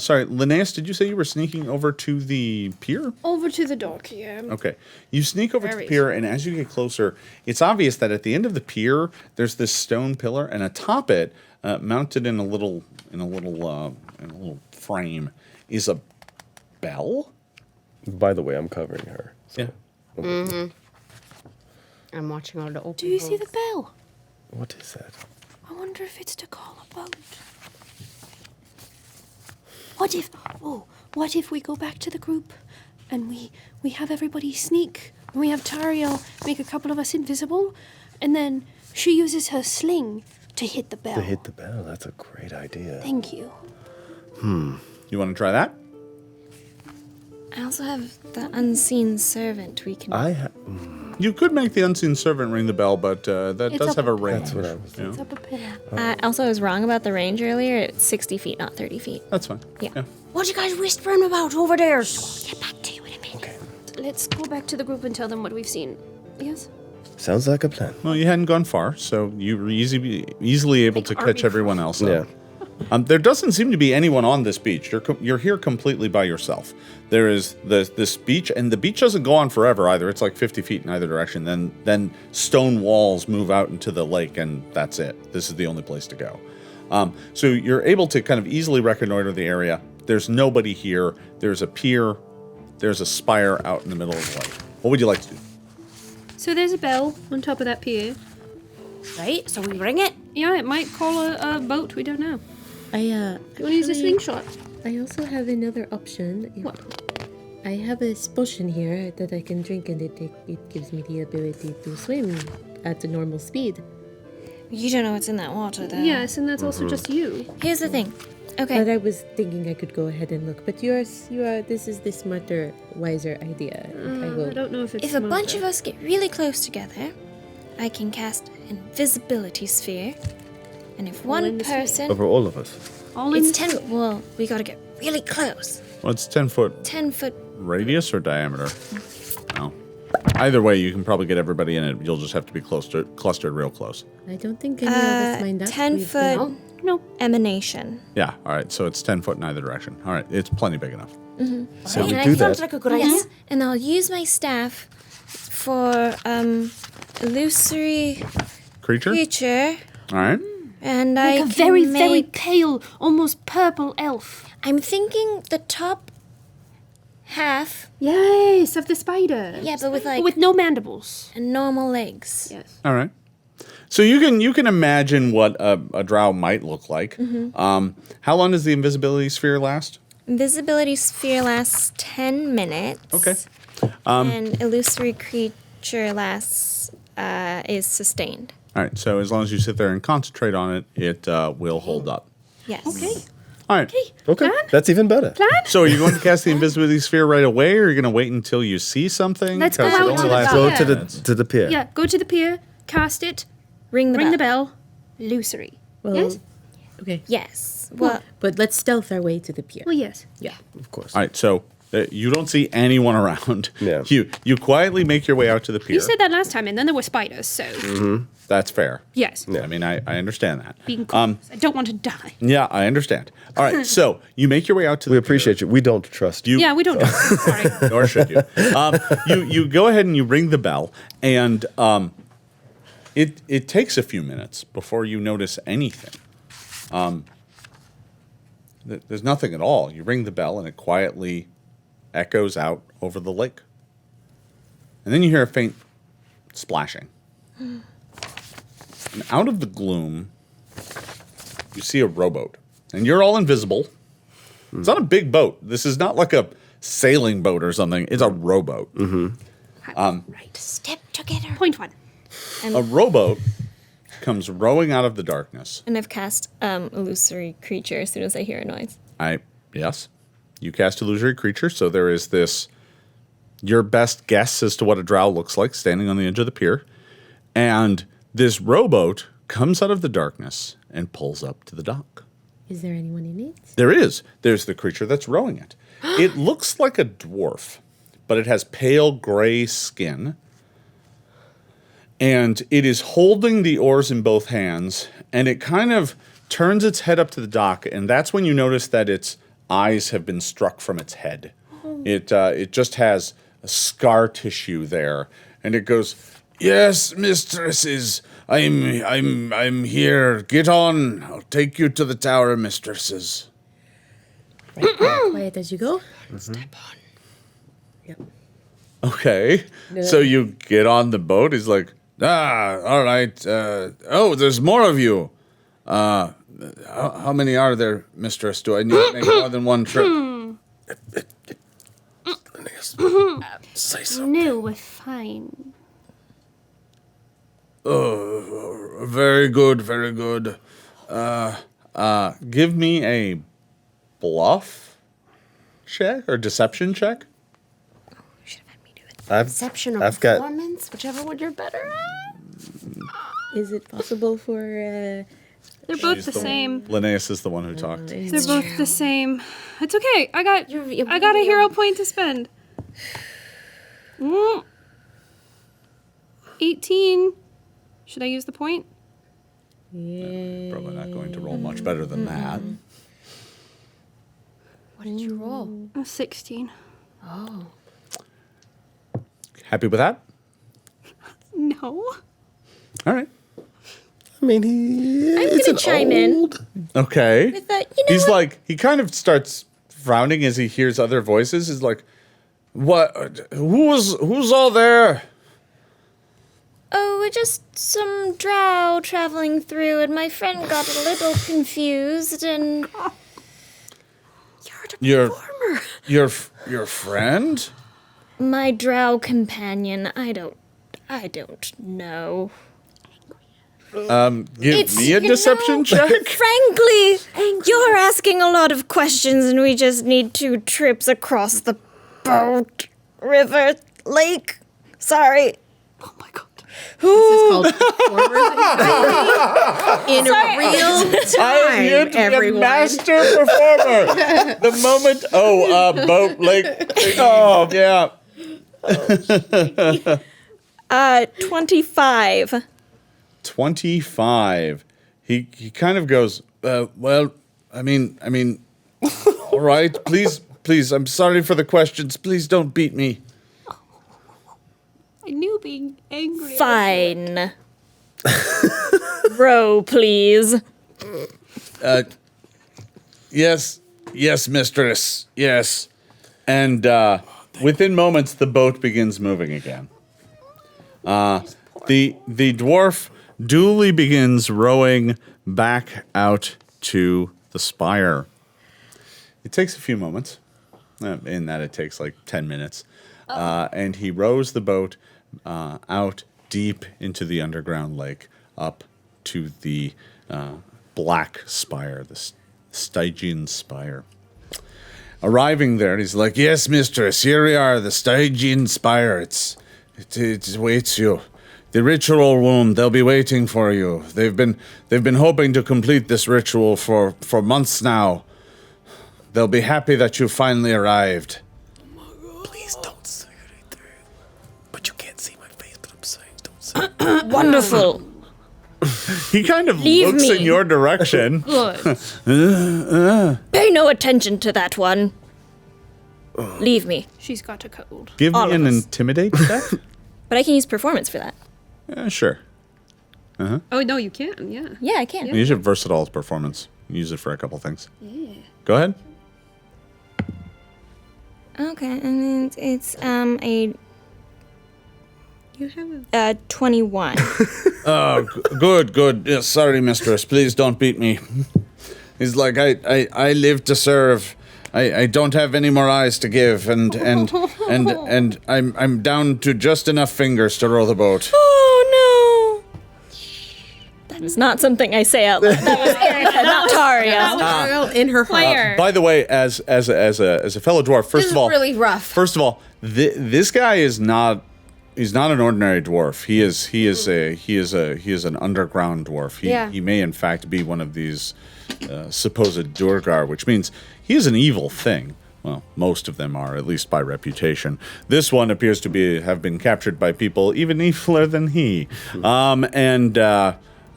A: Sorry, Linnaeus, did you say you were sneaking over to the pier?
F: Over to the dock, yeah.
A: Okay. You sneak over to the
F: Very
A: pier, and as you get closer, it's obvious that at the end of the pier, there's this stone pillar, and atop it, mounted in a little frame, is a bell.
B: By the way, I'm covering her.
A: Yeah.
C: I'm watching all the open
F: Do you see the
C: holes.
F: bell?
B: What is that?
F: I wonder if it's to call a boat. What if we go back to the group and we have everybody sneak and we have Tariel make a couple of us invisible and then she uses her sling to hit the bell.
B: To hit the bell. That's a great idea.
F: Thank you.
A: You want to try that?
E: I also have the unseen servant. We can.
A: You could make the unseen servant ring the bell, but that
F: It's
A: does
F: up
A: have a
F: a
A: range.
B: That's what I was
A: Yeah.
F: It's up a pillar.
E: Also, I was wrong about the range earlier. It's 60 feet, not 30 feet.
A: That's fine.
E: Yeah.
C: What you guys whispering about over there? Get back to you in a minute.
B: Okay.
F: Let's go back to the group and tell them what we've seen. Yes?
B: Sounds like a plan.
A: Well, you hadn't gone far, so you were easily able to
F: army
A: catch everyone else up.
B: Yeah.
A: There doesn't seem to be anyone on this beach. You're here completely by yourself. There is this beach, and the beach doesn't go on forever either. It's like 50 feet in either direction. Then stone walls move out into the lake, and that's it. This is the only place to go. So you're able to kind of easily reconnoiter the area. There's nobody here. There's a pier. There's a spire out in the middle of the lake. What would you like to do?
F: So there's a bell on top of that pier.
C: Right? So we ring it?
F: Yeah, it might call a boat. We don't know.
D: I
F: You want to use a
D: actually-
F: slingshot?
D: I also have another option.
F: What?
D: I have a potion here that I can drink, and it gives me the ability to swim at a normal speed.
E: You don't know what's in that water, though.
F: Yes, and that's also just you.
E: Here's the thing. Okay.
D: But I was thinking I could go ahead and look. But this is the smarter, wiser idea. I
F: I
D: will.
F: don't know if it's
E: If a bunch
F: smarter.
E: of us get really close together, I can cast Invisibility Sphere. And if
F: in
E: one
F: the sphere.
E: person.
B: Over all of us.
F: All in
E: It's
F: the
E: 10. Well, we gotta get really close.
A: Well, it's 10-foot
E: 10-foot.
A: radius or diameter? No. Either way, you can probably get everybody in it. You'll just have to be clustered real close.
D: I don't think any of us mind that.
E: 10-foot
F: No, no.
E: emanation.
A: Yeah, all right. So it's 10 foot in either direction. All right, it's plenty big enough.
B: So we
C: Right,
B: do
C: sounds
B: that.
C: like a good
E: Yes.
C: idea.
E: And I'll use my staff for illusory
A: Creature?
E: creature.
A: All right.
E: And I
F: Like a
E: can
F: very,
E: make,
F: very pale, almost purple elf.
E: I'm thinking the top half.
F: Yes, of the spider.
E: Yeah, but with like
F: With no mandibles.
E: and normal legs.
F: Yes.
A: All right. So you can imagine what a drow might look like. How long does the invisibility sphere last?
E: Invisibility sphere lasts 10 minutes.
A: Okay.
E: And illusory creature lasts is sustained.
A: All right. So as long as you sit there and concentrate on it, it will hold up.
E: Yes.
F: Okay.
A: All right.
B: Okay. That's even better.
A: So are you going to cast the invisibility sphere right away, or are you going to wait until you see something?
F: Let's go
A: 'Cause it
F: out
A: only
F: to the
A: lasts
F: pier.
B: Go
A: 10
B: to
A: minutes.
B: the pier.
F: Yeah, go to the pier, cast it,
E: Ring the bell.
F: illusory.
D: Well,
F: Yes?
D: Okay.
E: Yes. Well,
D: But let's stealth our way to the pier.
F: Well, yes.
D: Yeah.
B: Of course.
A: All right. So you don't see anyone around.
B: Yeah.
A: You quietly make your way out to the pier.
F: You said that last time, and then there were spiders, so.
A: That's fair.
F: Yes.
A: I mean, I understand that.
F: Being cautious. I don't want to die.
A: Yeah, I understand. All right, so you make your way out to the
B: We appreciate you. We don't trust you.
F: Yeah, we don't know. Sorry.
A: pier, nor should you. You go ahead and you ring the bell, and it takes a few minutes before you notice anything. There's nothing at all. You ring the bell, and it quietly echoes out over the lake. And then you hear a faint splashing. And out of the gloom, you see a rowboat. And you're all invisible. It's not a big boat. This is not like a sailing boat or something. It's a rowboat.
C: Right. Step together.
F: Point 1.
A: A rowboat comes rowing out of the darkness.
E: And I've cast Illusory Creature as soon as I hear a noise.
A: Yes. You cast Illusory Creature, so there is this, your best guess as to what a drow looks like standing on the edge of the pier. And this rowboat comes out of the darkness and pulls up to the dock.
D: Is there anyone in it?
A: There is. There's the creature that's rowing it. It looks like a dwarf, but it has pale gray skin. And it is holding the oars in both hands, and it kind of turns its head up to the dock, and that's when you notice that its eyes have been struck from its head. It just has a scar tissue there, and it goes, "Yes, mistresses, I'm here. Get on. I'll take you to the tower, mistresses."
D: Right, quiet as you go.
C: Step on.
D: Yep.
A: Okay. So you get on the boat. He's like, all right. There's more of you. How many are there, mistress? Do I need to make more than one trip?
B: Say so.
F: No, we're fine.
A: Oh, very good, very good. Give me a bluff check or deception check.
C: You should have had me do it.
B: Perception or
C: performance, whichever one you're better at.
D: Is it possible for...
F: They're both the same.
A: Linnaeus is the one who talked.
F: They're both the same. It's okay. I got a hero point to spend. 18. Should I use the point?
D: Yeah.
A: Probably not going to roll much better than that.
C: What did you roll?
F: 16.
C: Oh.
A: Happy with that?
F: No.
A: All right.
B: I mean,
G: I'm going to chime in.
A: Okay.
G: With that,
A: He's like, he kind of starts frowning as he hears other voices. He's like, what? Who's all there?
G: Oh, we're just some drow traveling through, and my friend got a little confused, and...
A: Your friend?
G: My drow companion, I don't know.
A: Give me a deception check.
G: Frankly, you're asking a lot of questions, and we just need 2 trips across the boat, river, lake. Sorry.
F: Oh my god.
D: This is called performers in real
A: I am here
D: time,
A: to
D: everyone.
A: be a master performer. The moment, boat, lake. Oh, yeah.
E: 25.
A: 25. He kind of goes, well, I mean, all right, please, I'm sorry for the questions. Please don't beat me.
F: I knew being angry.
E: Fine. Row, please.
A: Yes, mistress, yes. And within moments, the boat begins moving again. The dwarf duly begins rowing back out to the spire. It takes a few moments. In that, it takes like 10 minutes. And he rows the boat out deep into the underground lake, up to the black spire, the Stygian spire. Arriving there, he's like, "Yes, mistress, here we are, the Stygian spire. It waits you. The ritual room, they'll be waiting for you. They've been hoping to complete this ritual for months now. They'll be happy that you finally arrived."
B: please don't say anything. But you can't see my face, but I'm saying don't say it.
E: Wonderful.
A: He kind of
E: Leave
A: looks
E: me.
A: in your direction.
F: Good.
E: Pay no attention to that one. Leave me.
F: She's got a cold.
A: Give
E: All
A: me
E: of
A: an
E: us.
A: intimidate check.
E: But I can use performance for that.
A: Sure.
F: Oh, no, you can, yeah.
E: Yeah, I can.
A: Use your versatile performance. Use it for a couple things. Go ahead.
E: Okay, and it's a
D: You have
E: 21.
A: Oh, good. Yes, sorry, mistress. Please don't beat me. He's like, I live to serve. I don't have any more eyes to give, and I'm down to just enough fingers to row the boat.
E: Oh no! That is not something I say out loud. That was Erika, not Taria.
D: Ariel in her heart.
A: By the way, as a fellow dwarf,
C: This is really rough.
A: First of all, this guy is not. He's not an ordinary dwarf. He is an underground dwarf. He may in fact be one of these supposed Durgar, which means he is an evil thing. Well, most of them are, at least by reputation. This one appears to have been captured by people even eviler than he. And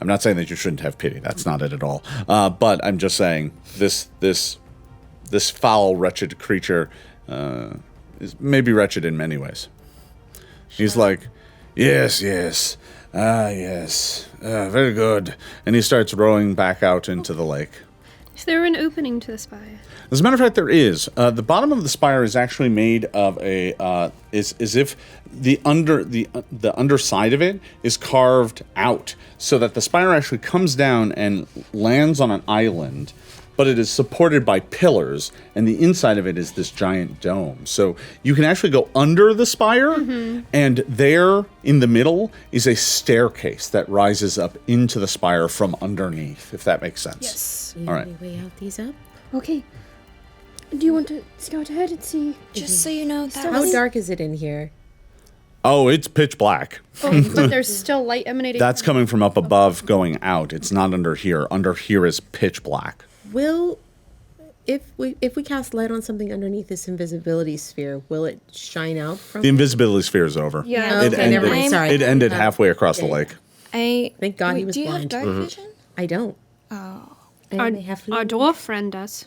A: I'm not saying that you shouldn't have pity. That's not it at all. But I'm just saying this foul, wretched creature is maybe wretched in many ways. He's like, yes, very good. And he starts rowing back out into the lake.
F: Is there an opening to the spire?
A: As a matter of fact, there is. The bottom of the spire is actually made of is as if the underside of it is carved out, so that the spire actually comes down and lands on an island, but it is supported by pillars, and the inside of it is this giant dome. So you can actually go under the spire, and there in the middle is a staircase that rises up into the spire from underneath, if that makes sense.
F: Yes.
A: All right.
D: Way out these up.
F: Okay. Do you want to scout ahead and see?
G: Just so you know, that
D: How
G: was
D: dark is it in here?
A: Oh, it's pitch black.
F: Oh, but there's still light emanating.
A: That's coming from up above going out. It's not under here. Under here is pitch black.
D: If we cast light on something underneath this invisibility sphere, will it shine out from
A: The invisibility sphere is over.
F: Yeah.
A: It
D: Okay, never
A: ended,
D: mind. Sorry.
A: it ended halfway across the lake.
D: Thank God he was
G: do you
D: blind.
G: have dark vision?
D: I don't.
G: Oh.
F: Our dwarf friend does.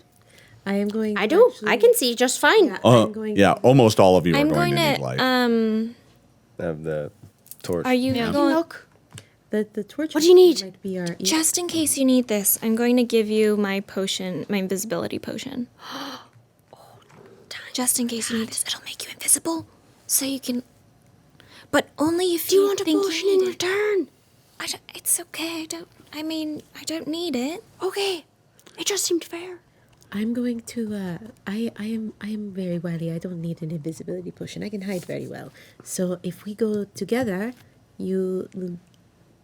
D: I am going.
C: I
D: to
C: do.
D: actually-
C: I can see just fine.
D: Yeah, I'm going.
A: Yeah, almost all of you
E: I'm
A: are going
E: going
A: to need
E: to,
A: light.
B: Have the torch.
E: are you
F: Yeah.
E: going,
C: Look.
D: The torch.
C: What do you need?
D: Might be our
E: just in case you need this, I'm going to give you my potion, my invisibility potion. Just in case you need this, it'll make you invisible, so you can, but only if
C: Do you
E: you
C: want a
E: think
C: potion
E: you
C: in
E: need it.
C: return?
E: It's okay, I don't need it.
C: Okay. It just seemed fair.
D: I'm going to. I am very wily. I don't need an invisibility potion. I can hide very well. So if we go together, you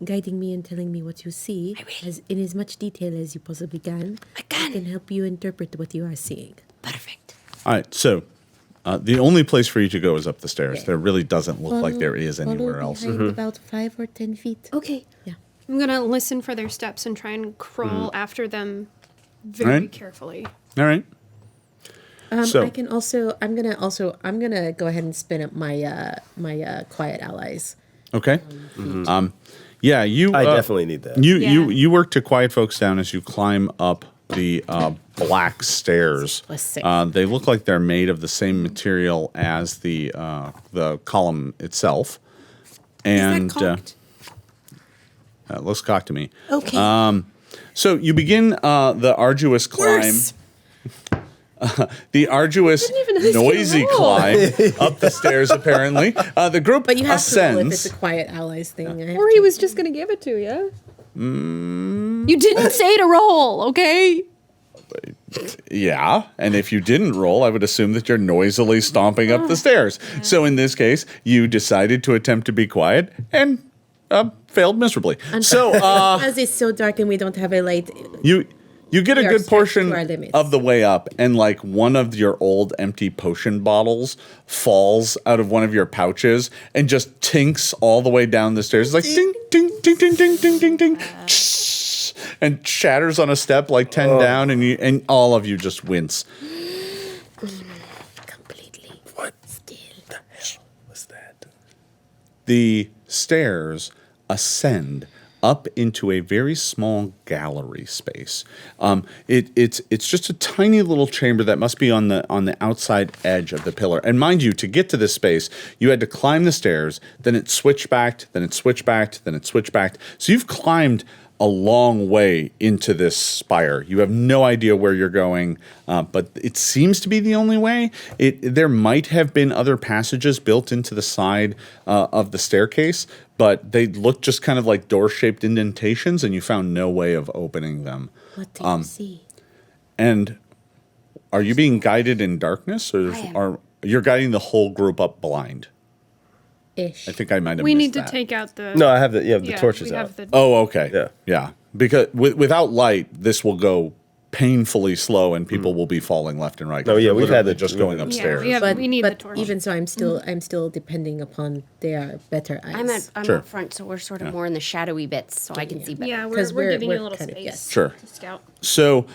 D: guiding me and telling me what you see, as in as much detail as you possibly can.
C: I can
D: help you interpret what you are seeing.
C: Perfect.
A: All right, so the only place for you to go is up the stairs.
D: Okay.
A: There really doesn't look like there is anywhere
D: Follow
A: else.
D: behind about 5 or 10 feet.
F: Okay.
D: Yeah.
F: I'm gonna listen for their steps and try and crawl after them very
A: Alright.
F: carefully.
A: All right. So-
D: I can also. I'm gonna go ahead and spin up my my quiet allies.
A: Okay. Yeah, you.
B: I definitely need that.
A: You work to quiet folks down as you climb up the black stairs.
D: Plus 6.
A: They look like they're made of the same material as the column itself, and it looks cocked to me.
C: Okay.
A: So you begin the arduous climb.
C: Worse.
A: The arduous, noisy climb up the stairs. Apparently, the group
D: But you have to roll if it's
A: ascends.
D: a quiet allies thing. I have
F: Or
D: to-
F: he was just gonna give it to you. You didn't say to roll, okay?
A: Yeah, and if you didn't roll, I would assume that you're noisily stomping up the stairs. So in this case, you decided to attempt to be quiet and failed miserably. So
D: Because it's so dark and we don't have a light.
A: you get a
D: We are
A: good
D: stretched
A: portion
D: to our limits.
A: of the way up, and like one of your old empty potion bottles falls out of one of your pouches and just tinks all the way down the stairs. It's like ding, ding, ding, ding, ding, ding, ding, ding, and shatters on a step like 10 down, and all of you just wince.
D: Completely.
B: What
D: Still.
B: the hell was that?
A: The stairs ascend up into a very small gallery space. It's just a tiny little chamber that must be on the outside edge of the pillar. And mind you, to get to this space, you had to climb the stairs, then it switched back, then it switched back, then it switched back. So you've climbed a long way into this spire. You have no idea where you're going, but it seems to be the only way. There might have been other passages built into the side of the staircase, but they look just kind of like door-shaped indentations, and you found no way of opening them.
D: What do you see?
A: And are you being guided in darkness, or are you're guiding the whole group up blind?
D: Ish.
A: I think I might have
F: We
A: missed
F: need to
A: that.
F: take out the.
B: No, I have the torches
F: we
B: out.
F: have the-
A: Oh, okay.
B: Yeah.
A: Yeah. Because without light, this will go painfully slow, and people will be falling left and right.
B: No, yeah,
A: They're
B: we've had
A: literally
B: the-
A: just
B: we've
A: going
B: had the-
A: upstairs.
F: we need the torch.
D: Even so, I'm still depending upon their better eyes.
C: I'm
A: Sure.
C: up front, so we're sort of more in the shadowy bits, so I can see better.
F: Yeah,
D: 'Cause
F: we're giving you a
D: we're
F: little
D: kind of-
F: space.
D: yes.
A: Sure.
F: To scout.
A: So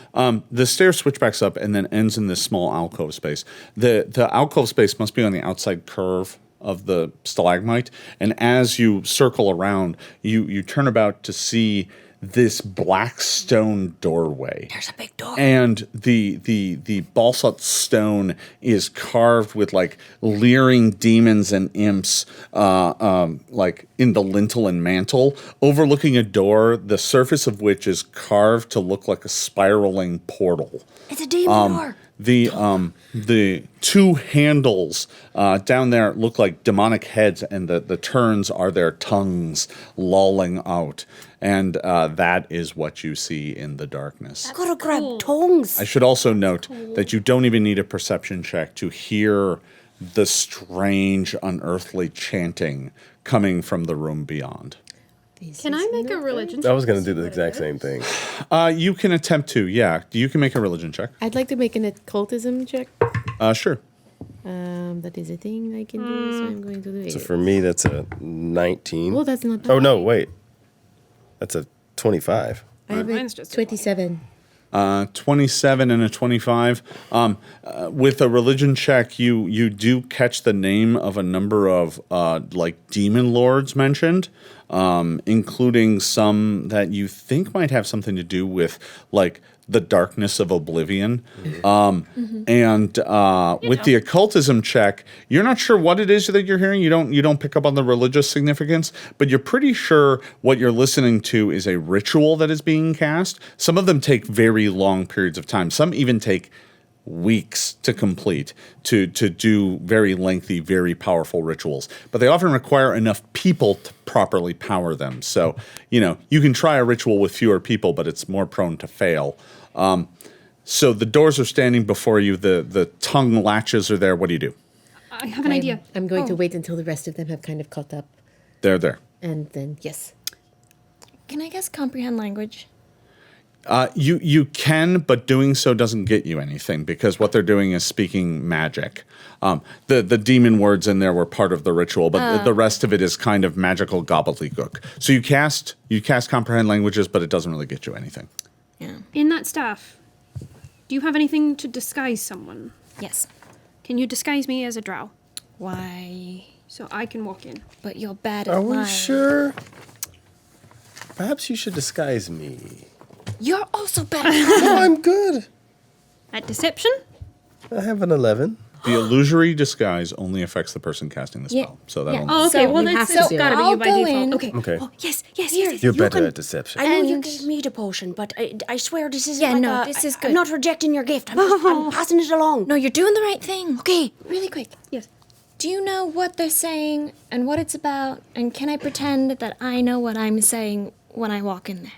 A: the stairs switchbacks up and then ends in this small alcove space. The alcove space must be on the outside curve of the stalagmite, and as you circle around, you turn about to see this black stone doorway.
C: There's a big door.
A: And the balsam stone is carved with like leering demons and imps, like in the lintel and mantle, overlooking a door, the surface of which is carved to look like a spiraling portal.
C: It's a demon door.
A: The two handles down there look like demonic heads, and the turns are their tongues lolling out. And that is what you see in the darkness.
C: Gotta grab tongues.
A: I should also note that you don't even need a perception check to hear the strange, unearthly chanting coming from the room beyond.
F: Can I make a religion?
B: I was going to do the exact same thing.
A: You can attempt to, yeah. You can make a religion check.
D: I'd like to make an occultism check.
A: Sure.
D: That is a thing I can do, so I'm going to do it.
B: So for me, that's a 19.
D: Well, that's not bad.
B: Oh, no, wait. That's a 25.
D: I have
F: Mine's
D: a
F: just a
D: 27.
A: 27 and a 25. With a religion check, you do catch the name of a number of like demon lords mentioned, including some that you think might have something to do with like the darkness of oblivion. And with the occultism check, you're not sure what it is that you're hearing. You don't pick up on the religious significance, but you're pretty sure what you're listening to is a ritual that is being cast. Some of them take very long periods of time. Some even take weeks to complete to do very lengthy, very powerful rituals. But they often require enough people to properly power them. So, you can try a ritual with fewer people, but it's more prone to fail. So the doors are standing before you. The tongue latches are there. What do you do?
F: I have an idea.
D: I'm going to wait until the rest of them have kind of caught up.
A: They're there.
D: And then, yes.
E: Can I guess comprehend language?
A: You can, but doing so doesn't get you anything because what they're doing is speaking magic. The demon words in there were part of the ritual, but the rest of it is kind of magical gobbledygook. So you cast comprehend languages, but it doesn't really get you anything.
E: Yeah.
F: In that staff, do you have anything to disguise someone?
E: Yes.
F: Can you disguise me as a drow
E: Why?
F: so I can walk in?
E: But you're bad at
B: Are
E: lying.
B: we sure? Perhaps you should disguise me.
E: You're also bad at lying.
B: No, I'm good.
F: At deception?
B: I have an 11.
A: The illusory disguise only affects the person casting the
E: Yeah.
A: spell. So that'll
F: Oh, okay.
E: So
F: well,
E: you
F: that's
E: have to
F: gotta
E: do
F: be
E: it.
F: you by
E: I'll go
F: default.
E: in.
F: Okay.
B: Okay.
C: Oh, yes.
B: You're
C: you
B: better
C: can-
B: at deception.
C: I know you
E: And-
C: gave me the potion, but I swear this isn't
E: Yeah,
C: like
E: no,
C: a-
E: this is
C: I'm
E: good.
C: not rejecting your gift. I'm passing it along.
E: No, you're doing the right thing.
C: Okay.
E: Really quick.
F: Yes.
E: Do you know what they're saying and what it's about? And can I pretend that I know what I'm saying when I walk in there?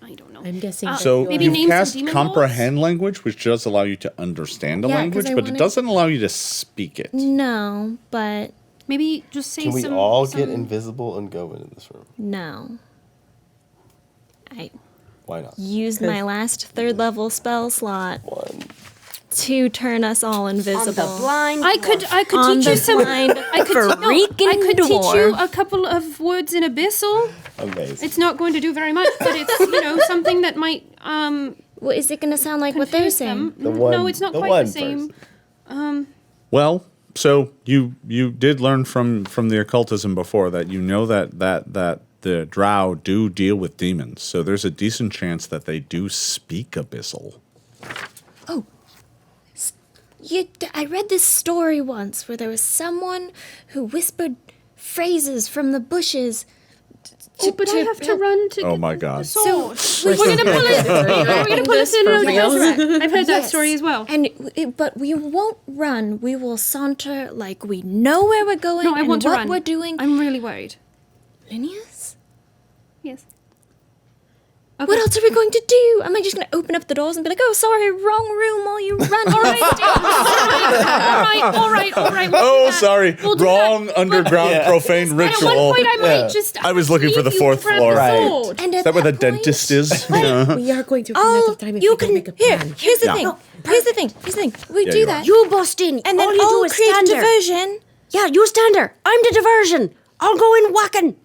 F: I don't know.
D: I'm guessing.
A: So
F: Maybe
A: you
F: name some
A: cast
F: demon
A: comprehend language, which does allow you to understand a
E: Yeah, 'cause
A: language,
E: I
A: but it
E: wanted-
A: doesn't allow you to speak it.
E: No, but
F: Maybe just say
B: Can we
F: some.
B: all
F: some-
B: get invisible and go into this room?
E: no. I
B: Why not?
E: used my last third level spell slot
B: One.
E: to turn us all
C: On
E: invisible.
C: the blind.
F: I could
E: On
F: teach
E: the
F: you some.
E: blind
F: I could
E: freaking
F: teach you
E: dwarf.
F: a couple of words in Abyssal.
B: Amazing.
F: It's not going to do very much, but it's something that might
E: Well, is it going to sound like what they're
F: confuse
E: saying?
F: them.
B: The
F: No,
B: one-
F: it's not
B: the
F: quite
B: one
F: the same.
B: person.
A: Well, so you did learn from the occultism before that you know that the drow do deal with demons. So there's a decent chance that they do speak Abyssal.
E: I read this story once where there was someone who whispered phrases from the bushes
F: but I have to run to get
A: my God.
F: the sword. We're going to pull us in on the I've heard that story as well.
G: But we won't run. We will saunter like we know where we're going
F: No, I want to
G: what
F: run.
G: we're doing.
F: I'm really worried.
G: Linneas?
F: Yes.
G: Okay. What else are we going to do? Am I just going to open up the doors and be like, oh, sorry, wrong room while you run?
F: All right.
A: Oh, sorry. Wrong underground profane
F: At
A: ritual.
F: one point, I might just.
A: I was looking for the
F: leave you
A: fourth
F: grab
A: floor.
F: the
B: Right.
F: sword.
G: And
A: Is that where the dentist is? Yeah.
D: We are going to run out of time if
G: you
D: we don't
G: can.
D: make a plan.
G: Here's the
A: Yeah.
G: thing. Here's the thing. We
A: Yeah,
G: do
A: you
G: that.
C: You bust in.
G: and then
C: all you
G: I'll
C: do is
G: create
C: stand
G: a
C: there.
G: diversion.
C: Yeah, you stand there. I'm the diversion. I'll go in whacking.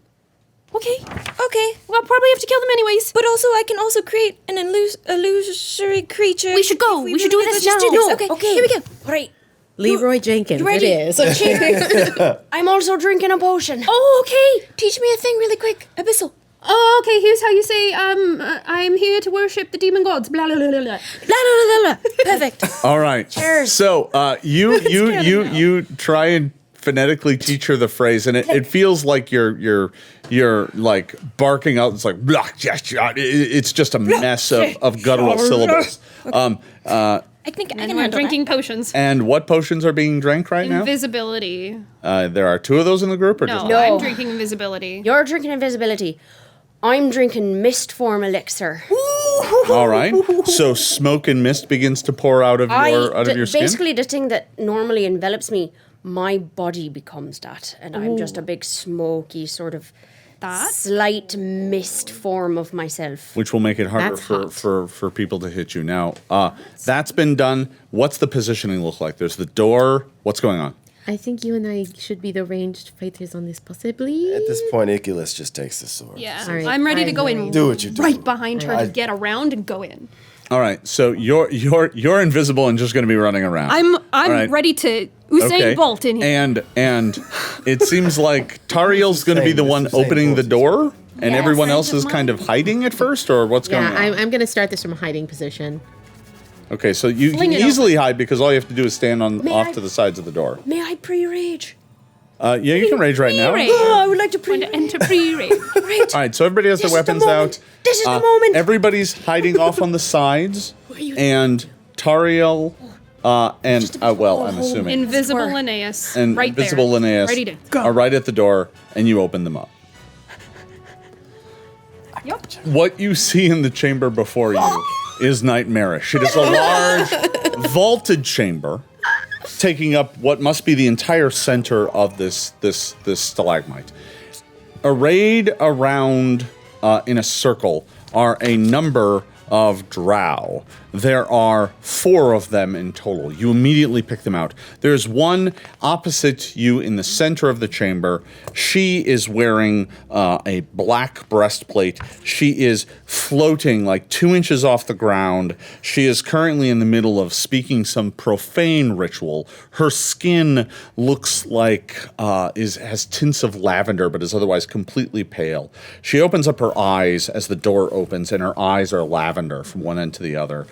F: Okay.
G: Okay.
F: We'll probably have to kill them anyways.
G: But also, I can also create an illusory creature.
F: We should go.
G: If
F: We should do
G: really
F: this
G: just
F: now.
G: do
C: No,
G: Okay.
C: okay.
G: Here we go.
C: All right.
D: Leroy Jenkins,
C: ready?
D: it is.
C: I'm also drinking a potion.
F: Oh, okay.
G: Teach me a thing really quick. Abyssal.
F: Oh, okay. Here's how you say, I'm here to worship the demon gods. Blah, blah, blah, blah, blah.
G: Blah, blah, blah, blah. Perfect.
A: All right.
C: Cheers.
A: So you try and phonetically teach her the phrase, and it feels like you're like barking out. It's like blah, it's just a mess of guttural syllables.
G: I think I
F: And
G: can
F: we're
G: handle
F: drinking potions.
A: And what potions are being drank right now?
F: Invisibility.
A: There are two of those in the group, or
F: No,
A: just
C: No.
F: I'm drinking invisibility.
C: You're drinking invisibility. I'm drinking mist form elixir.
A: all right? So smoke and mist begins to pour out of your skin.
C: Basically, the thing that normally envelops me, my body becomes that, and I'm just a big smoky sort of slight mist form of myself.
A: Which will make it harder
D: That's
A: for people to hit you. Now, that's been done. What's the positioning look like? There's the door. What's going on?
D: I think you and I should be the ranged fighters on this, possibly.
B: At this point, Iculus just takes the sword.
F: Yeah,
D: All right,
F: I'm ready to go
D: all
F: in
D: right.
B: Do what you do.
F: right behind her
B: I-
F: to get around and go in.
A: All right, so you're invisible and just going to be running around.
F: I'm
A: right.
F: ready to Usain Bolt in here.
A: And it seems like Tariel's going to be the one
B: Usain
A: opening the
B: Bolt.
A: door, and
C: Yes.
A: everyone else is kind of hiding at first, or what's going
D: Yeah,
A: on?
D: I'm going to start this from a hiding position.
A: Okay, so you
F: Fling
A: can
F: it
A: easily hide because all you have to do is stand
C: May
A: off
C: I-
A: to the sides of the door.
C: May I pre-rage?
A: Yeah, you can rage right now.
F: Pre-rage.
C: Oh, I would like to
F: Going to
C: pre-rage.
F: enter pre-rage.
C: Right.
A: All right, so everybody has
C: This
A: their
C: is the
A: weapons
C: moment.
A: out.
C: This is the moment.
A: Everybody's hiding off on the sides, and Tariel, and I'm assuming,
F: Invisible
C: Square.
F: Linnaeus.
A: and
F: right
A: Invisible
F: there.
A: Linnaeus
F: Ready to go.
A: are right at the door, and you open them up.
F: Yep.
A: What you see in the chamber before you is nightmarish. It is a large, vaulted chamber, taking up what must be the entire center of this stalagmite. Arrayed around in a circle are a number of drow. There are 4 of them in total. You immediately pick them out. There's one opposite you in the center of the chamber. She is wearing a black breastplate. She is floating like 2 inches off the ground. She is currently in the middle of speaking some profane ritual. Her skin looks like has tints of lavender, but is otherwise completely pale. She opens up her eyes as the door opens, and her eyes are lavender from one end to the other.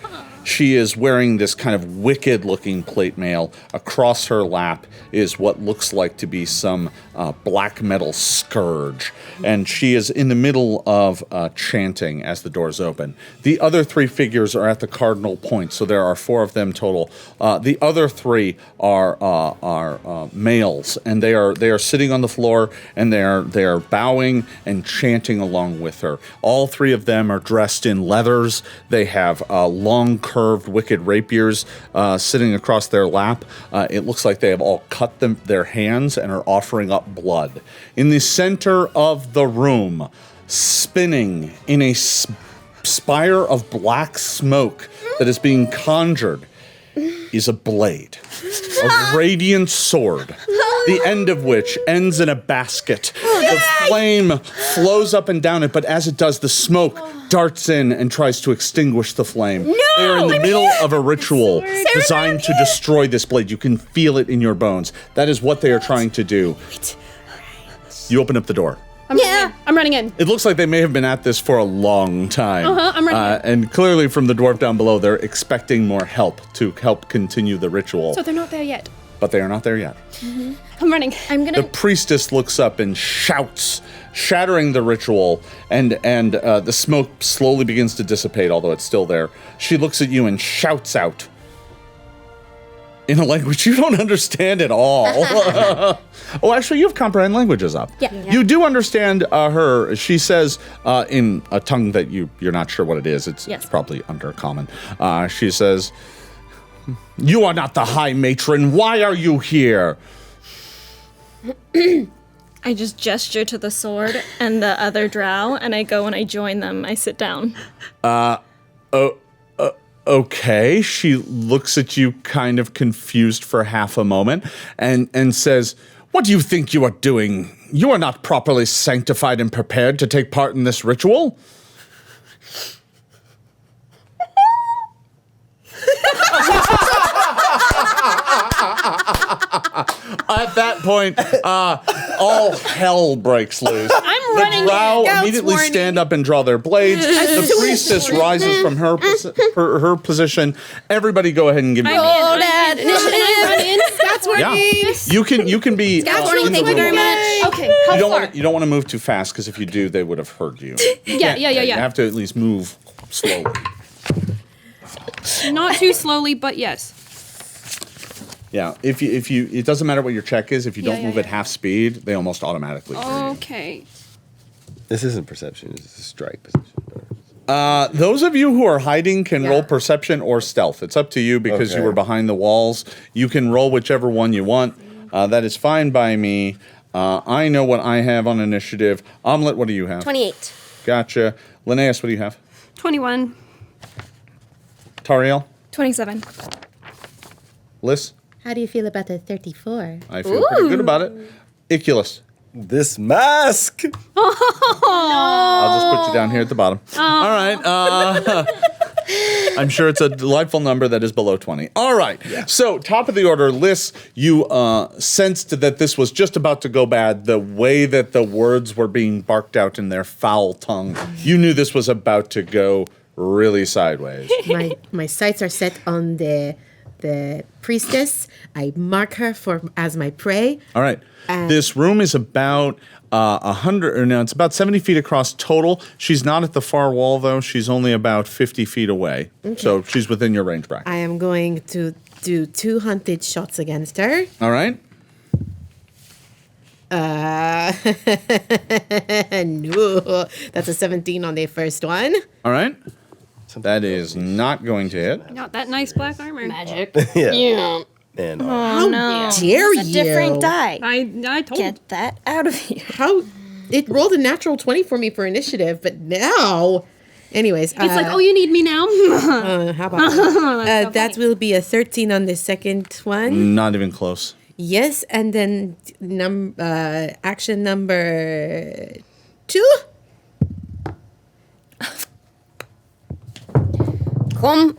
A: She is wearing this kind of wicked-looking plate mail. Across her lap is what looks like to be some black metal scourge. And she is in the middle of chanting as the doors open. The other 3 figures are at the cardinal point, so there are 4 of them total. The other 3 are males, and they are sitting on the floor, and they are bowing and chanting along with her. All 3 of them are dressed in leathers. They have long curved wicked rapiers sitting across their lap. It looks like they have all cut their hands and are offering up blood. In the center of the room, spinning in a spire of black smoke that is being conjured, is a blade, a radiant sword, the end of which ends in a basket. The flame flows up and down it, but as it does, the smoke darts in and tries to extinguish the flame. They are in the middle of a ritual designed to destroy this blade. You can feel it in your bones. That is what they are trying to do. You open up the door.
F: I'm running in.
A: It looks like they may have been at this for a long time.
F: I'm ready.
A: And clearly from the dwarf down below, they're expecting more help to help continue the ritual.
F: So they're not there yet.
A: But they are not there yet.
F: I'm running.
G: I'm
A: The
G: gonna.
A: priestess looks up and shouts shattering the ritual, and the smoke slowly begins to dissipate, although it's still there. She looks at you and shouts out in a language you don't understand at all. Oh, actually, you have comprehend languages up.
C: Yeah.
A: You do understand her. She says in a tongue that you're not sure what it is. It's probably undercommon. She says, "You are not the High Matron. Why are you here?"
E: I just gesture to the sword and the other drow, and I go and I join them. I sit down.
A: Okay. She looks at you kind of confused for half a moment and says, "What do you think you are doing? You are not properly sanctified and prepared to take part in this ritual." At that point, all hell breaks loose.
F: I'm running.
A: The drow
F: Scouts
A: immediately
F: warning.
A: stand up and draw their blades. The priestess rises from her position. Everybody, go ahead and give me.
F: I'm in.
D: That's what
A: Yeah, you can be.
C: Scouts warning,
A: in the
C: thank you very
A: room.
C: much.
F: Okay, how far?
A: You don't want to move too fast because if you do, they would have heard you.
F: Yeah.
A: You have to at least move slowly.
F: Not too slowly, but yes.
A: Yeah, if you, it doesn't matter what your check is. If you don't
F: Yeah,
A: move
F: yeah.
A: at half speed, they almost automatically hear you.
F: Okay.
B: This isn't perception. It's a strike position.
A: Those of you who are hiding can roll perception or stealth. It's up to you because you
B: Okay.
A: were behind the walls. You can roll whichever one you want. That is fine by me. I know what I have on initiative. Omelet, what do you have?
C: 28.
A: Gotcha. Linnaeus, what do you have?
F: 21.
A: Tariel?
E: 27.
A: Liz?
D: How do you feel about a 34?
A: I feel pretty good about it. Iculus?
B: This mask.
A: I'll just put you down here at the bottom. All right. I'm sure it's a delightful number that is below 20. All right. Yeah. So, top of the order, Liz, you sensed that this was just about to go bad. The way that the words were being barked out in their foul tongue, you knew this was about to go really sideways.
D: My sights are set on the priestess. I mark her as my prey.
A: All right. This room is about 70 feet across total. She's not at the far wall, though. She's only about 50 feet away. Okay. So she's within your range bracket.
D: I am going to do 2 hunted shots against her.
A: All right.
D: No. That's a 17 on the first one.
A: All right. That is not going to hit.
F: Not that nice black armor.
C: Magic.
B: Yeah. And
D: How dare
G: It's a
D: you?
G: different die.
F: I told you.
G: Get that out of here.
D: How? It rolled a natural 20 for me for initiative, but now... Anyways.
F: It's like, oh, you need me now?
D: How about that? That will be a 13 on the second one.
A: Not even close.
D: Yes, and then action number 2.
C: Come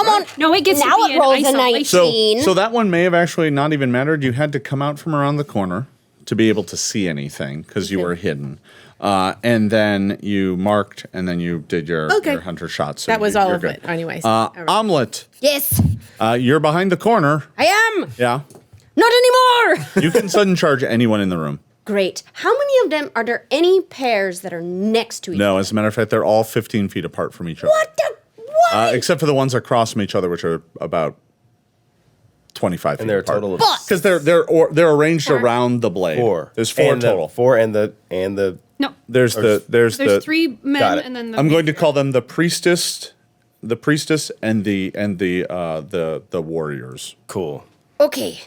C: on.
F: No, it gets
C: now
F: to be
C: it rolls a
F: an
C: 19.
A: So that one may have actually not even mattered. You had to come out from around the corner to be able to see anything because you were hidden. And then you marked, and then you did your hunter shot. So
D: That was
A: you're
D: of
A: good.
D: it. Anyways.
A: Omelet,
C: Yes,
A: you're behind the corner.
C: I am.
A: Yeah.
C: Not anymore.
A: You can sudden charge anyone in the room.
C: Great. How many of them are there? Any pairs that are next to each other?
A: No, as a matter of fact, they're all 15 feet apart from each other.
C: What?
A: Except for the ones across from each other, which are about 25 feet
B: and there are a
A: apart.
B: total of
A: Because they're arranged around the blade.
B: 4.
A: There's 4
B: and
A: total.
B: 4 and the
F: No.
A: There's
F: There's
A: the
F: 3
B: Got
F: men
B: it.
F: and then the...
A: I'm going to call them the priestess and the warriors.
B: cool.
C: Okay.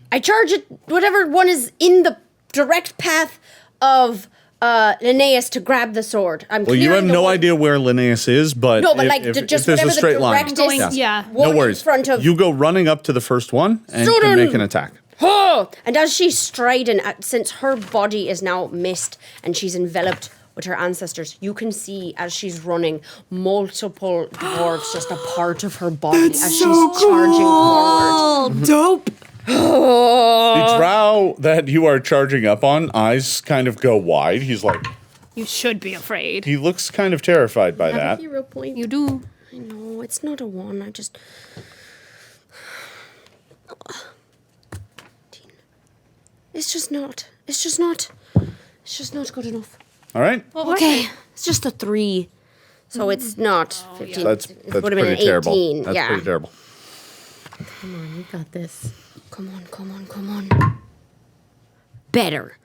C: I charge it, whatever one is in the direct path of Linnaeus to grab the sword.
A: Well, you have no idea where Linnaeus is, but
C: No, but
A: if
C: just
A: there's
C: whatever
A: a straight
C: the
A: line.
C: direct is.
F: Yeah.
A: No
C: one
A: worries.
C: In front of.
A: You go running up to the first one and
C: Sudden-
A: can make an attack.
C: Oh! And as she's striding, since her body is now mist and she's enveloped with her ancestors, you can see as she's running multiple dwarves just a part of her body as she's charging forward.
D: Dope.
A: The drow that you are charging up on, eyes kind of go wide. He's like,
F: You should be afraid.
A: he looks kind of terrified by that.
D: Hero point.
F: You do.
C: I know, it's not a 1, I just... It's just not It's just not good enough.
A: All right.
F: Well,
C: Okay, it's just a 3. So it's not 15.
A: That's
C: it would have been
A: pretty
C: an 18.
A: terrible. That's
C: yeah.
A: pretty terrible.
D: Come on, you got this.
C: Come on. Better.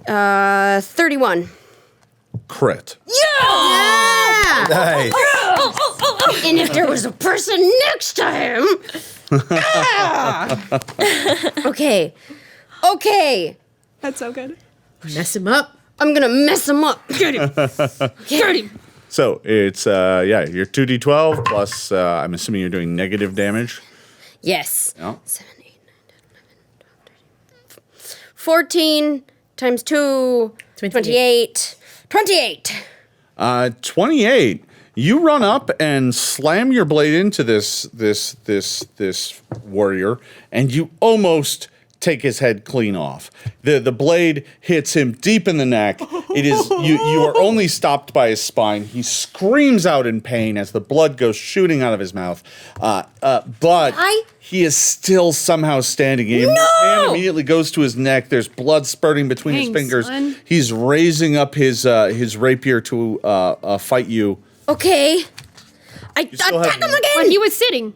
C: 31.
A: Crit.
C: Yeah!
B: Nice.
C: And if there was a person next to him. Okay.
F: That's so good.
D: Mess him up.
C: I'm gonna mess him up.
F: Get him.
A: So it's your 2d12 plus. I'm assuming you're doing negative damage.
C: Yes.
A: Yeah.
C: 7, 8, 9, 10, 11, 12, 13. 14 times 2, 28. 28.
A: 28. You run up and slam your blade into this warrior, and you almost take his head clean off. The blade hits him deep in the neck. It is you are only stopped by his spine. He screams out in pain as the blood goes shooting out of his mouth. But he is still somehow standing. His hand immediately goes to his neck. There's blood spurting between his
F: Thanks,
A: fingers.
F: son.
A: He's raising up his rapier to fight you.
C: Okay. I
A: still have-
C: attack him again.
F: When he was sitting,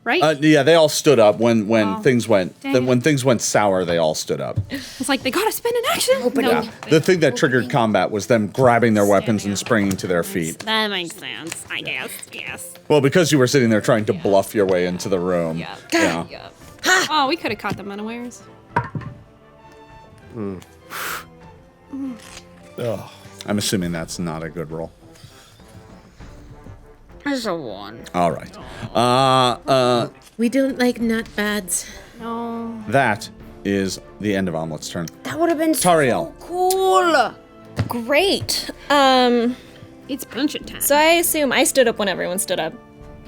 F: right?
A: Yeah, they all stood up when things went
F: dang
A: when things went sour. They all stood up.
F: It's like they gotta spend an action.
A: Yeah. The thing that triggered combat was them grabbing their weapons and springing to their feet.
F: That makes sense, I guess. Yes.
A: Well, because you were sitting there trying to bluff your way into the room. Yeah.
F: Oh, we could have caught them unawares.
A: I'm assuming that's not a good roll.
C: There's a 1.
A: All right.
D: We don't like not bads.
F: No.
A: That is the end of Omelet's turn.
C: That would have been
A: Tariel.
C: so cool.
G: Great.
F: It's punching time.
G: So I assume I stood up when everyone stood up.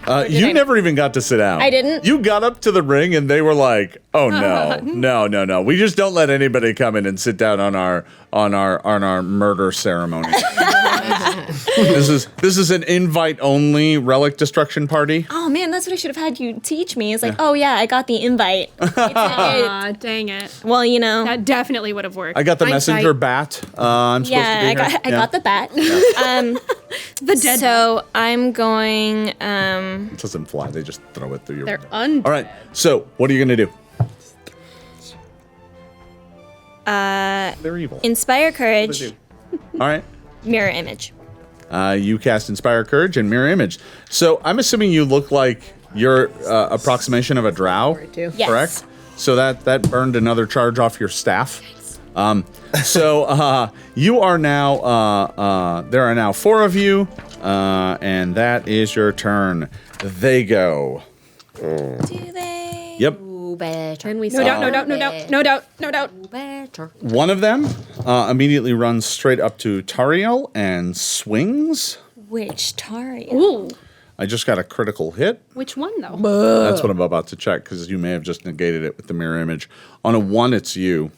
A: You
G: I-
A: never even got to sit down.
G: I didn't?
A: You got up to the ring and they were like, "Oh no. We just don't let anybody come in and sit down on our murder ceremony." This is an invite only relic destruction party.
G: Oh man, that's what I should have had you teach me. It's like, oh yeah, I got the invite.
F: Aw, dang it.
G: Well, you know.
F: That definitely would have worked.
A: I got the messenger bat. I'm supposed to be
G: Yeah,
A: here.
G: I got the bat.
F: the dead.
G: So I'm going.
A: It doesn't fly. They just throw it through your
F: They're
A: window. All right. So what are you gonna do? They're evil.
G: Inspire
A: What
G: courage,
A: do they do? All right.
G: mirror image.
A: You cast Inspire Courage and Mirror Image. So I'm assuming you look like your approximation of a drow,
G: Yes.
A: correct? So that burned another charge off your staff. So you are now, there are now 4 of you, and that is your turn. They go.
G: Do they?
A: Yep.
C: Better.
D: Then we
F: No doubt.
C: Better.
A: One of them immediately runs straight up to Tariel and swings.
G: Which Taria?
F: Ooh.
A: I just got a critical hit.
F: Which one, though?
A: That's what I'm about to check because you may have just negated it with the mirror image. On a 1, it's you.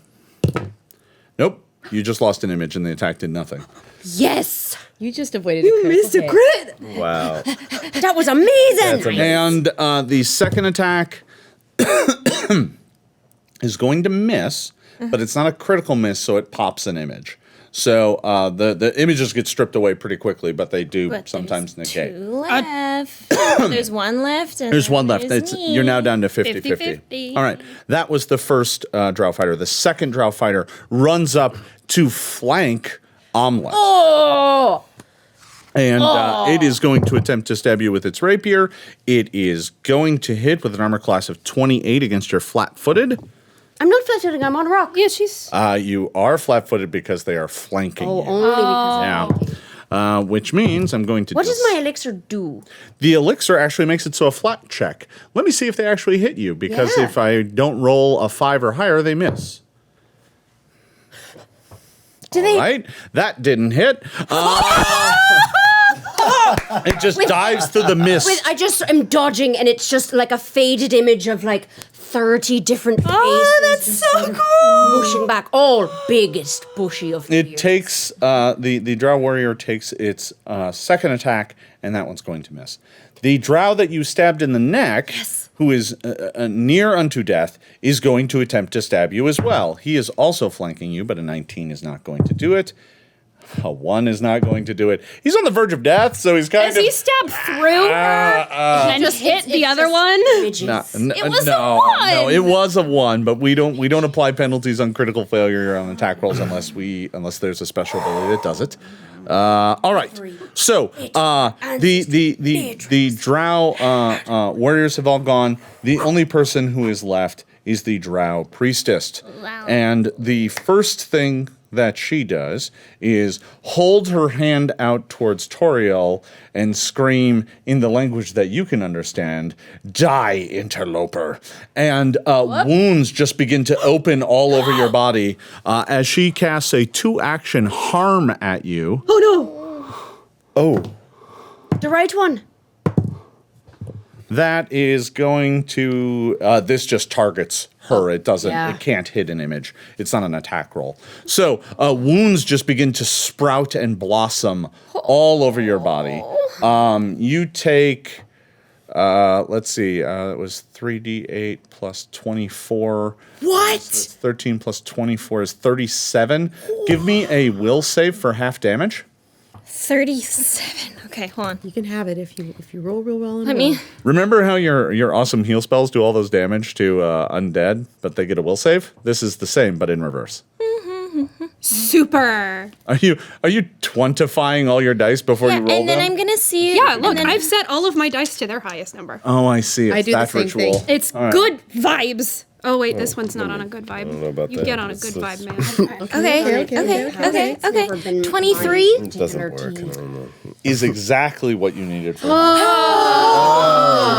A: Nope. You just lost an image and the attack did nothing.
C: Yes.
D: You just avoided a critical hit.
C: Crit.
B: Wow.
C: That was amazing.
B: That's amazing.
A: And the second attack is going to miss, but it's not a critical miss, so it pops an image. So the images get stripped away pretty quickly, but they do
G: But
A: sometimes
G: there's
A: negate.
G: 2 left. There's 1 left. And
A: There's
G: then
A: 1 left.
G: there's me.
A: You're now down to 50-50.
F: 50-50.
A: All right. That was the first drow fighter. The second drow fighter runs up to flank Omelet.
C: Oh.
A: And it is going to attempt to stab you with its rapier. It is going to hit with an armor class of 28 against your flat-footed.
C: I'm not flat-footed. I'm on rock.
F: Yeah, she's.
A: You are flat-footed because they are flanking you.
C: Only because.
A: Yeah. Which means I'm going to...
C: What does my elixir do?
A: The elixir actually makes it so a flat check. Let me see if they actually hit you, because
C: Yeah.
A: if I don't roll a 5 or higher, they miss.
C: Do they?
A: Right? That didn't hit. It just dives through the mist.
C: I just am dodging, and it's just like a faded image of like 30 different faces.
G: Oh, that's so cool.
C: Pushing back, all biggest bushy of the
A: It
C: ears.
A: takes the drow warrior takes its second attack, and that one's going to miss. The drow that you stabbed in the neck, who is near unto death, is going to attempt to stab you as well. He is also flanking you, but a 19 is not going to do it. A 1 is not going to do it. He's on the verge of death, so he's kind
F: Does
A: of.
F: he stab through her and just hit the other one?
C: Midges.
F: It was a
A: No,
F: 1.
A: it was a 1, but we don't apply penalties on critical failure on attack rolls unless there's a special ability that does it. All right. So the drow warriors have all gone. The only person who is left is the drow priestess, and the first thing that she does is hold her hand out towards Toriel and scream in the language that you can understand, "Die, interloper." And wounds just begin to open all over your body as she casts a 2-action harm at you.
B: Oh.
C: The right one.
A: That is going to, this just targets her. It doesn't,
C: Yeah.
A: it can't hit an image. It's not an attack roll. So wounds just begin to sprout and blossom all over your body. You take, let's see, it was 3d8 plus 24.
G: What?
A: 13 plus 24 is 37. Give me a will save for half damage.
E: 37. Okay, hold on.
D: You can have it if you roll real well.
E: Let me.
A: Remember how your awesome heal spells do all those damage to undead, but they get a will save? This is the same, but in reverse.
F: Super.
A: Are you twantifying all your dice before you roll
G: and then
A: them?
G: I'm gonna see.
F: Yeah, look,
G: and then-
F: I've set all of my dice to their highest number.
A: Oh, I see. It's
D: I do the
A: that
D: same
A: ritual.
D: thing.
F: It's good vibes. Oh wait, this one's not on a good vibe.
B: know about
F: You
B: that.
F: get on a good vibe, man.
G: Okay. 23.
B: It doesn't work. I don't know.
A: Is exactly what you needed for.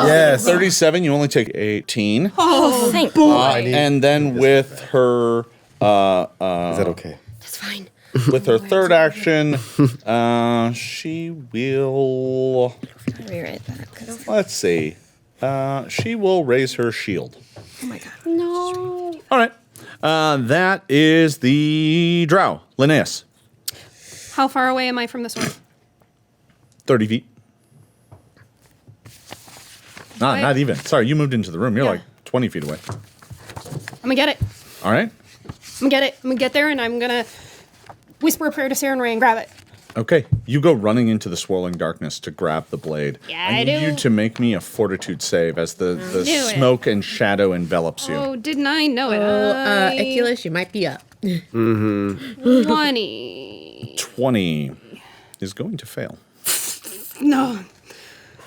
B: Yes.
A: 37. You only take 18.
G: Oh, thank God.
A: And then with her
B: Is that okay?
C: That's fine.
A: with her third action, she will.
G: Rewrite that.
A: Let's see. She will raise her shield.
F: Oh my god.
C: No.
A: All right. That is the drow. Linnaeus.
F: How far away am I from the sword?
A: 30 feet. Not even. Sorry, you moved into the room. You're
F: Yeah.
A: like 20 feet away.
F: I'm gonna get it.
A: All right.
F: I'm gonna get it. I'm gonna get there and I'm gonna whisper a prayer to Saren Ray and grab it.
A: Okay. You go running into the swirling darkness to grab the blade.
F: Yeah,
A: I
F: I
A: need
F: do.
A: you to make me a fortitude save as the
F: Do it.
A: smoke and shadow envelops you.
F: Oh, didn't I know it?
D: Achilles, you might be up.
F: 20.
A: 20 is going to fail.
F: No,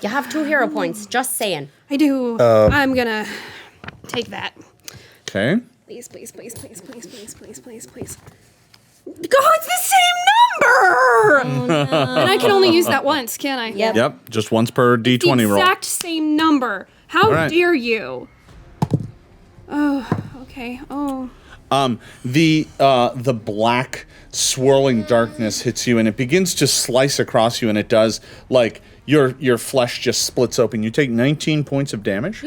C: You have 2 hero points. Just saying.
F: I do. I'm gonna take that.
A: Okay.
F: Please, please, please, please, please, please, please, please, please.
G: God, it's the same number.
F: And I can only use that once, can I?
C: Yep.
A: Yep. Just once per
F: The
A: d20 roll.
F: exact same number. How
A: All right.
F: dare you? Oh, okay. Oh.
A: The black swirling darkness hits you and it begins to slice across you, and it does like your flesh just splits open. You take 19 points of damage.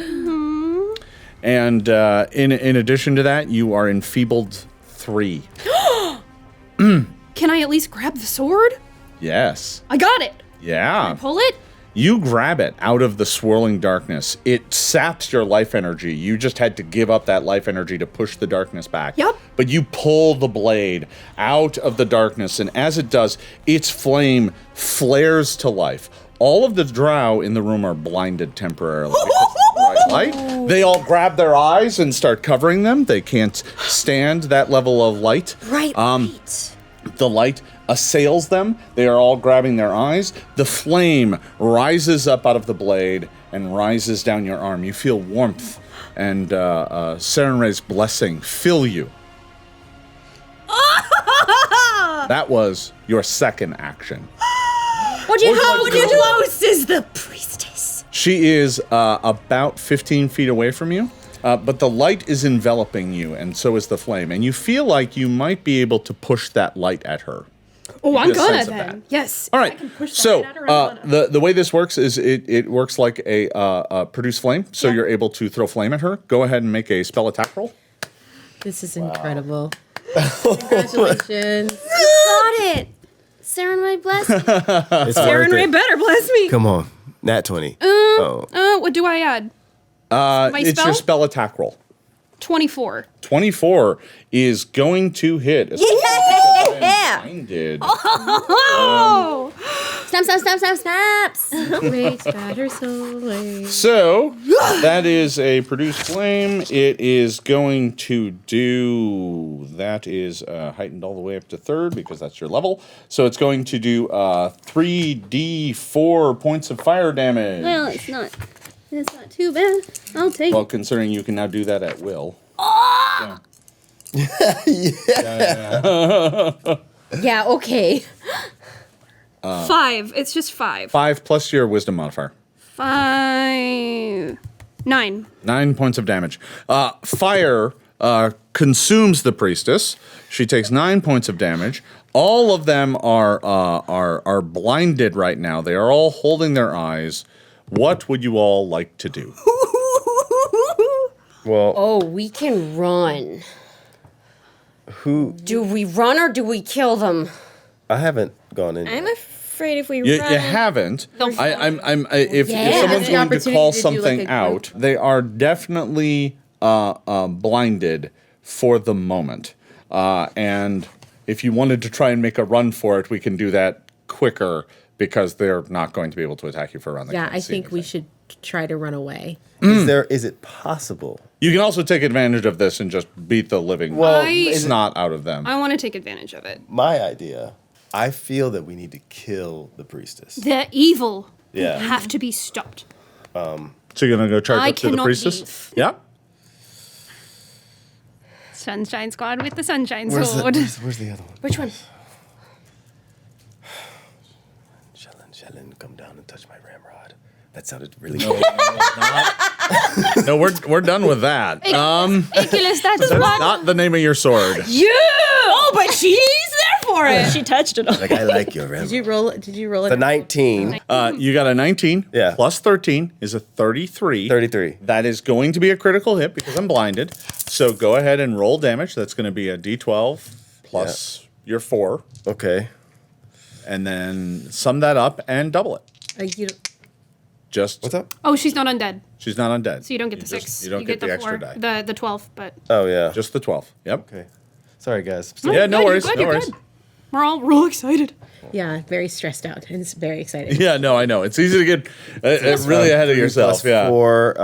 A: And in addition to that, you are enfeebled 3.
F: Can I at least grab the sword?
A: Yes.
F: I got it.
A: Yeah.
F: Pull it.
A: You grab it out of the swirling darkness. It saps your life energy. You just had to give up that life energy to push the darkness back.
F: Yep.
A: But you pull the blade out of the darkness, and as it does, its flame flares to life. All of the drow in the room are blinded temporarily because of the bright light. They all grab their eyes and start covering them. They can't stand that level of light.
C: Right.
A: The light assails them. They are all grabbing their eyes. The flame rises up out of the blade and rises down your arm. You feel warmth and Sarenrae's blessing fill you. That was your second action.
C: What do you
A: How
G: Close is the priestess.
A: She is about 15 feet away from you, but the light is enveloping you, and so is the flame. And you feel like you might be able to push that light at her.
F: Oh, I'm
A: Just
F: gonna
A: sense of
F: then.
A: that.
F: Yes.
A: All right. So the way this works is it works like a produce flame. So you're able to throw flame at her. Go ahead and make a spell attack roll.
D: This is incredible. Congratulations.
C: Got it. Sarah Ray bless me.
B: It's
F: Aaron
B: worth
F: Ray
B: it.
F: better bless me.
B: Come on. Nat 20.
F: What do I add?
A: It's
F: spell?
A: your spell attack roll.
F: 24.
A: 24 is going to hit.
C: Yeah.
A: Blinded.
F: Oh!
C: Snaps.
D: Great spatter soul.
A: So that is a produce flame. It is going to do. That is heightened all the way up to 3rd because that's your level. So it's going to do 3d4 points of fire damage.
C: Well, it's not too bad. I'll take
A: Well, considering you can now do that at will.
C: Yeah, okay.
F: 5. It's just 5.
A: 5 plus your wisdom modifier.
F: 5. 9.
A: 9 points of damage. Fire consumes the priestess. She takes 9 points of damage. All of them are blinded right now. They are all holding their eyes. What would you all like to do?
B: Well,
C: Oh, we can run.
B: who?
C: Do we run or do we kill them?
B: I haven't gone in.
G: I'm
B: yet.
G: afraid if we
A: You
G: run.
A: haven't. If
C: Yeah.
A: someone's
D: The
A: going to
D: opportunity
A: call
D: to do,
A: something
D: like, a
A: out, they are definitely blinded for the moment. And if you wanted to try and make a run for it, we can do that quicker because they're not going to be able to attack you for a run. They
D: Yeah,
A: can't
D: I
A: see
D: think we
A: anything.
D: should try to run away.
B: Is it possible?
A: You can also take advantage of this and just beat the living snot out of them.
F: I want to take advantage of it.
B: My idea. I feel that we need to kill the priestess.
F: They're evil.
B: Yeah.
F: They have to be stopped.
A: So you're going to go charge
F: I
A: up to the
F: cannot
A: priestess?
F: leave.
A: Yeah.
F: Sunshine Squad with the Sunshine
B: Where's
F: Sword.
B: where's the other one?
C: Which one?
B: Shellen, come down and touch my ramrod. That sounded really good.
A: No, we're done with that.
F: Ridiculous, that's
A: That's
F: what.
A: not the name of your sword.
F: Yeah! Oh, but she's there for it.
G: She touched it all.
B: Like, I like your ramrod.
D: Did you roll it?
B: The 19,
A: You got a 19
B: Yeah.
A: plus 13 is a 33.
B: 33.
A: That is going to be a critical hit because I'm blinded. So go ahead and roll damage. That's going to be a d12 plus your 4.
B: Okay.
A: And then sum that up and double it. Just
B: What's up?
F: Oh, she's not undead,
A: She's not undead.
F: so you don't get the
A: just-
F: 6.
A: You don't get the extra
F: 4,
A: die.
F: The 12, but
B: Oh, yeah.
A: Just the 12. Yep.
B: Okay. Sorry, guys.
A: Yeah, no
F: Good,
A: worries.
F: you're good,
A: No
F: you're
A: worries.
F: good. We're all real excited.
D: Yeah, very stressed out and it's very excited.
A: Yeah, no, I know. It's easy to get really ahead of yourself.
B: Plus
A: Yeah.
B: 4.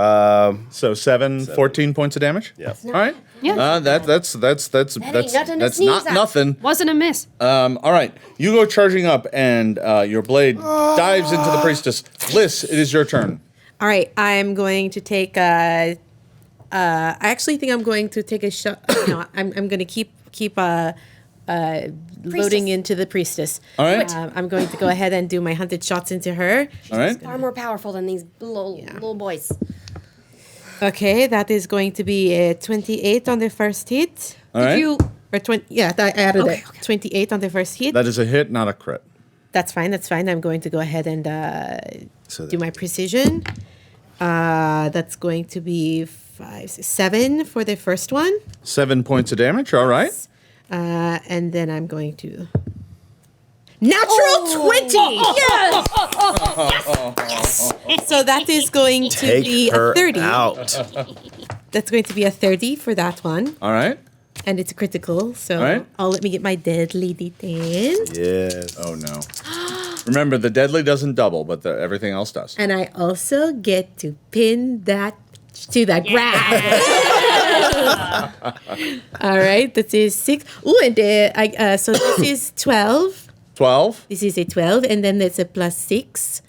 A: So 14 points of damage.
B: Yeah.
A: All right.
F: Yeah.
A: that's
C: nothing to sneeze
A: not
C: at.
A: nothing.
F: Wasn't a miss.
A: All right, you go charging up, and your blade dives into the priestess. Liz, it is your turn.
D: All right, I'm going to take I actually think I'm going to take a shot. No, I'm going to keep loading into the priestess.
A: All right.
D: I'm going to go ahead and do my 100 shots into her.
A: All right.
C: Far more powerful than these little boys.
D: Okay, that is going to be a 28 on the first hit.
A: All right.
D: Or 20? Yeah, I added it. 28 on the first hit.
A: That is a hit, not a crit.
D: That's fine. That's fine. I'm going to go ahead and
B: So
D: do my precision. That's going to be 7 for the first one.
A: 7 points of damage. All right.
D: And then I'm going to natural 20. Yes. So that is going to
B: Take
D: be
B: her
D: a 30.
B: out.
D: That's going to be a 30 for that one,
A: All right.
D: and it's a critical. So
A: All right.
D: let me get my deadly D10,
B: Yes.
A: Oh no. Remember, the deadly doesn't double, but everything else does.
D: and I also get to pin that to the ground. All right, that is 6. Ooh, and so this is 12.
A: 12.
D: This is a 12, and then there's a plus 6.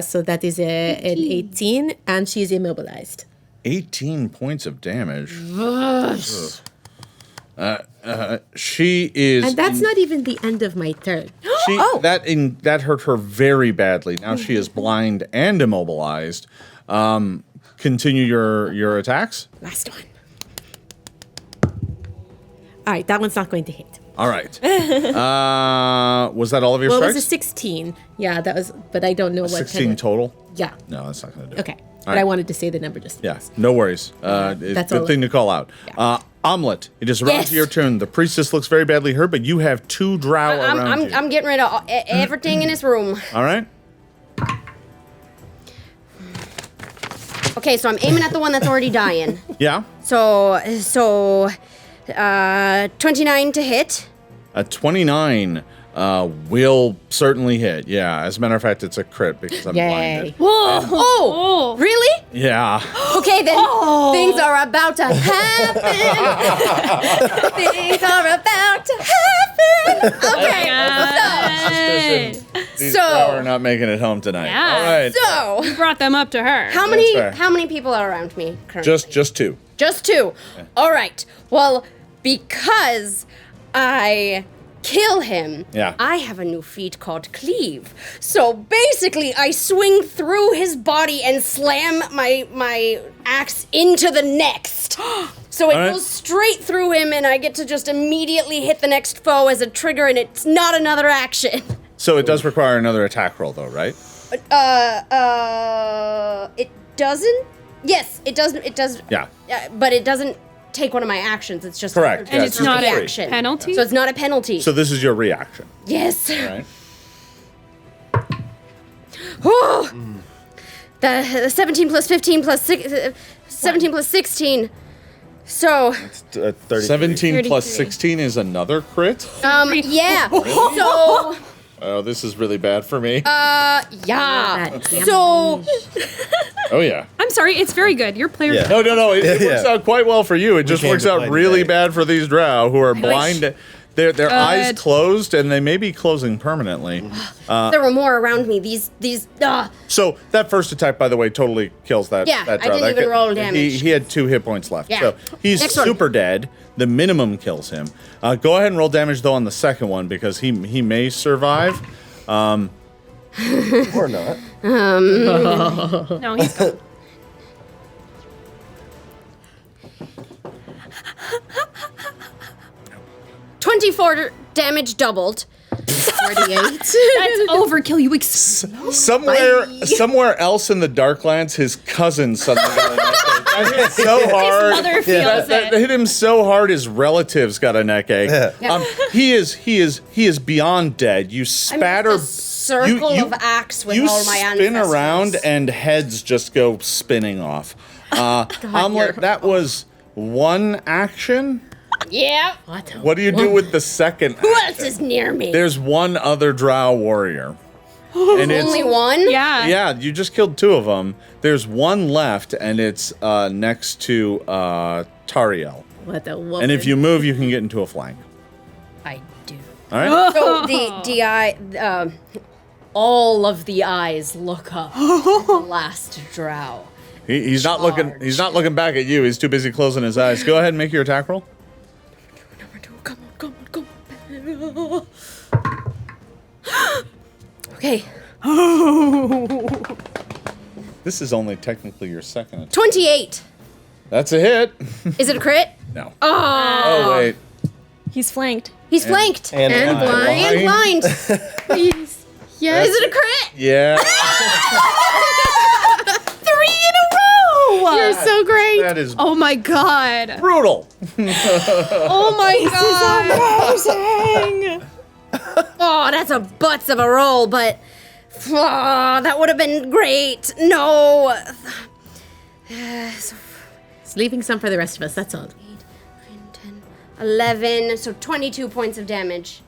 D: So that is an 18, and she's immobilized.
A: 18 points of damage. She is.
D: And that's not even the end of my turn.
A: That hurt her very badly. Now she is blind and immobilized. Continue your attacks.
D: Last one. All right, that one's not going to hit.
A: All right. Was that all of your
D: Well, it
A: strikes?
D: was a 16. Yeah, that was, but I don't know what.
A: 16 total?
D: Yeah.
A: No, that's not going to do it.
D: Okay. But I wanted to say the number just.
A: Yeah, no worries.
D: that's
A: Good
D: all.
A: thing to call out.
D: Yeah.
A: Omelet, it is around
C: Yes.
A: to your turn. The priestess looks very badly hurt, but you have 2 drow around you.
C: I'm getting rid of everything in this room.
A: All right.
C: Okay, so I'm aiming at the one that's already dying.
A: Yeah.
C: So 29 to hit.
A: A 29 will certainly hit. Yeah, as a matter of fact, it's a crit because I'm blinded.
F: Whoa!
C: Oh, really?
A: Yeah.
C: Okay, then things are about to happen. Things are about to happen. Okay.
A: These
C: So-
A: drow are not making it home tonight.
F: Yeah.
A: All right.
C: So,
F: You brought them up to her.
C: how
A: fair.
C: many people are around me currently?
A: Just 2.
C: Just 2. All right. Well, because I kill him,
A: Yeah.
C: I have a new feat called Cleave. So basically, I swing through his body and slam my axe into the next. So it
A: All right.
C: goes straight through him, and I get to just immediately hit the next foe as a trigger, and it's not another action.
A: So it does require another attack roll, though, right?
C: It doesn't? Yes, it does. It does.
A: Yeah.
C: But it doesn't take one of my actions. It's just
A: Correct,
F: And
A: yeah,
F: it's
A: it's
F: not
A: just
F: a
C: reaction.
F: penalty?
C: So it's not a penalty.
A: So this is your reaction,
C: yes.
A: right?
C: Oh! The 17 plus 15 plus 17 plus 16. So,
B: 33.
A: 17 plus
E: 33.
A: 16 is another crit?
C: yeah. So,
A: Oh, this is really bad for me.
C: yeah. So,
A: Oh, yeah.
F: I'm sorry, it's very good. Your player.
B: Yeah.
A: No. It
B: Yeah.
A: works out quite well for you. It just
B: came
A: works
B: to
A: out
B: play
A: really
B: today.
A: bad for these drow who are blind. Their eyes closed, and they may be closing permanently.
C: there were more around me. These,
A: So that first attack, by the way, totally kills that.
C: Yeah,
A: that
C: I
A: drow.
C: didn't
A: That
C: even
A: ki-
C: roll damage.
A: He had 2 hit points left.
C: Yeah.
A: So he's
C: Next one.
A: super dead. The minimum kills him. Go ahead and roll damage, though, on the second one, because he may survive.
B: Or not.
F: No, he's gone.
C: $24 damage doubled.
D: 48.
F: That's overkill. You
A: Somewhere else in the Darklands, his cousin suddenly got a neck ache. That hit so hard.
F: mother feels
A: that
F: it.
A: hit him so hard. His relatives got a neck ache.
B: Yeah.
A: He is beyond dead. You spatter.
C: a circle of axe with all my
A: You spin
C: ancestors.
A: around and heads just go spinning off. Omelet, that was one action.
C: Yeah.
A: What do you do with the second?
C: Who else is near me?
A: There's one other drow warrior. And
C: Only one?
F: Yeah.
A: Yeah, you just killed 2 of them. There's one left, and it's next to Tariel.
D: What a woman.
A: And if you move, you can get into a flank.
C: I do.
A: All right?
C: So the eye, all of the eyes look up at the last drow.
A: He's not looking. He's not looking back at you. He's too busy closing his eyes. Go ahead and make your attack roll.
C: Come on. Okay.
A: This is only technically your second attack.
C: 28.
A: That's a hit.
C: Is it a crit?
A: No. Oh wait.
E: He's flanked.
C: He's flanked.
B: And
D: blind.
C: And blind.
D: Please. Yes.
C: Is it a crit?
A: Yeah.
C: 3 in a row.
D: You're so great.
A: That is
F: Oh my god.
A: brutal.
C: Oh my god. Oh, that's a butts of a roll, but that would have been great. No.
D: It's leaving some for the rest of us, that's all.
C: 10, 11, so 22 points of damage.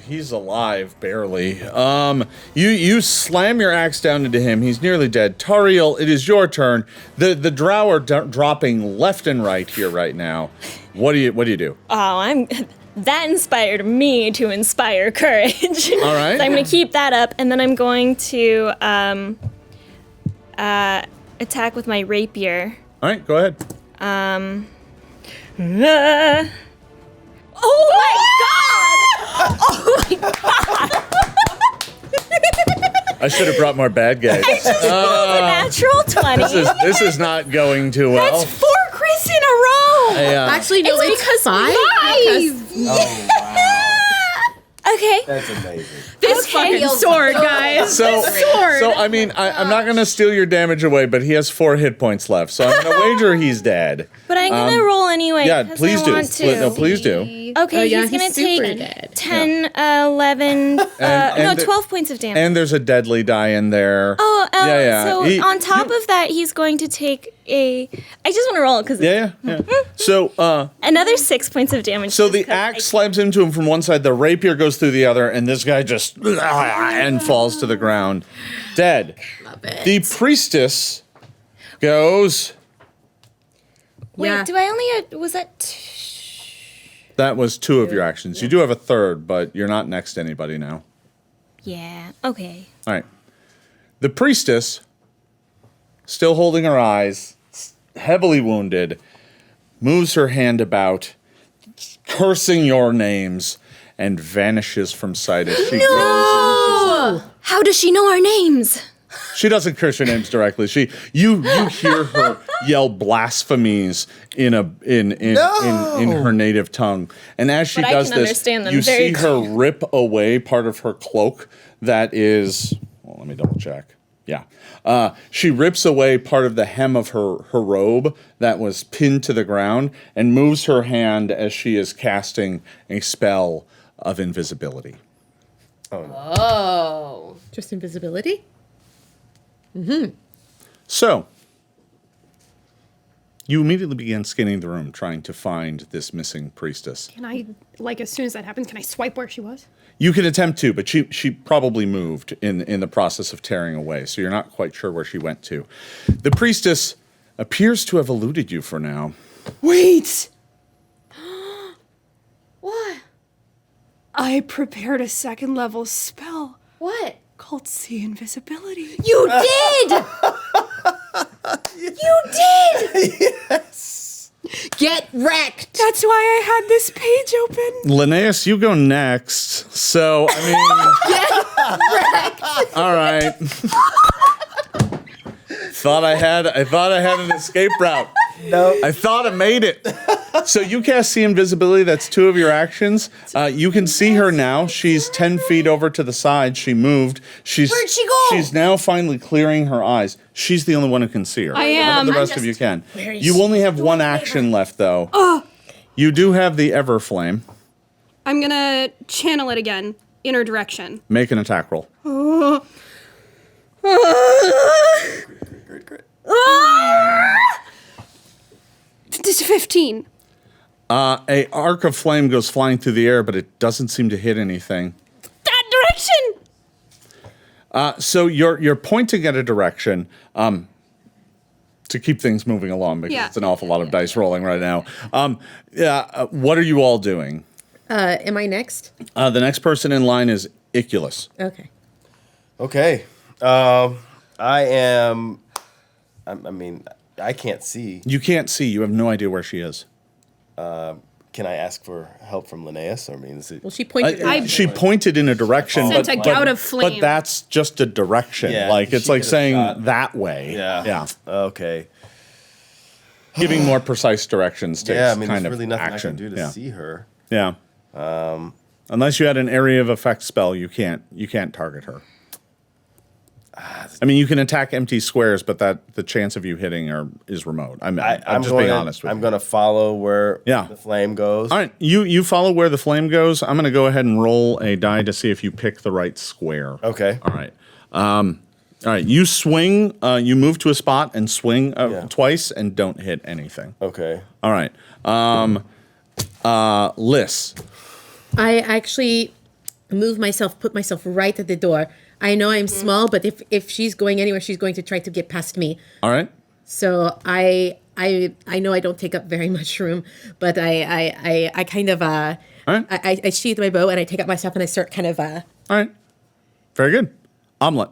A: He's alive, barely. You slam your axe down into him. He's nearly dead. Tariel, it is your turn. The drow are dropping left and right here right now. What do you do?
E: Oh, that inspired me to inspire courage.
A: All right.
E: So I'm going to keep that up, and then I'm going to attack with my rapier.
A: All right, go ahead.
E: Oh my god! Oh my god!
A: I should have brought more bad guys.
E: A natural 20.
A: This is not going too well.
E: That's 4 crits in a row!
A: Yeah.
D: Actually, no, it's
E: because
D: 5.
E: five.
D: Because
B: Oh, wow.
G: Okay.
B: That's amazing.
E: This fucking sword, guys.
A: So I mean, I'm not going to steal your damage away, but he has 4 hit points left. So I'm going to wager he's dead.
G: But I'm gonna roll anyway.
A: Yeah,
G: 'cause
A: please
G: I
A: do.
G: want to.
A: No, please do.
G: Okay,
D: yeah,
G: he's gonna
D: he's super
G: take
D: dead.
G: 10, 11,
A: And
G: 12 points of damage.
A: And there's a deadly die in there.
G: So on top of that, he's going to take I just want to roll it because
A: Yeah. So
G: another 6 points of damage.
A: So
G: just
A: the
G: 'cause
A: axe slams into him from one side, the rapier goes through the other, and this guy just and falls to the ground, dead. The priestess goes.
G: Wait,
D: Yeah.
G: do I only was that?
A: That was 2 of your actions. You do have a third, but you're not next to anybody now.
G: Yeah. Okay.
A: All right. The priestess, still holding her eyes, heavily wounded, moves her hand about, cursing your names, and vanishes from sight as she goes.
G: How does she know our names?
A: She doesn't curse your names directly. You hear her yell blasphemies in her native tongue, and as she
G: But I
A: does
G: can
A: this,
G: understand them
A: you
G: very
A: see her rip away part of her cloak that is. Well, let me double check. Yeah, she rips away part of the hem of her robe that was pinned to the ground, and moves her hand as she is casting a spell of invisibility.
C: Oh.
D: Just invisibility?
A: So, you immediately begin scanning the room, trying to find this missing priestess.
F: Can I, like, as soon as that happens, can I swipe where she was?
A: You can attempt to, but she probably moved in the process of tearing away, so you're not quite sure where she went to. The priestess appears to have eluded you for now.
F: Wait!
C: What?
F: I prepared a 2nd level spell
C: What?
F: called See Invisibility.
C: You did! You did!
B: Yes.
D: Get wrecked!
F: That's why I had this page open.
A: Linnaeus, you go next. So, I mean, all right. thought I had an escape route.
B: No.
A: I thought I made it. So you cast See Invisibility. That's 2 of your actions. You can see her now. She's 10 feet over to the side. She moved.
C: Where'd she go?
A: She's now finally clearing her eyes. She's the only one who can see her.
F: I am.
A: The rest of you can. You only have 1 action left, though. You do have the Everflame.
F: I'm gonna channel it again. Inner direction.
A: Make an attack roll.
B: Great.
F: This is 15.
A: A arc of flame goes flying through the air, but it doesn't seem to hit anything.
F: That direction!
A: So you're pointing at a direction to keep things moving along because
F: Yeah.
A: it's an awful lot of dice rolling right now. What are you all doing?
D: Am I next?
A: The next person in line is Iculus.
D: Okay.
B: Okay. I am. I mean, I can't see.
A: You can't see. You have no idea where she is.
B: Can I ask for help from Linnaeus? Or I mean, is it?
D: Well, she pointed.
A: She pointed in a direction,
F: Sent
A: but,
F: a gout of flame.
A: but that's just a direction.
B: Yeah,
A: like it's
B: she
A: like
B: could've
A: saying
B: shot.
A: that way.
B: Yeah. Okay.
A: Giving more precise directions takes
B: Yeah. I mean,
A: kind
B: there's
A: of
B: really nothing
A: action.
B: I can do to see her.
A: Yeah. Unless you had an area of effect spell, you can't target her. I mean, you can attack empty squares, but the chance of you hitting her is remote. I'm just being honest with you.
B: I'm going to follow where the flame goes.
A: All right, you follow where the flame goes. I'm going to go ahead and roll a die to see if you pick the right square.
B: Okay.
A: All right. All right. You swing. You move to a spot and swing twice and don't hit anything.
B: Okay.
A: All right. Liz.
D: I actually put myself right at the door. I know I'm small, but if she's going anywhere, she's going to try to get past me.
A: All right.
D: So I know I don't take up very much room, but I kind of
A: All right.
D: I sheath my bow and I take out my stuff and I start kind of
A: All right. Very good. Omelet.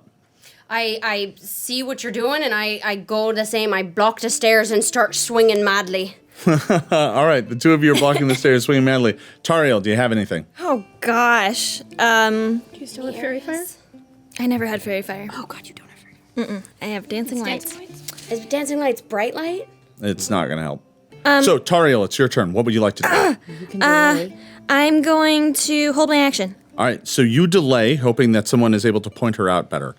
C: I see what you're doing, and I go the same. I block the stairs and start swinging madly.
A: All right. The 2 of you are blocking the stairs, swinging madly. Tariel, do you have anything?
G: Oh gosh.
F: Do you still have fairy fire?
G: I never had fairy fire.
F: Oh god, you don't have fairy fire.
G: I have dancing lights.
C: Is dancing lights bright light?
A: It's not going to help. So, Tariel, it's your turn. What would you like to do?
D: you can do it.
G: I'm going to hold my action.
A: All right, so you delay, hoping that someone is able to point her out better.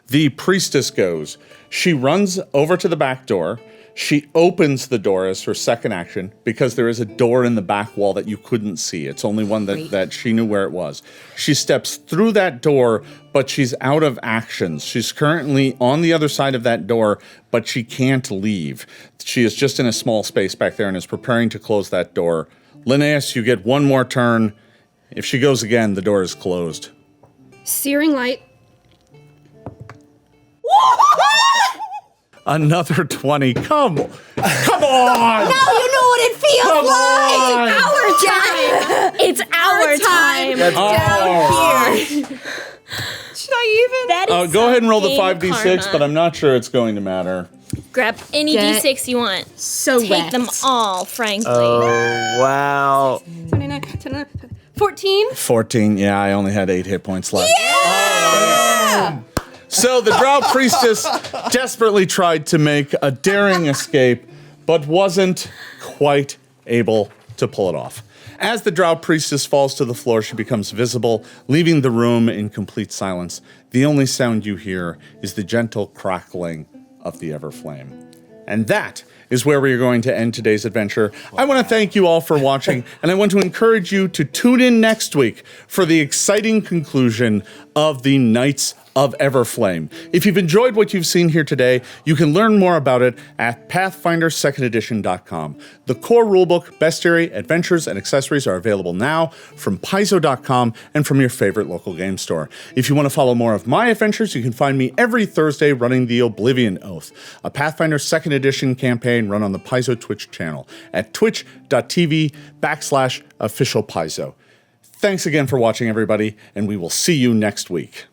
A: The priestess goes. She runs over to the back door. She opens the door as her second action because there is a door in the back wall that you couldn't see. It's only one that she knew where it was. She steps through that door, but she's out of actions. She's currently on the other side of that door, but she can't leave. She is just in a small space back there and is preparing to close that door. Linnaeus, you get one more turn. If she goes again, the door is closed.
F: Searing light.
A: Another 20. Come on!
C: Now you know what it feels like!
G: It's our time. Down here.
E: Should I even?
G: That is
A: go ahead and roll the
G: some
A: 5d6,
G: karma.
A: but I'm not sure it's going to matter.
G: Grab any
D: Get
G: d6 you want.
D: So
G: Take them all, frankly.
B: Oh, wow.
F: 29, 14.
A: 14, yeah, I only had 8 hit points left. Yeah! So the Drow Priestess desperately tried to make a daring escape, but wasn't quite able to pull it off. As the Drow Priestess falls to the floor, she becomes visible, leaving the room in complete silence. The only sound you hear is the gentle crackling of the Everflame. And that is where we are going to end today's adventure. I want to thank you all for watching, and I want to encourage you to tune in next week for the exciting conclusion of the Knights of Everflame. If you've enjoyed what you've seen here today, you can learn more about it at pathfinder2ndedition.com. The core rulebook, bestiary, adventures, and accessories are available now from paizo.com and from your favorite local game store. If you want to follow more of my adventures, you can find me every Thursday running the Oblivion Oath, a Pathfinder 2nd Edition campaign run on the Paizo Twitch channel at twitch.tv/officialpaizo. Thanks again for watching, everybody, and we will see you next week.